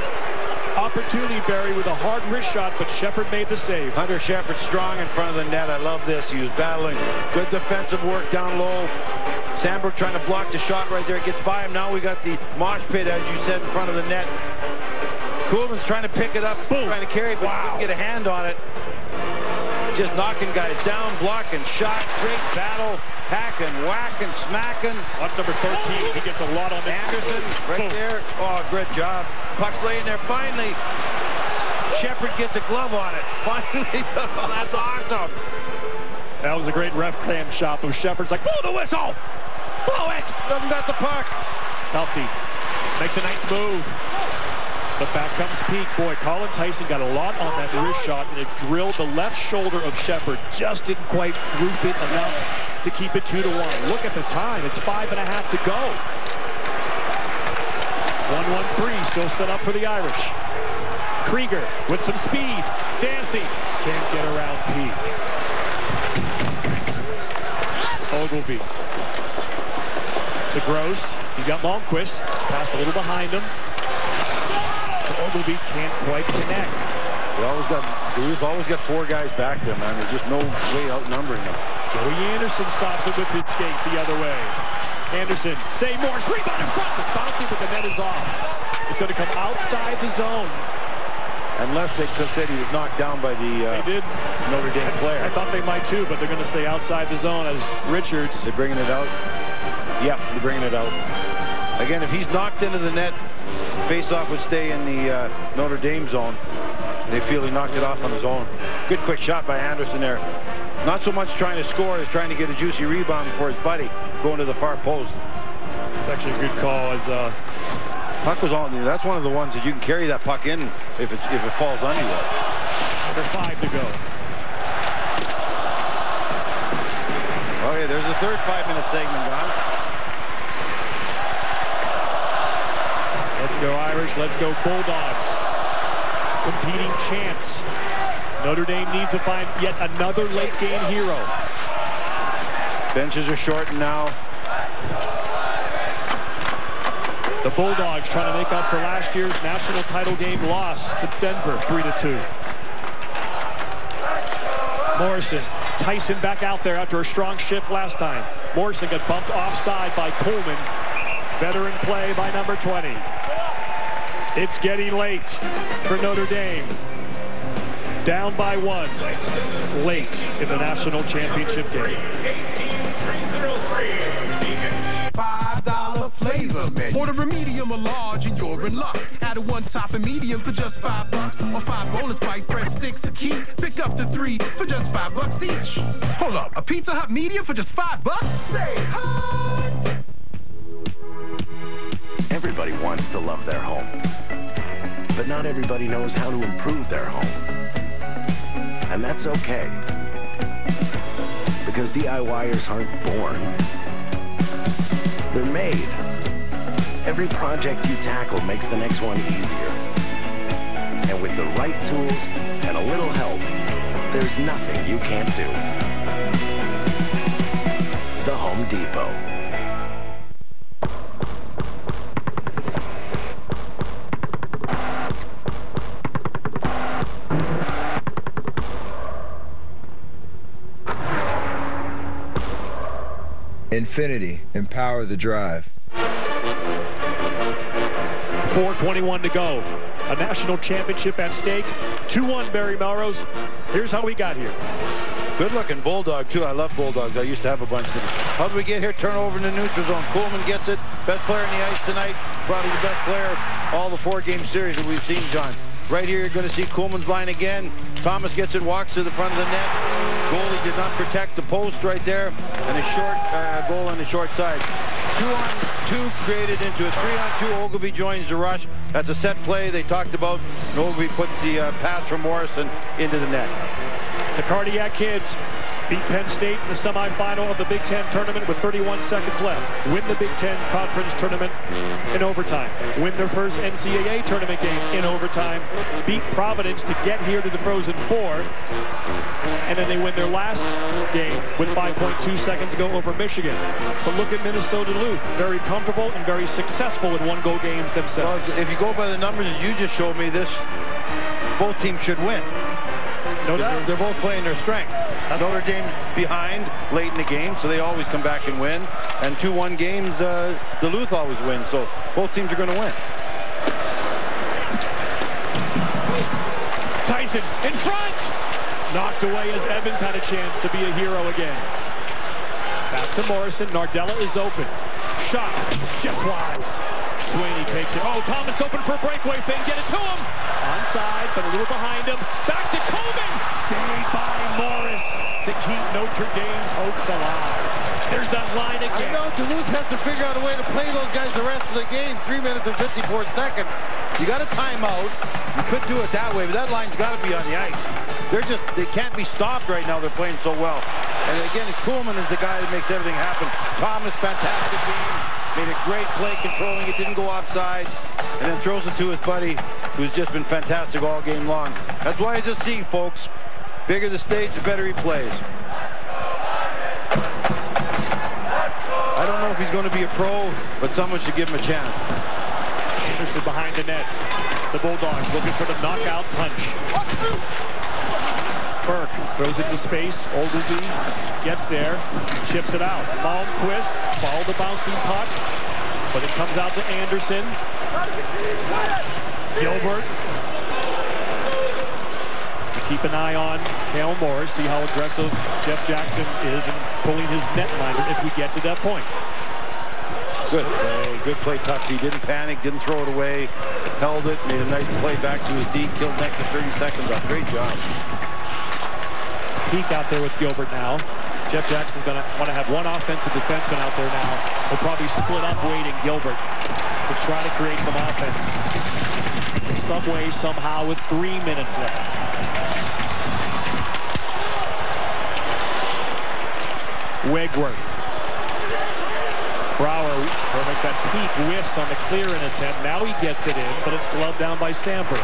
opportunity, Barry, with a hard wrist shot, but Shepard made the save. Hunter Shepard strong in front of the net. I love this. He was battling. Good defensive work down low. Sandberg trying to block the shot right there. Gets by him. Now we got the mosh pit, as you said, in front of the net. Kuhlman's trying to pick it up, trying to carry it, but couldn't get a hand on it. Just knocking guys down, blocking, shot, great battle, hacking, whacking, smacking. Watch number 13. He gets a lot on Anderson right there. Oh, great job. Puck's laying there. Finally, Shepard gets a glove on it. Finally, that's awesome. That was a great ref cam shot. But Shepard's like, blow the whistle! Blow it! Doesn't got the puck. Tufte makes a nice move. But back comes Peak. Boy, Colin Tyson got a lot on that wrist shot, and it drilled the left shoulder of Shepard. Just didn't quite roof it enough to keep it 2-1. Look at the time. It's 5.5 to go. 1-1-3 still set up for the Irish. Krieger with some speed. Dancy can't get around Peak. Ogilvy to Gross. He's got Malmquist. Pass a little behind him. Ogilvy can't quite connect. We've always got 4 guys back there, man. There's just no way outnumbering them. Joey Anderson stops it with his skate the other way. Anderson, save Morris, rebound in front, but bouncing, but the net is off. It's going to come outside the zone. Unless they said he was knocked down by the Notre Dame player. I thought they might too, but they're going to stay outside the zone as Richards. They're bringing it out. Yep, they're bringing it out. Again, if he's knocked into the net, face-off would stay in the Notre Dame zone. They feel he knocked it off on his own. Good quick shot by Anderson there. Not so much trying to score as trying to get a juicy rebound for his buddy going to the far post. It's actually a good call. As puck was on. That's one of the ones that you can carry that puck in if it falls on you. Under 5 to go. Okay, there's a third 5-minute segment, Don. Let's go Irish. Let's go Bulldogs. Competing chance. Notre Dame needs to find yet another late game hero. Benches are shortened now. The Bulldogs trying to make up for last year's national title game loss to Denver, 3-2. Morrison, Tyson back out there after a strong shift last time. Morrison got bumped offside by Coleman. Veteran play by number 20. It's getting late for Notre Dame. Down by 1 late in the national championship game. $5 flavor menu. Order a medium or large and you're in luck. Add a 1 topping medium for just $5. Or 5 bonus bites, breadsticks are key. Pick up to 3 for just $5 each. Hold up, a Pizza Hut medium for just $5? Say hi! Everybody wants to love their home. But not everybody knows how to improve their home. And that's okay. Because DIYers aren't born. They're made. Every project you tackle makes the next one easier. And with the right tools and a little help, there's nothing you can't do. The Home Depot. Infinity, empower the drive. 4:21 to go. A national championship at stake. 2-1 Barry Melrose. Here's how we got here. Good-looking Bulldog, too. I love Bulldogs. I used to have a bunch of them. How do we get here? Turnover in the neutral zone. Coleman gets it. Best player in the ice tonight. Probably the best player all the 4-game series that we've seen, John. Right here, you're going to see Coleman's line again. Thomas gets it, walks to the front of the net. Goalie did not protect the post right there. And a short goal on the short side. 2-on-2 created into a 3-on-2. Ogilvie joins the rush. That's a set play they talked about. And Ogilvie puts the pass from Morrison into the net. The Cardiac Kids beat Penn State in the semifinal of the Big Ten tournament with 31 seconds left. Win the Big Ten Conference tournament in overtime. Win their first NCAA tournament game in overtime. Beat Providence to get here to the Frozen Four. And then they win their last game with 5.2 seconds to go over Michigan. But look at Minnesota Duluth. Very comfortable and very successful in one-goal games themselves. Well, if you go by the numbers that you just showed me, both teams should win. No doubt. They're both playing their strength. Notre Dame's behind late in the game, so they always come back and win. And 2-1 games, Duluth always wins, so both teams are going to win. Tyson in front! Knocked away as Evans had a chance to be a hero again. Back to Morrison. Nardella is open. Shot. Just wide. Sweeney takes it. Oh, Thomas open for a breakaway thing. Get it to him. Onside, but a little behind him. Back to Coleman. Saved by Morris to keep Notre Dame's hopes alive. There's that line again. I know Duluth has to figure out a way to play those guys the rest of the game. 3 minutes and 54 seconds. You got a timeout. You could do it that way, but that line's got to be on the ice. They can't be stopped right now. They're playing so well. And again, Kuhlman is the guy that makes everything happen. Thomas, fantastic game. Made a great play controlling it, didn't go offside, and then throws it to his buddy, who's just been fantastic all game long. That's why he's a C, folks. Bigger the stage, the better he plays. I don't know if he's going to be a pro, but someone should give him a chance. Anderson behind the net. The Bulldogs looking for the knockout punch. Burke throws it to space. Ogilvie gets there, chips it out. Malmquist followed the bouncing puck, but it comes out to Anderson. Gilbert. Keep an eye on Cale Morris, see how aggressive Jeff Jackson is in pulling his netminder if we get to that point. Good play, Tucky. Didn't panic, didn't throw it away, held it, made a nice play back to his D, killed next to 30 seconds off. Great job. Peak out there with Gilbert now. Jeff Jackson's going to want to have one offensive defenseman out there now. They'll probably split up Wade and Gilbert to try to create some offense. Some way, somehow, with 3 minutes left. Wegworth. Brower will make that peak whiffs on the clear-in attempt. Now he gets it in, but it's gloved down by Sandberg.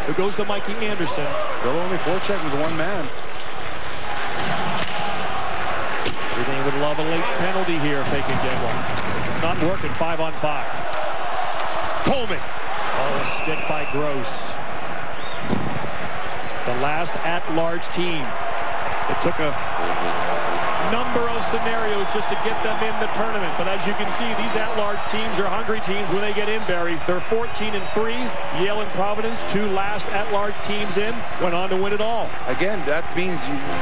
It goes to Mikey Anderson. Still only forecheck with one man. Everything would love a late penalty here if they can get one. It's not working 5-on-5. Coleman. Oh, a stick by Gross. The last at-large team. It took a number of scenarios just to get them in the tournament. But as you can see, these at-large teams are hungry teams when they get in, Barry. They're 14-3. Yale and Providence, 2 last at-large teams in, went on to win it all. Again, that means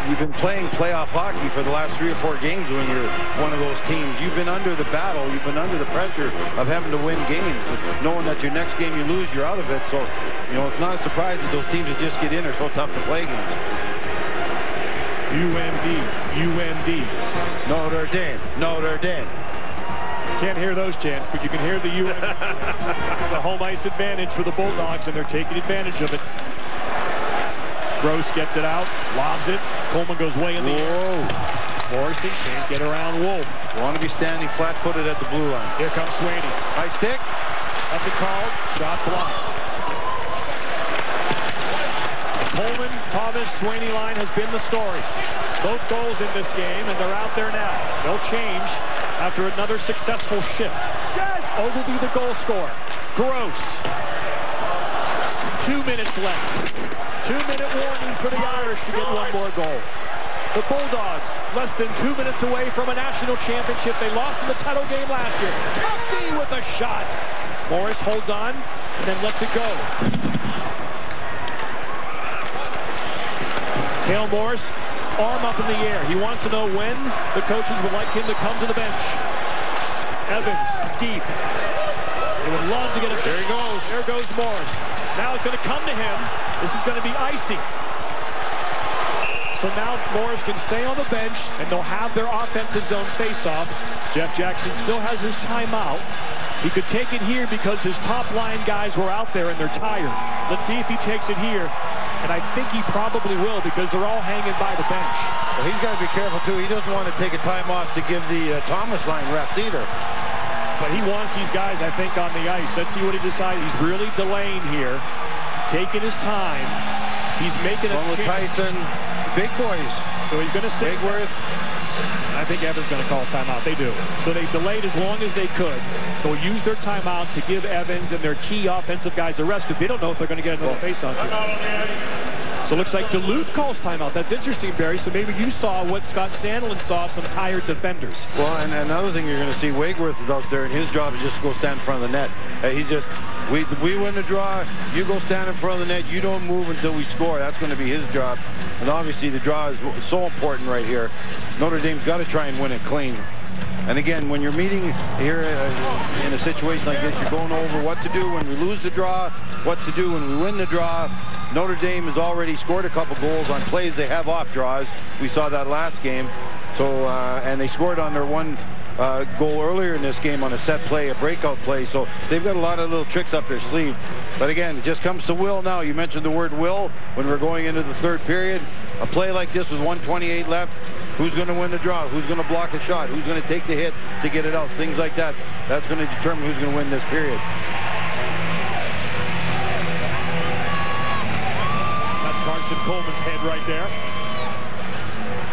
you've been playing playoff hockey for the last 3 or 4 games when you're one of those teams. You've been under the battle. You've been under the pressure of having to win games, knowing that your next game you lose, you're out of it. So, you know, it's not a surprise that those teams that just get in are so tough to play against. UMD. Notre Dame. Notre Dame. Can't hear those chants, but you can hear the UMD. It's a home ice advantage for the Bulldogs, and they're taking advantage of it. Gross gets it out, lobs it. Coleman goes way in the air. Morrison can't get around Wolf. Want to be standing flat-footed at the blue line. Here comes Sweeney. High stick. Nothing called. Shot blocked. Coleman, Thomas, Sweeney line has been the story. Both goals in this game, and they're out there now. No change after another successful shift. Ogilvie the goal scorer. Gross. 2 minutes left. 2-minute warning for the Irish to get one more goal. The Bulldogs, less than 2 minutes away from a national championship. They lost in the title game last year. Tucky with a shot. Morris holds on and then lets it go. Cale Morris, arm up in the air. He wants to know when the coaches would like him to come to the bench. Evans, deep. They would love to get it. There he goes. There goes Morris. Now it's going to come to him. This is going to be icy. So now Morris can stay on the bench, and they'll have their offensive zone face-off. Jeff Jackson still has his timeout. He could take it here because his top line guys were out there and they're tired. Let's see if he takes it here. And I think he probably will because they're all hanging by the bench. Well, he's got to be careful, too. He doesn't want to take a time off to give the Thomas line rest either. But he wants these guys, I think, on the ice. Let's see what he decides. He's really delaying here, taking his time. He's making a with Tyson, big boys. So he's going to sit. Wigworth. I think Evans going to call a timeout. They do. So they delayed as long as they could. They'll use their timeout to give Evans and their key offensive guys a rest because they don't know if they're going to get another face-off here. So it looks like Duluth calls timeout. That's interesting, Barry. So maybe you saw what Scott Sandlin saw, some tired defenders. Well, and another thing you're going to see, Wigworth is out there, and his job is just to go stand in front of the net. He's just, we win the draw, you go stand in front of the net, you don't move until we score. That's going to be his job. And obviously the draw is so important right here. Notre Dame's got to try and win it clean. And again, when you're meeting here in a situation like this, you're going over what to do when we lose the draw, what to do when we win the draw. Notre Dame has already scored a couple goals on plays they have off draws. We saw that last game. So, and they scored on their one goal earlier in this game on a set play, a breakout play. So they've got a lot of little tricks up their sleeve. But again, it just comes to will now. You mentioned the word will when we're going into the third period. A play like this with 1:28 left. Who's going to win the draw? Who's going to block a shot? Who's going to take the hit to get it out? Things like that. That's going to determine who's going to win this period. That's Carson Coleman's head right there.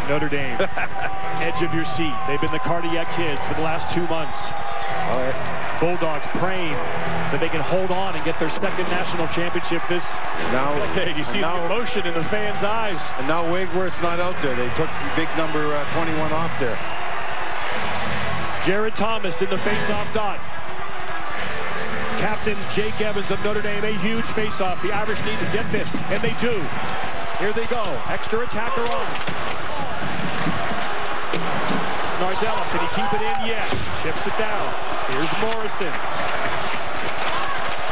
Notre Dame, edge of your seat. They've been the cardiac kids for the last 2 months. All right. Bulldogs praying that they can hold on and get their second national championship this decade. You see the emotion in the fans' eyes. And now Wigworth's not out there. They took big number 21 off there. Jared Thomas in the face-off dot. Captain Jake Evans of Notre Dame, a huge face-off. The Irish need to get this, and they do. Here they go. Extra attacker on. Nardella, can he keep it in? Yes. Chips it down. Here's Morrison.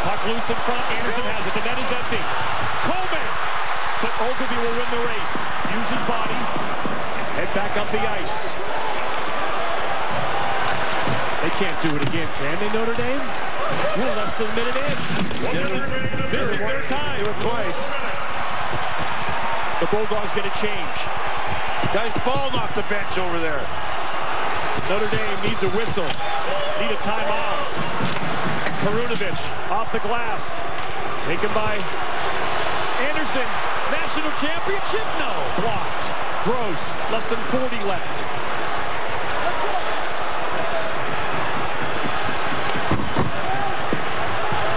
Puck loose in front. Anderson has it. The net is empty. Coleman. But Ogilvy will win the race. Use his body. Head back up the ice. They can't do it again, can they, Notre Dame? We're less than a minute in. This is their time. Do it twice. The Bulldogs get a change. Guy's falling off the bench over there. Notre Dame needs a whistle. Need a timeout. Perunovic off the glass. Taken by Anderson. National championship? No. Blocked. Gross. Less than 40 left.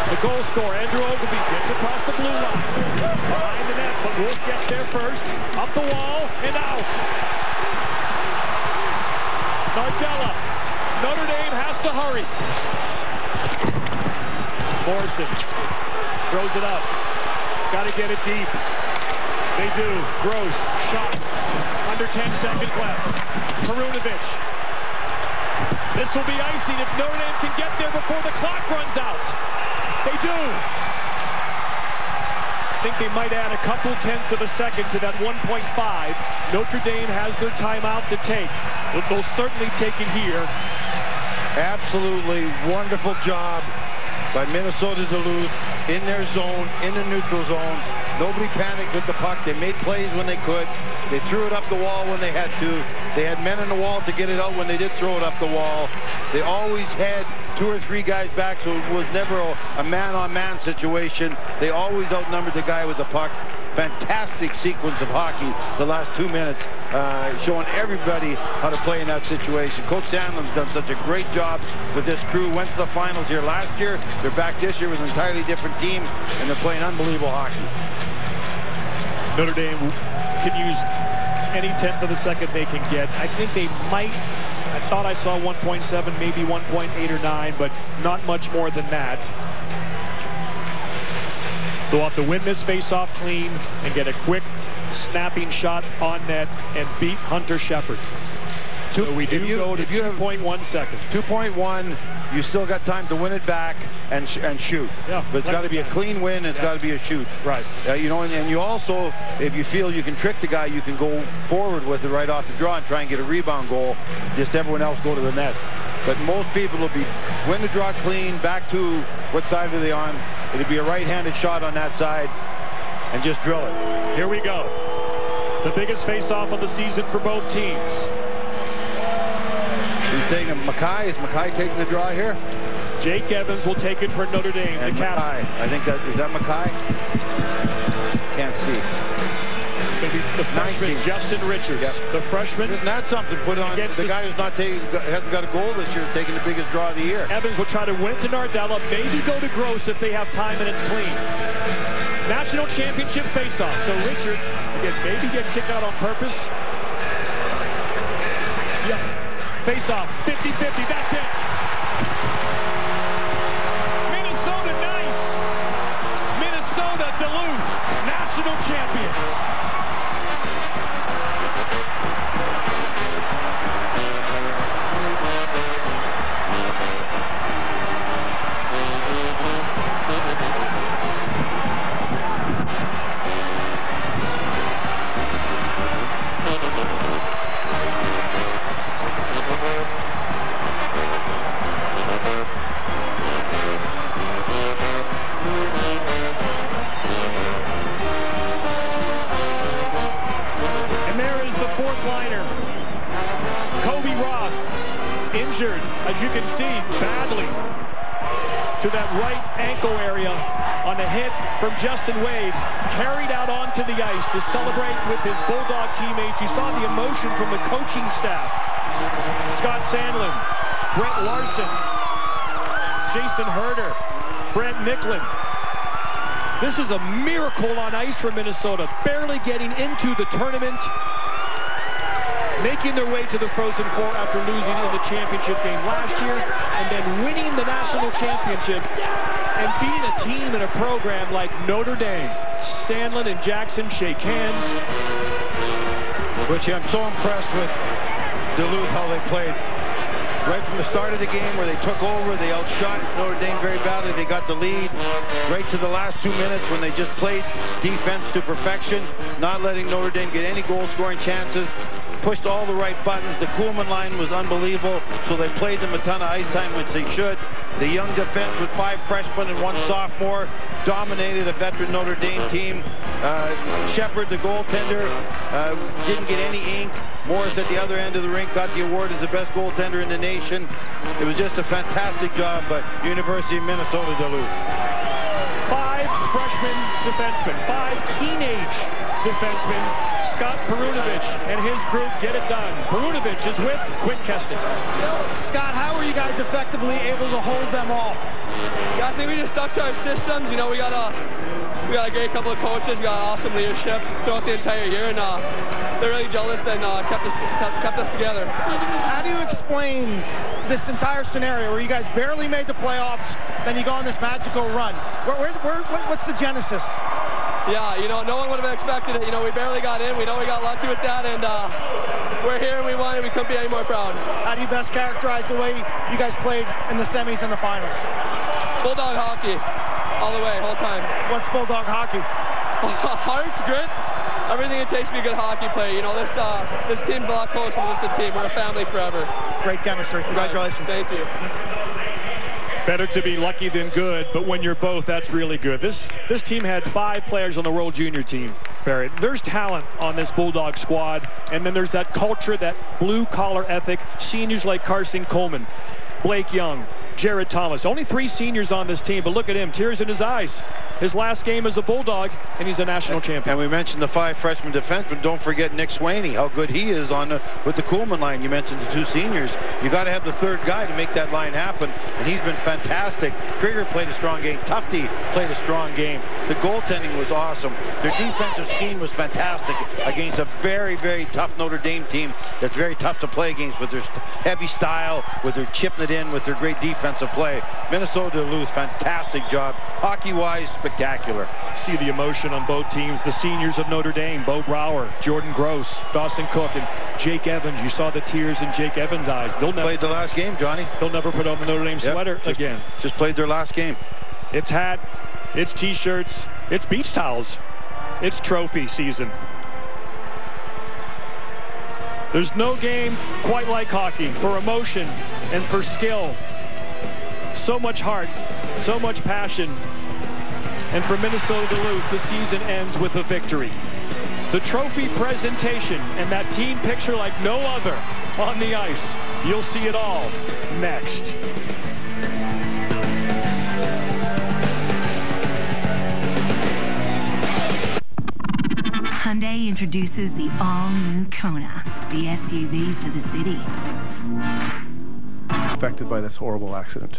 The goal scorer, Andrew Ogilvy, gets across the blue line. Behind the net, but Wolf gets there first. Up the wall and out. Nardella. Notre Dame has to hurry. Morrison throws it up. Got to get it deep. They do. Gross. Shot. Under 10 seconds left. Perunovic. This will be icing if Notre Dame can get there before the clock runs out. They do. I think they might add a couple tenths of a second to that 1.5. Notre Dame has their timeout to take. They'll certainly take it here. Absolutely wonderful job by Minnesota Duluth in their zone, in the neutral zone. Nobody panicked with the puck. They made plays when they could. They threw it up the wall when they had to. They had men on the wall to get it out when they did throw it up the wall. They always had 2 or 3 guys back, so it was never a man-on-man situation. They always outnumbered the guy with the puck. Fantastic sequence of hockey the last 2 minutes, showing everybody how to play in that situation. Coach Sandlin's done such a great job with this crew. Went to the finals here last year. They're back this year with an entirely different team, and they're playing unbelievable hockey. Notre Dame can use any tenth of a second they can get. I think they might. I thought I saw 1.7, maybe 1.8 or 9, but not much more than that. They'll have to win this face-off clean and get a quick snapping shot on net and beat Hunter Shepard. So we do go to 2.1 seconds. 2.1, you still got time to win it back and shoot. Yeah, but it's got to be a clean win. It's got to be a shoot. Right. You know, and you also, if you feel you can trick the guy, you can go forward with it right off the draw and try and get a rebound goal. Just everyone else go to the net. But most people will be win the draw clean, back to what side are they on. It'll be a right-handed shot on that side, and just drill it. Here we go. The biggest face-off of the season for both teams. Who's taking it? Mackay? Is Mackay taking the draw here? Jake Evans will take it for Notre Dame, and the captain. I think that, is that Mackay? Can't see. Maybe the freshman, 19. Justin Richards. Yep. The freshman. Isn't that something put on? The guy who's not taking, hasn't got a goal this year, taking the biggest draw of the year. Evans will try to win to Nardella, maybe go to Gross if they have time and it's clean. National championship face-off. So Richards, again, maybe get kicked out on purpose. Yeah. Face-off, 50-50, that's it. Minnesota, nice. Minnesota, Duluth, national champions. Injured, as you can see, badly to that right ankle area on a hit from Justin Wade, carried out onto the ice to celebrate with his Bulldog teammates. You saw the emotion from the coaching staff. Scott Sandlin, Brett Larson, Jason Herder, Brent Nicklin. This is a miracle on ice for Minnesota, barely getting into the tournament, making their way to the Frozen Four after losing in the championship game last year, and then winning the national championship and being a team and a program like Notre Dame. Sandlin and Jackson shake hands. Which I'm so impressed with Duluth, how they played. Right from the start of the game where they took over, they outshot Notre Dame very badly. They got the lead right to the last 2 minutes when they just played defense to perfection, not letting Notre Dame get any goal-scoring chances. Pushed all the right buttons. The Kuhlman line was unbelievable, so they played them a ton of ice time, which they should. The young defense with 5 freshmen and 1 sophomore dominated a veteran Notre Dame team. Shepard, the goaltender, didn't get any ink. Morris at the other end of the rink got the award as the best goaltender in the nation. It was just a fantastic job by University of Minnesota Duluth. 5 freshman defensemen, 5 teenage defensemen. Scott Perunovich and his group get it done. Perunovich is with Quinn Keston. Scott, how were you guys effectively able to hold them off? Yeah, I think we just stuck to our systems. You know, we got a great couple of coaches. We got awesome leadership throughout the entire year, and they're really jealous and kept us together. How do you explain this entire scenario where you guys barely made the playoffs, then you go on this magical run? What's the genesis? Yeah, you know, no one would have expected it. You know, we barely got in. We know we got lucky with that, and we're here and we won, and we couldn't be any more proud. How do you best characterize the way you guys played in the semis and the finals? Bulldog hockey, all the way, whole time. What's Bulldog hockey? Heart, grit, everything it takes to be a good hockey player. You know, this team's a lot closer than just a team. We're a family forever. Great chemistry. Congratulations. Thank you. Better to be lucky than good, but when you're both, that's really good. This team had 5 players on the World Junior team, Barrett. There's talent on this Bulldog squad, and then there's that culture, that blue-collar ethic. Seniors like Carson Coleman, Blake Young, Jared Thomas. Only 3 seniors on this team, but look at him, tears in his eyes. His last game as a Bulldog, and he's a national champion. And we mentioned the 5 freshman defensemen. Don't forget Nick Swaney, how good he is with the Kuhlman line. You mentioned the 2 seniors. You got to have the 3rd guy to make that line happen, and he's been fantastic. Krieger played a strong game. Tufte played a strong game. The goaltending was awesome. Their defensive scheme was fantastic against a very, very tough Notre Dame team that's very tough to play against with their heavy style, with their chipping it in, with their great defense. defensive play. Minnesota Duluth, fantastic job. Hockey-wise, spectacular. See the emotion on both teams. The seniors of Notre Dame, Bo Brower, Jordan Gross, Dawson Cook, and Jake Evans. You saw the tears in Jake Evans' eyes. They'll never played the last game, Johnny. They'll never put on the Notre Dame sweater again. Just played their last game. It's hat, it's T-shirts, it's beach towels. It's trophy season. There's no game quite like hockey for emotion and for skill. So much heart, so much passion. And for Minnesota Duluth, the season ends with a victory. The trophy presentation and that team picture like no other on the ice. You'll see it all next. Hyundai introduces the all-new Kona, the SUV for the city. Affected by this horrible accident.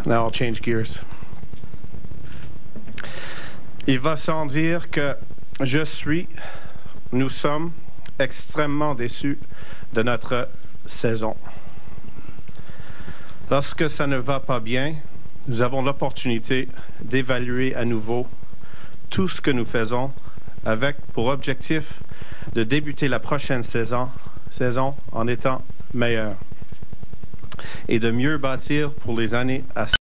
Now I'll change gears. Il va sans dire que nous sommes extrêmement déçus de notre saison. Lorsque ça ne va pas bien, nous avons l'opportunité d'évaluer à nouveau tout ce que nous faisons avec pour objectif de débuter la prochaine saison en étant meilleur et de mieux bâtir pour les années à